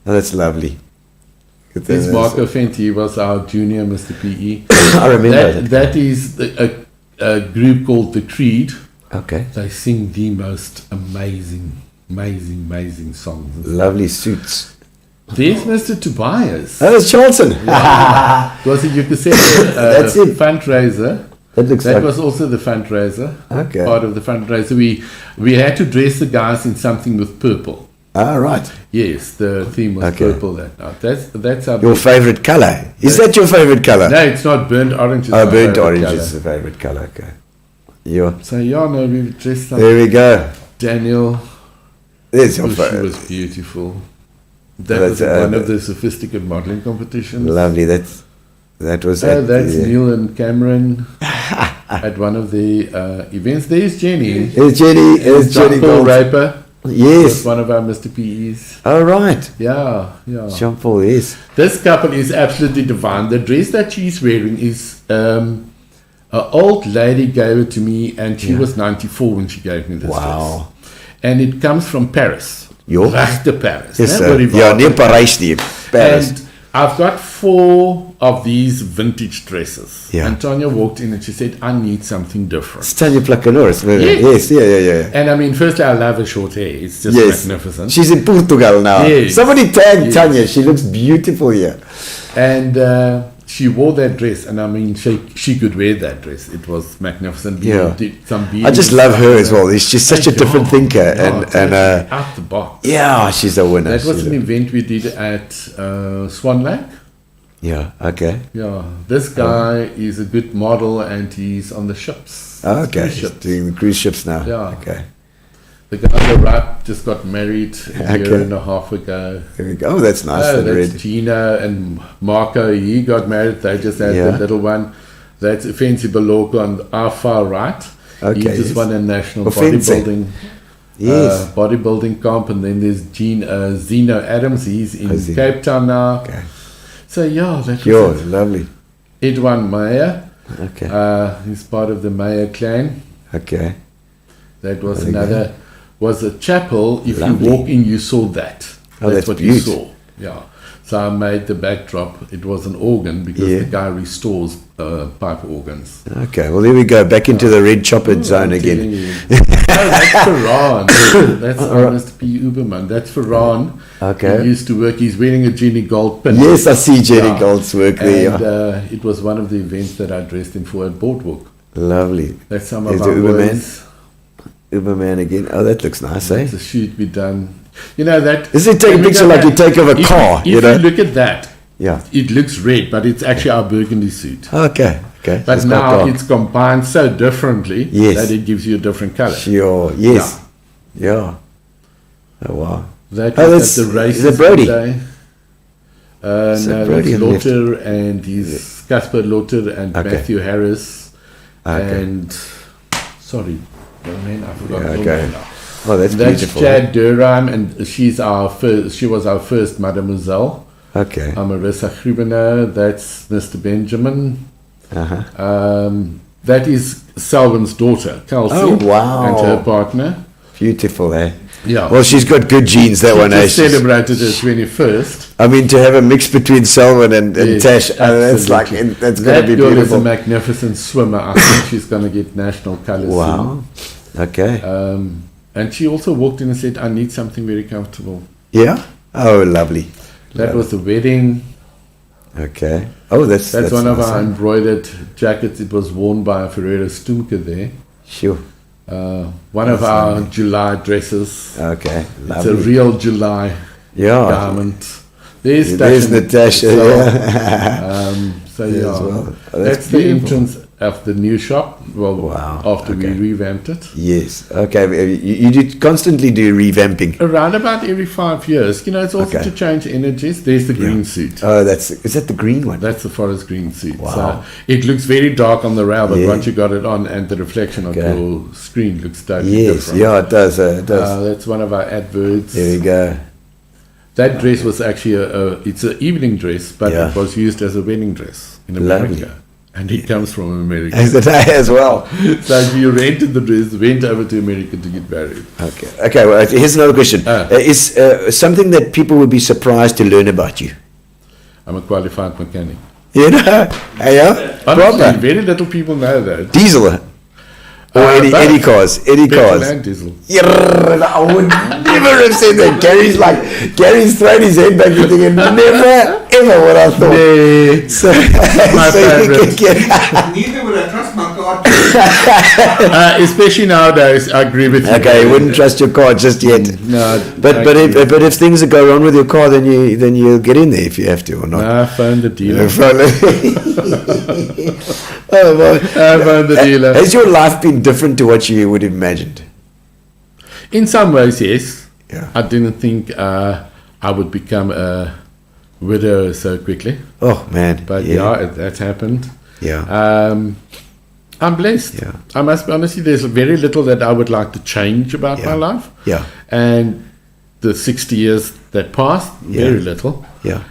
Oh, that's lovely. Good This to- Marco Fenty was our junior Mr. PE. I remember that. That is a group called The Creed. Okay. They sing the most amazing songs. Lovely suits. There's Mr. Tobias. Oh, that's Charlton. Was it, you could say, That's it. fundraiser. That looks That like. was also the fundraiser. Okay. Part of the fundraiser. We had to dress the guys in something with purple. Ah, right. Yes, the theme was Okay. purple that night. That's our Your favorite color. Is that your favorite color? No, it's not burnt orange. It's Oh, my burnt favorite orange colour. is the favorite color. Okay. Yeah. So yeah, no, we dressed up There we go. Daniel. There's your She favorite. was beautiful. That That's, was one of the sophisticated modeling competitions. Lovely. That was. Oh, at that's the- Neil and Cameron at one of the events. There's Jenny. There's Jenny. There's Jenny Jean-Paul Gold. Raper. Yes. Was one of our Mr. PEs. Oh, right. Yeah. Jean Paul, yes. This couple is absolutely divine. The dress that she's wearing is an old lady gave it to me, and she was 94 when she gave me this dress. Wow. And it comes from Paris. Jo. Back to Paris. Yes, né? sir. Waar die Ja, water- near Parijs, near Paris. And I've got 4 of these vintage dresses. Yeah. And Tanya walked in and she said, I need something different. It's Tanya Plakanoris. Yes. Yes, yeah. And I mean, firstly, I love her short hair. It's just Yes. magnificent. She's in Portugal now. Yes. Somebody tagged Yes. Tanya. She looks beautiful here. And she wore that dress, and I mean, she could wear that dress. It was magnificent. We Yeah. did some I just love her as well. She's such a different thinker. And out the box. yeah, she's a winner. That was She's an a- event we did at Swan Lake. Yeah, okay. Yeah, this guy is a good model, and he's on the ships. Okay. Cruise She's ships. doing the cruise ships now. Yeah. Okay. The guy on the right just got married a Okay. year and a half ago. There we go. Oh, that's nice. Oh, that that's red. Gino and Marco. He got married. They just had Yeah. the little one. That's Fancy Baloko on our far right. Okay, He just yes. won a national Offensive. bodybuilding Yes. bodybuilding comp. And then there's Zeno Adams. He's in Zeno. Cape Town now. Okay. So yeah, that Sure, was it. lovely. Edwin Meyer. Okay. He's part of the Meyer clan. Okay. That was Very another, was a chapel. If Lovely. you walk in, you saw that. Oh, that's what you beautiful. saw. Yeah. So I made the backdrop. It was an organ because Yeah. the guy restores pipe organs. Okay. Well, there we go. Back into the red choppered zone I'm telling again. you. Oh, that's Ferran. That's Mr. P. Uberman. That's Ferran. Okay. He used to work. He's wearing a Jenny Gold pin. Yes, I see Jenny Yeah. Gold's work there. And it was one of the events that I dressed him for at Boardwalk. Lovely. That's some There's of the our Uberman. boys. Uberman again. Oh, that looks nice, eh? That's a shoot we done. You know that. Does it take a when we picture go like you back, take of a if car, You, you if know? you look at that, Yeah. it looks red, but it's actually our burgundy suit. Okay. Okay. But It's quite now dark. it's combined so differently Yes. that it gives you a different color. Sure. Yes. Yeah. Oh wow. That Oh, was that's- at the races is it Brody? today. Is it No, Brody that's on the left? Lotter and he's Casper Lotter and Okay. Matthew Harris Okay. and sorry, your name I forgot. Yeah, your okay. name now. Oh, that's That's beautiful. Chad Durham, and she's our first. She was our first Mademoiselle. Okay. Marissa Grubener. That's Mr. Benjamin. Uh-huh. That is Selwyn's daughter, Kelsey. Oh, wow. And her partner. Beautiful, eh? Yeah. Well, she's got good genes, that she one, eh? just celebrated her 21st. I mean, to have a mix between Selwyn and Yes, Tash, that's like, absolutely. that's going That to be girl is a beautiful. magnificent swimmer. I think she's going to get national colours Wow. Okay. soon. And she also walked in and said, I need something very comfortable. Yeah? Oh, lovely. That was the wedding. Okay. Oh, that's That's one of nice, our eh? embroidered jackets. It was worn by Ferreira Stumke there. Sure. One of our July dresses. Okay. It's a Lovely. real July Yeah. garment. There's There's Natasha. Natasha, So, yeah. So Yeah, yeah, as well. Oh, that's that's the beautiful. entrance of the new shop. Well, Wow, after okay. we revamped it. Yes. Okay. You do constantly do revamping. Around about every 5 years. You know, it's also Okay. to change energies. There's the green suit. Oh, is that the green one? That's the forest green suit. Wow. So it looks very dark on the rail, but Yeah. once you got it on and the reflection of Okay. your screen looks totally Yes. different. Yeah, it does. It does. That's one of our adverts. There we go. That dress was actually it's an evening dress, but Yeah. it was used as a wedding dress in Lovely. America. And it comes from America. As did I as well. So we rented the dress, went over to America to get married. Okay. Okay. Well, here's another question. Is something that people would be surprised to learn about you? I'm a qualified mechanic. You know? Yeah. Honestly, Proper. very little people know that. Diesel. Or both. Eddie cars. Eddie Petrol cars. and diesel. Yeah, I would never have said that. Gary's thrown his head back and thinking, never ever would I thought. Yeah. So, My so you favourite. can get, Neither would I trust my car. Especially nowadays, I agree with you. okay, you wouldn't trust your car just yet. No, But if things go wrong with your car, then you'll get in there if you have to or not. I phoned the dealer. Oh, well. I phoned the dealer. Has your life been different to what you would have imagined? In some ways, yes. Yeah. I didn't think I would become a widow so quickly. Oh man. But yeah, that's happened. Yeah. I'm blessed. Yeah. I must be honest, there's very little that I would like to change about my life. Yeah. And the 60 years that passed, very little. Yeah.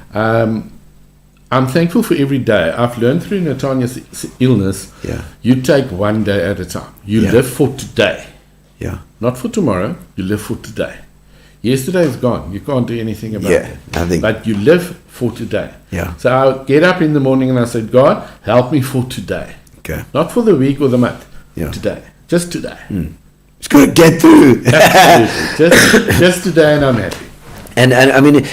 I'm thankful for every day. I've learned through Natania's illness, Yeah. you take one day at a time. You Yeah. live for today. Yeah. Not for tomorrow, you live for today. Yesterday is gone. You can't do anything about Yeah, it. nothing. But you live for today. Yeah. So I get up in the morning and I said, God, help me for today. Okay. Not for the week or the month. Yeah. Today. Just today. It's got to get through. Absolutely. just today and I'm happy. And I mean,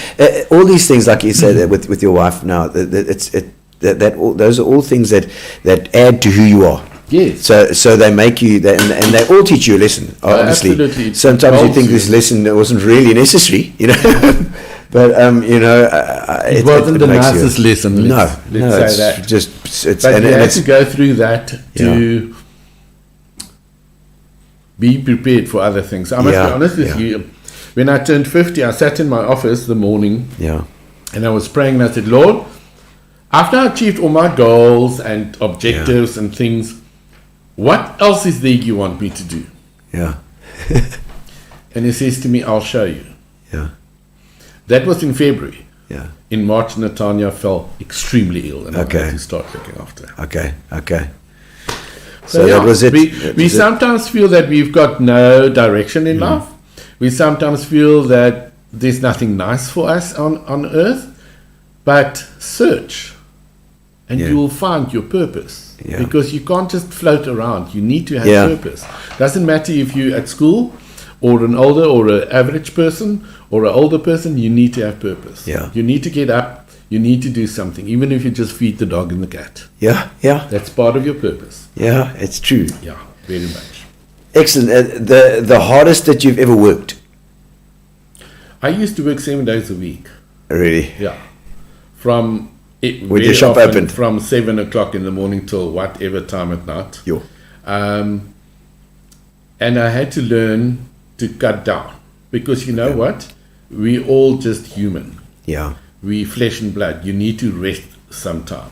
all these things, like you said, with your wife now, those are all things that add to who you are. Yes. So they make you, and they all teach you a lesson. Obviously, absolutely. sometimes you Molds think you. this lesson wasn't really necessary, you know. But It wasn't the makes you- nicest lesson. Let's say it's that. just it's But and you have it's to go through that to be prepared for other things. I must Yeah, be honest with yeah. you. When I turned 50, I sat in my office the morning yeah. and I was praying and I said, Lord, after I achieved all my goals and objectives and things, what else is there you want me to do? Yeah. And he says to me, I'll show you. Yeah. That was in February. Yeah. In March, Natania fell extremely ill and I Okay. had to start looking after her. Okay. So yeah, that was it. We That was it. sometimes feel that we've got no direction in life. We sometimes feel that there's nothing nice for us on earth. But search and Yeah. you will find your purpose. Yeah. Because you can't just float around. You need to have Yeah. purpose. Doesn't matter if you're at school or an older or an average person or an older person, you need to have purpose. Yeah. You need to get up, you need to do something, even if you just feed the dog and the cat. Yeah, yeah, That's part of your purpose. yeah. It's true. Yeah, very much. Excellent. The hardest that you've ever worked? I used to work 7 days a week. Really? Yeah. From it, With your very shop often open? from 7 o'clock in the morning till whatever time at night. Yo. And I had to learn to cut down because you know what? We all just human. Yeah. We flesh and blood. You need to rest sometime.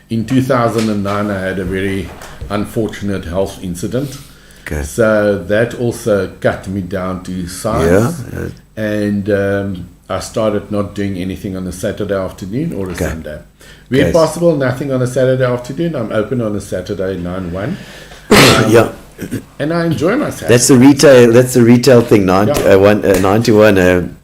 In 2009, I had a very unfortunate health incident. Okay. So that also cut me down to size. Yeah. And I started not doing anything on a Saturday afternoon or a Okay. Sunday. Where Okay. possible, nothing on a Saturday afternoon. I'm open on a Saturday 9-1. Yeah. And I enjoy myself. That's the retail. That's the retail thing. 9 to 1.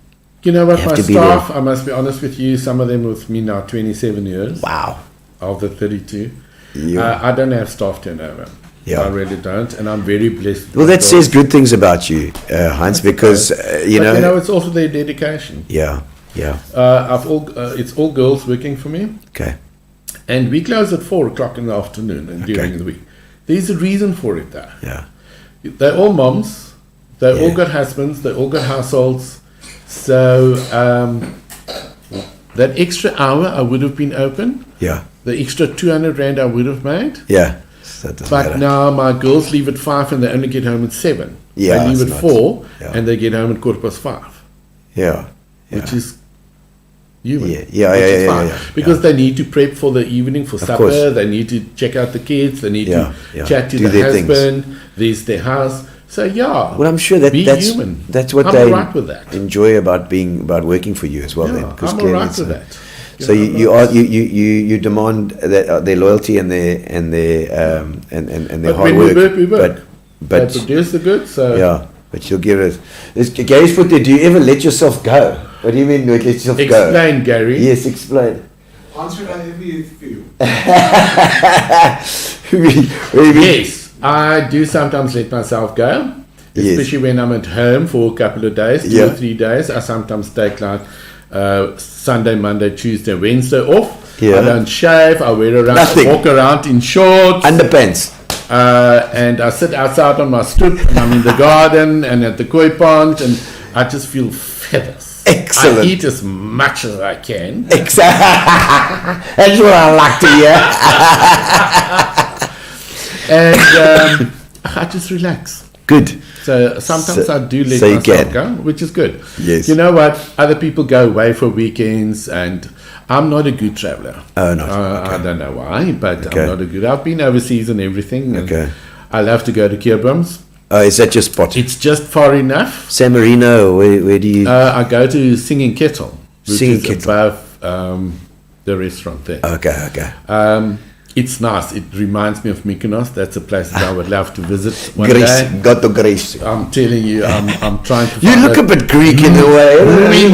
You know what, You have my to be staff, I must be honest with you, some of them with me now 27 years. Wow. Of the 32. Yeah. I don't have staff turnover. Yeah. I really don't. And I'm very blessed. with Well, my that girls. says good things about you, Heinz, because you But know. it's also their dedication. Yeah. Yeah. It's all girls working for me. Okay. And we close at 4 o'clock in the afternoon and during Okay. the week. There's a reason for it though. Yeah. They're all moms. They all Yeah. got husbands. They all got households. So that extra hour I would have been open. Yeah. The extra 200 Rand I would have made. Yeah. So that doesn't But matter. now my girls leave at 5 and they only get home at 7. Yeah, They leave it's at not- 4 yeah. and they get home at 5:15. Yeah. Which is human. Yeah, yeah, which yeah, is yeah, fine. yeah, Because they need to prep for the evening for supper. course. They need to check out the kids. They need Yeah, to yeah. chat to Do the their things. husband. There's their house. So yeah. Well, I'm sure that be that's human. that's what I'm they all right with that. enjoy about working for you as well. Yeah, then, because I'm all clearly right it's with a- that. So you demand their loyalty and their But hard when work. we work, we work. But They produce the goods. So yeah, but you'll give it. Gary's put there. Do you ever let yourself go? What do you mean let yourself go? explain, Gary. Yes, explain. Answer whatever you feel. Yes, I do sometimes let myself go, Yes. especially when I'm at home for a couple of days, 2 Yeah. or 3 days. I sometimes take like Sunday, Monday, Tuesday, Wednesday off. Yeah. I don't shave. I wear around, Nothing. walk around in shorts, Underpants. and I sit outside on my stoep, and I'm in the garden and at the koi pond, and I just feel feathers. Excellent. I eat as much as I can. Exactly. That's what I like to hear. And I just relax. Good. So sometimes So- I do let so you myself can. go, which is good. Yes. You know what? Other people go away for weekends, and I'm not a good traveler. Oh, no. I don't know why, but Okay. I'm not a good. I've been overseas and everything. And Okay. I love to go to Kerbums. Is that your spot? It's just far enough. San Marino. Where do you? I go to Singing Kettle, which Singing is Kettle. above the restaurant there. Okay. It's nice. It reminds me of Mykonos. That's a place that I would love to visit one Greece. day. Got to Greece. I'm telling you, I'm trying to. You find look a- a bit Greek in a way. We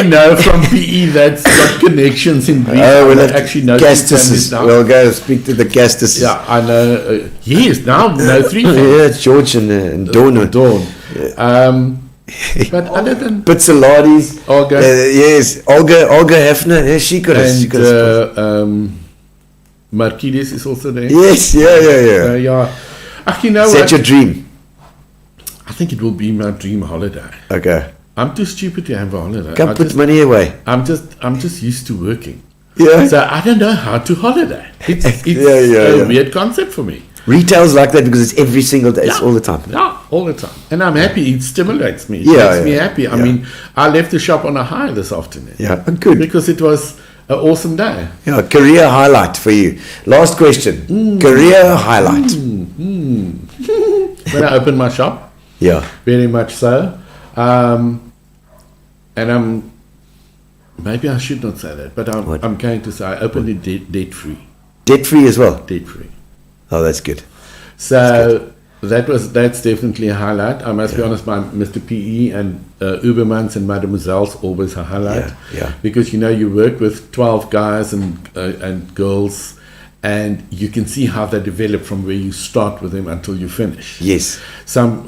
know from PE that's got connections in Greece. Oh, well, I actually know two families Castuses. now. We'll go speak to the Castuses. Yeah, I know. Yes, now know 3 Yeah, families. it's George and Dawn. Dawn. But other than Pizzolati's. Olga. Yes, Olga Hefner. Yeah, she could have. and Markides is also there. Yes, yeah. Yeah. Ach, you know Is what? that your dream? I think it will be my dream holiday. Okay. I'm too stupid to have a holiday. Come put money away. I'm just used to working. Yeah. So I don't know how to holiday. It's Yeah. a weird concept for me. Retail's like that because it's every single day. It's all the time. Yeah, all the time. And I'm happy. It stimulates me. It Yeah, makes me yeah, happy. I yeah. mean, I left the shop on a high this afternoon. Yeah, good. Because it was an awesome day. Yeah, career highlight for you. Last question. Career highlight. When I opened my shop, Yeah. very much so. And maybe I should not say that, but What? I'm going to say I opened it debt free. Debt free as well. Debt free. Oh, that's good. So that's definitely a highlight. I must be honest, my Mr. PE and Ubermans and Mademoiselle's always a highlight. Yeah. Because you work with 12 guys and girls, and you can see how they develop from where you start with them until you finish. Yes. Some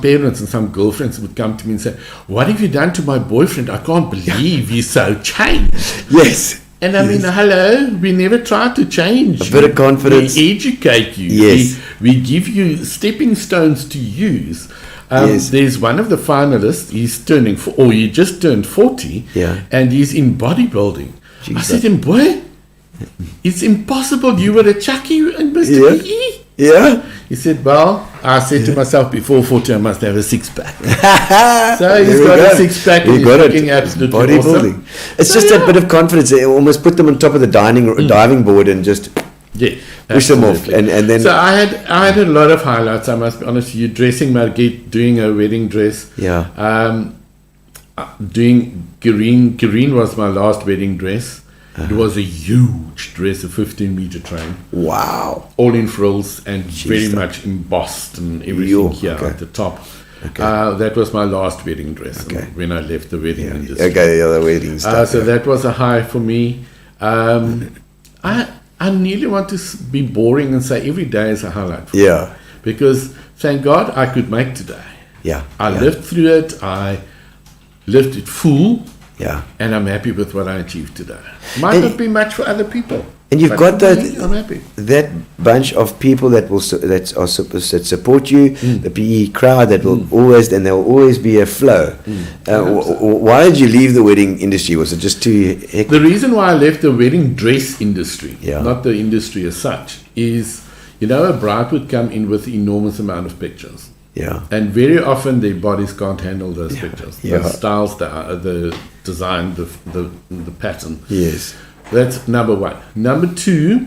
parents and some girlfriends would come to me and say, "What have you done to my boyfriend? I can't believe he's so changed." Yes. And I mean, hello, we never tried to change A bit of confidence. We educate you. Yes. We give you stepping stones to use. Yes. There's one of the finalists, he just turned 40, Yeah. and he's in bodybuilding. I Jesus. said to him, "Boy, it's impossible. You were a Chucky and Mr. Yeah. PE." Yeah. He said, "Well," I said to myself, before 40, I must have a six-pack. So There he's we got go. a six-pack and You he's got looking it. absolutely Bodybuilding. awesome. It's So, just yeah. a bit of confidence. They almost put them on top of the diving board and just Yeah, push them off. absolutely. And then So I had a lot of highlights. I must be honest with you. Dressing Margit, doing a wedding dress. yeah. Doing Green was my last wedding dress. It was a huge dress, a 15-meter train, Wow. all in frills and very Jeez. much embossed and everything Yo, here okay. at the top. Okay. That was my last wedding dress Okay. when I left the wedding industry. Okay, the other wedding stuff. So that was a high for me. I nearly want to be boring and say every day is a highlight for me. Yeah. Because thank God I could make today. Yeah. I yeah. lived through it. I lived it full. Yeah. And I'm happy with what I achieved today. Might And- not be much for other people. And you've but got for that me, I'm happy. that bunch of people that support you, the PE crowd that will always, and there will always be a flow. Why did you leave the wedding industry? Was it just too hectic? The reason why I left the wedding dress industry, Yeah. not the industry as such, is, a bride would come in with enormous amount of pictures. Yeah. And very often their bodies can't handle those pictures. Yeah. The styles, the design, the pattern. Yes. That's number one. Number two,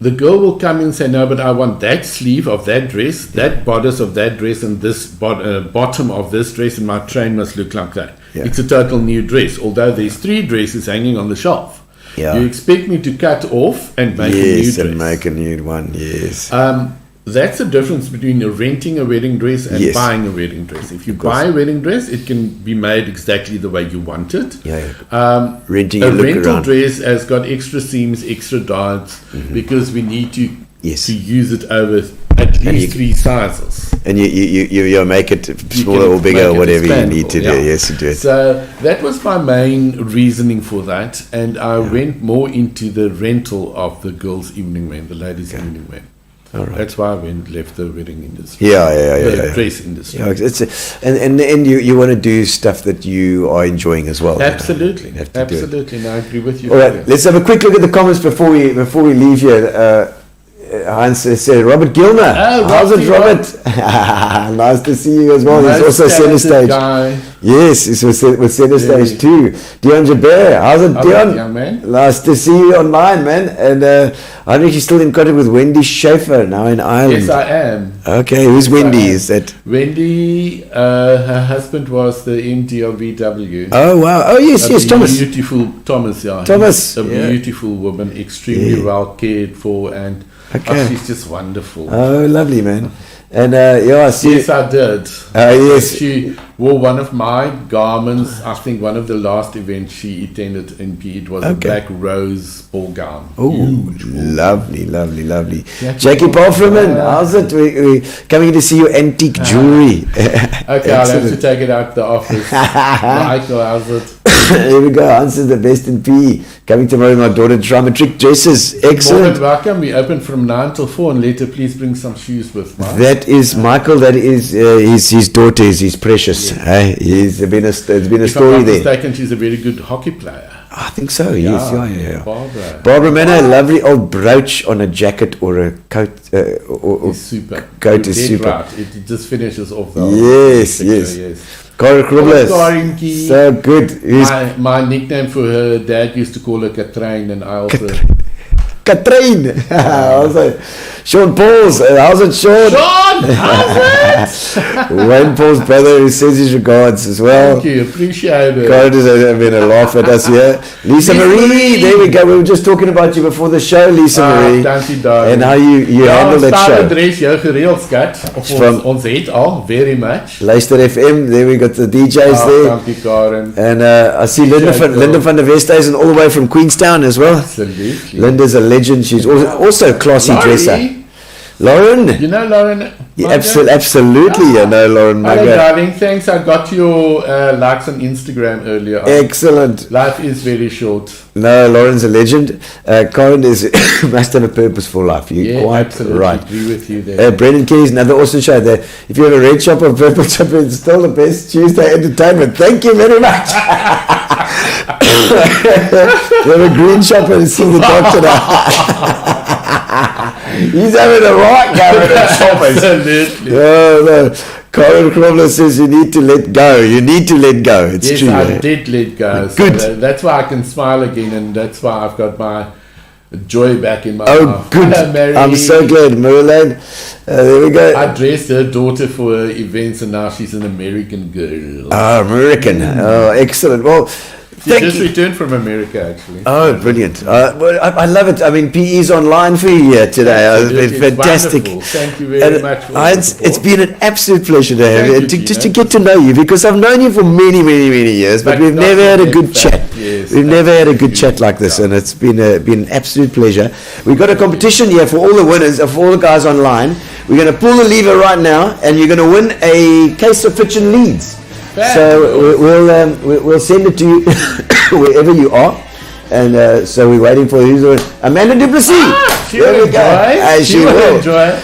the girl will come in and say, "No, but I want that sleeve of that dress, that bodice of that dress, and this bottom of this dress, and my train must look like that." Yeah. It's a total new dress, although there's 3 dresses hanging on the shelf. Yeah. You expect me to cut off and make a new Yes, dress. and make a new one. Yes. That's the difference between renting a wedding dress and Yes. buying a wedding dress. If you course. buy a wedding dress, it can be made exactly the way you want it. Yeah. Renting A a look rental around. dress has got extra seams, extra darts, because we need to Yes. to use it over at least 3 sizes. And you make it You smaller can or bigger, make it whatever you need to do. expandable, yeah. Yes, you do it. So that was my main reasoning for that, and I went more into the rental of the girls' evening wear, the ladies' evening wear. All right. That's why I left the wedding industry. Yeah. The dress industry. Yeah, and you want to do stuff that you are enjoying as well. Absolutely, You have to do it. absolutely. No, I agree with you. All right, let's have a quick look at the comments before we leave here. Heinz said, Robert Gilmer. Oh, How's it, Robbie, Robert? Nice to see you as well. He's Most also center talented stage. guy. Yes, he's with center Yeah. stage too. Dion Jabert. How's it, How's Dion? it, young man? Nice to see you online, man. And Heinrich is still in contact with Wendy Schaefer now in Ireland. Yes, I am. Okay, who's Wendy? am. Is that? Wendy, her husband was the MD of VW. Oh wow! Oh yes, yes, Thomas. Beautiful Thomas, yeah. Thomas, A yeah. beautiful woman, extremely well cared for, and Okay. she's just wonderful. Oh, lovely, man. And I see. Yes, I did. Yes. She wore one of my garments. I think one of the last events she attended in PE, it was a Okay. black rose ball gown. Oh, Huge ball lovely. Yeah. Jackie Palfreman, how's it? We coming to see your antique jewelry. Okay, I'll have to take it out the office. Michael, how's it? Here we go. Answers the best in PE. Coming tomorrow, my daughter to try matric dresses. More Excellent. than welcome. We open from 9 till 4, and later please bring some shoes with. Mike. That is Michael. That is his daughter. Is his precious. Hey, there's been a If I'm story not there. mistaken, she's a very good hockey player. I think so. Yes. Yeah. Barbara. Barbara Manor, a lovely old brooch on a jacket or a coat. Or It's super. Coat is Dead super. Right. It just finishes off the Yes, picture, yes. Cara Oh, Krublis. Karinkie. So good. He's My nickname for her dad used to call her Katrine, and I also Katrine. Also, Sean Pauls, how's it, Sean? Sean, how's it? Wayne Paul's brother, who says his regards as well. Thank you, appreciate it. God is having a laugh at us here. Lisa Marie, there we go. We were just talking about you before the show, Lisa Marie. Dankie darling. And how you handle that show. Adres jou gereeld, skat. Of ons het al, very much. Luister FM, there we got the DJs there. Dankie Karen. And I see Linda van der Westhuizen all the way from Queenstown as well. Absolutely. Linda's a legend. She's also a classy dresser. Lauren? You know Lauren? Yeah, absolutely, you know Lauren. Hello darling, thanks. I got your likes on Instagram earlier on. Excellent. Life is very short. No, Lauren's a legend. Karen must have a purposeful life. You're quite absolutely right. Agree with you there. Brendan Kelly's another awesome show there. If you have a red shop or purple shop, it's still the best Tuesday entertainment. Thank you very much. You have a green shop and see the doctor now. He's having a right go at shoppers. Absolutely. No. Karen Krobler says you need to let go. You need to let go. It's yes, true. I did let go. Good. So that's why I can smile again, and that's why I've got my joy back in my Oh, life. good. Hello, Mary. I'm so glad. Marilyn. There we go. I dressed her daughter for her events, and now she's an American girl. American. Oh, excellent. Well, She just returned from America, actually. Oh, brilliant. Well, I love it. I mean, PE's online for you here today. It's fantastic. Wonderful. Thank you very much for it's been an absolute pleasure to have Thank you, you, just Gino. to get to know you, because I've known you for many, many, many years, but we've never had a good chat. Yes, We've never had a good chat like this, and it's been an absolute pleasure. We've got a competition here for all the winners, for all the guys online. We're going to pull the lever right now, and you're going to win a case of Fiction Leads. So we'll send it to you wherever you are, and so we're waiting for you. Amanda Duplessis. She will enjoy. She will enjoy.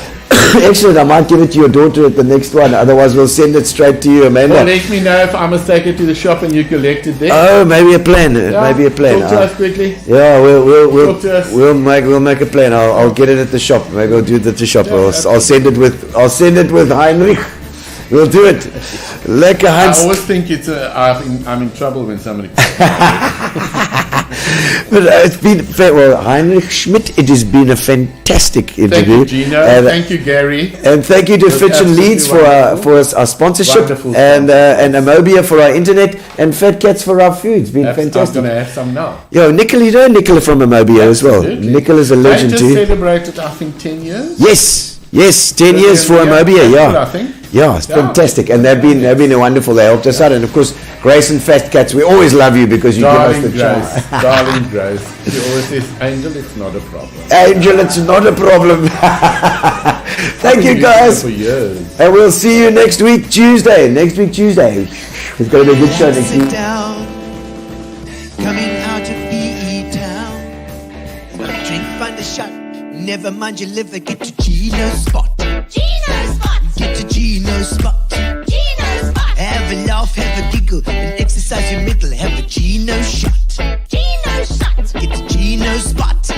Excellent. I might give it to your daughter at the next one. Otherwise, we'll send it straight to you, Amanda. Well, let me know if I must take it to the shop and you collect it there. Oh, maybe a plan. Maybe a plan. Talk to us quickly. Yeah, we'll Talk to us. we'll make a plan. I'll get it at the shop. Maybe I'll do it at the shop. I'll send it with Heinrich. We'll do it. Lekker, Heinz. I always think I'm in trouble when somebody. But it's been Heinrich Schmidt. It has been a fantastic interview. Thank you, Gino. Thank you, Gary. And thank you to Fiction Leads for our sponsorship, Wonderful and Amobia for our internet, and Fat Cats for our food. It's been fantastic. I'm going to have some now. Yo, Nicola, you know Nicola from Amobia as well. Absolutely. Nicola's a legend They too. just celebrated, I think, 10 years. Yes, 10 years for Amobia. Yeah. I think. Yeah, it's fantastic, and they've been wonderful. They helped us out, and of course, Grace and Fat Cats. We always love you because you give us the chance. Darling Grace. She always says, Angel, it's not a problem. Angel, it's not a problem. Thank you, guys, For years. and we'll see you next week, Tuesday. It's going to be a good show next Sit week. down, coming out of PE town. Well, drink, find a shot. Never mind your liver, get to Gino's spot. Gino's spot. Get to Gino's spot. Gino's spot. Have a laugh, have a giggle, and exercise your middle. Have a Gino shot. Gino's shot. Get to Gino's spot.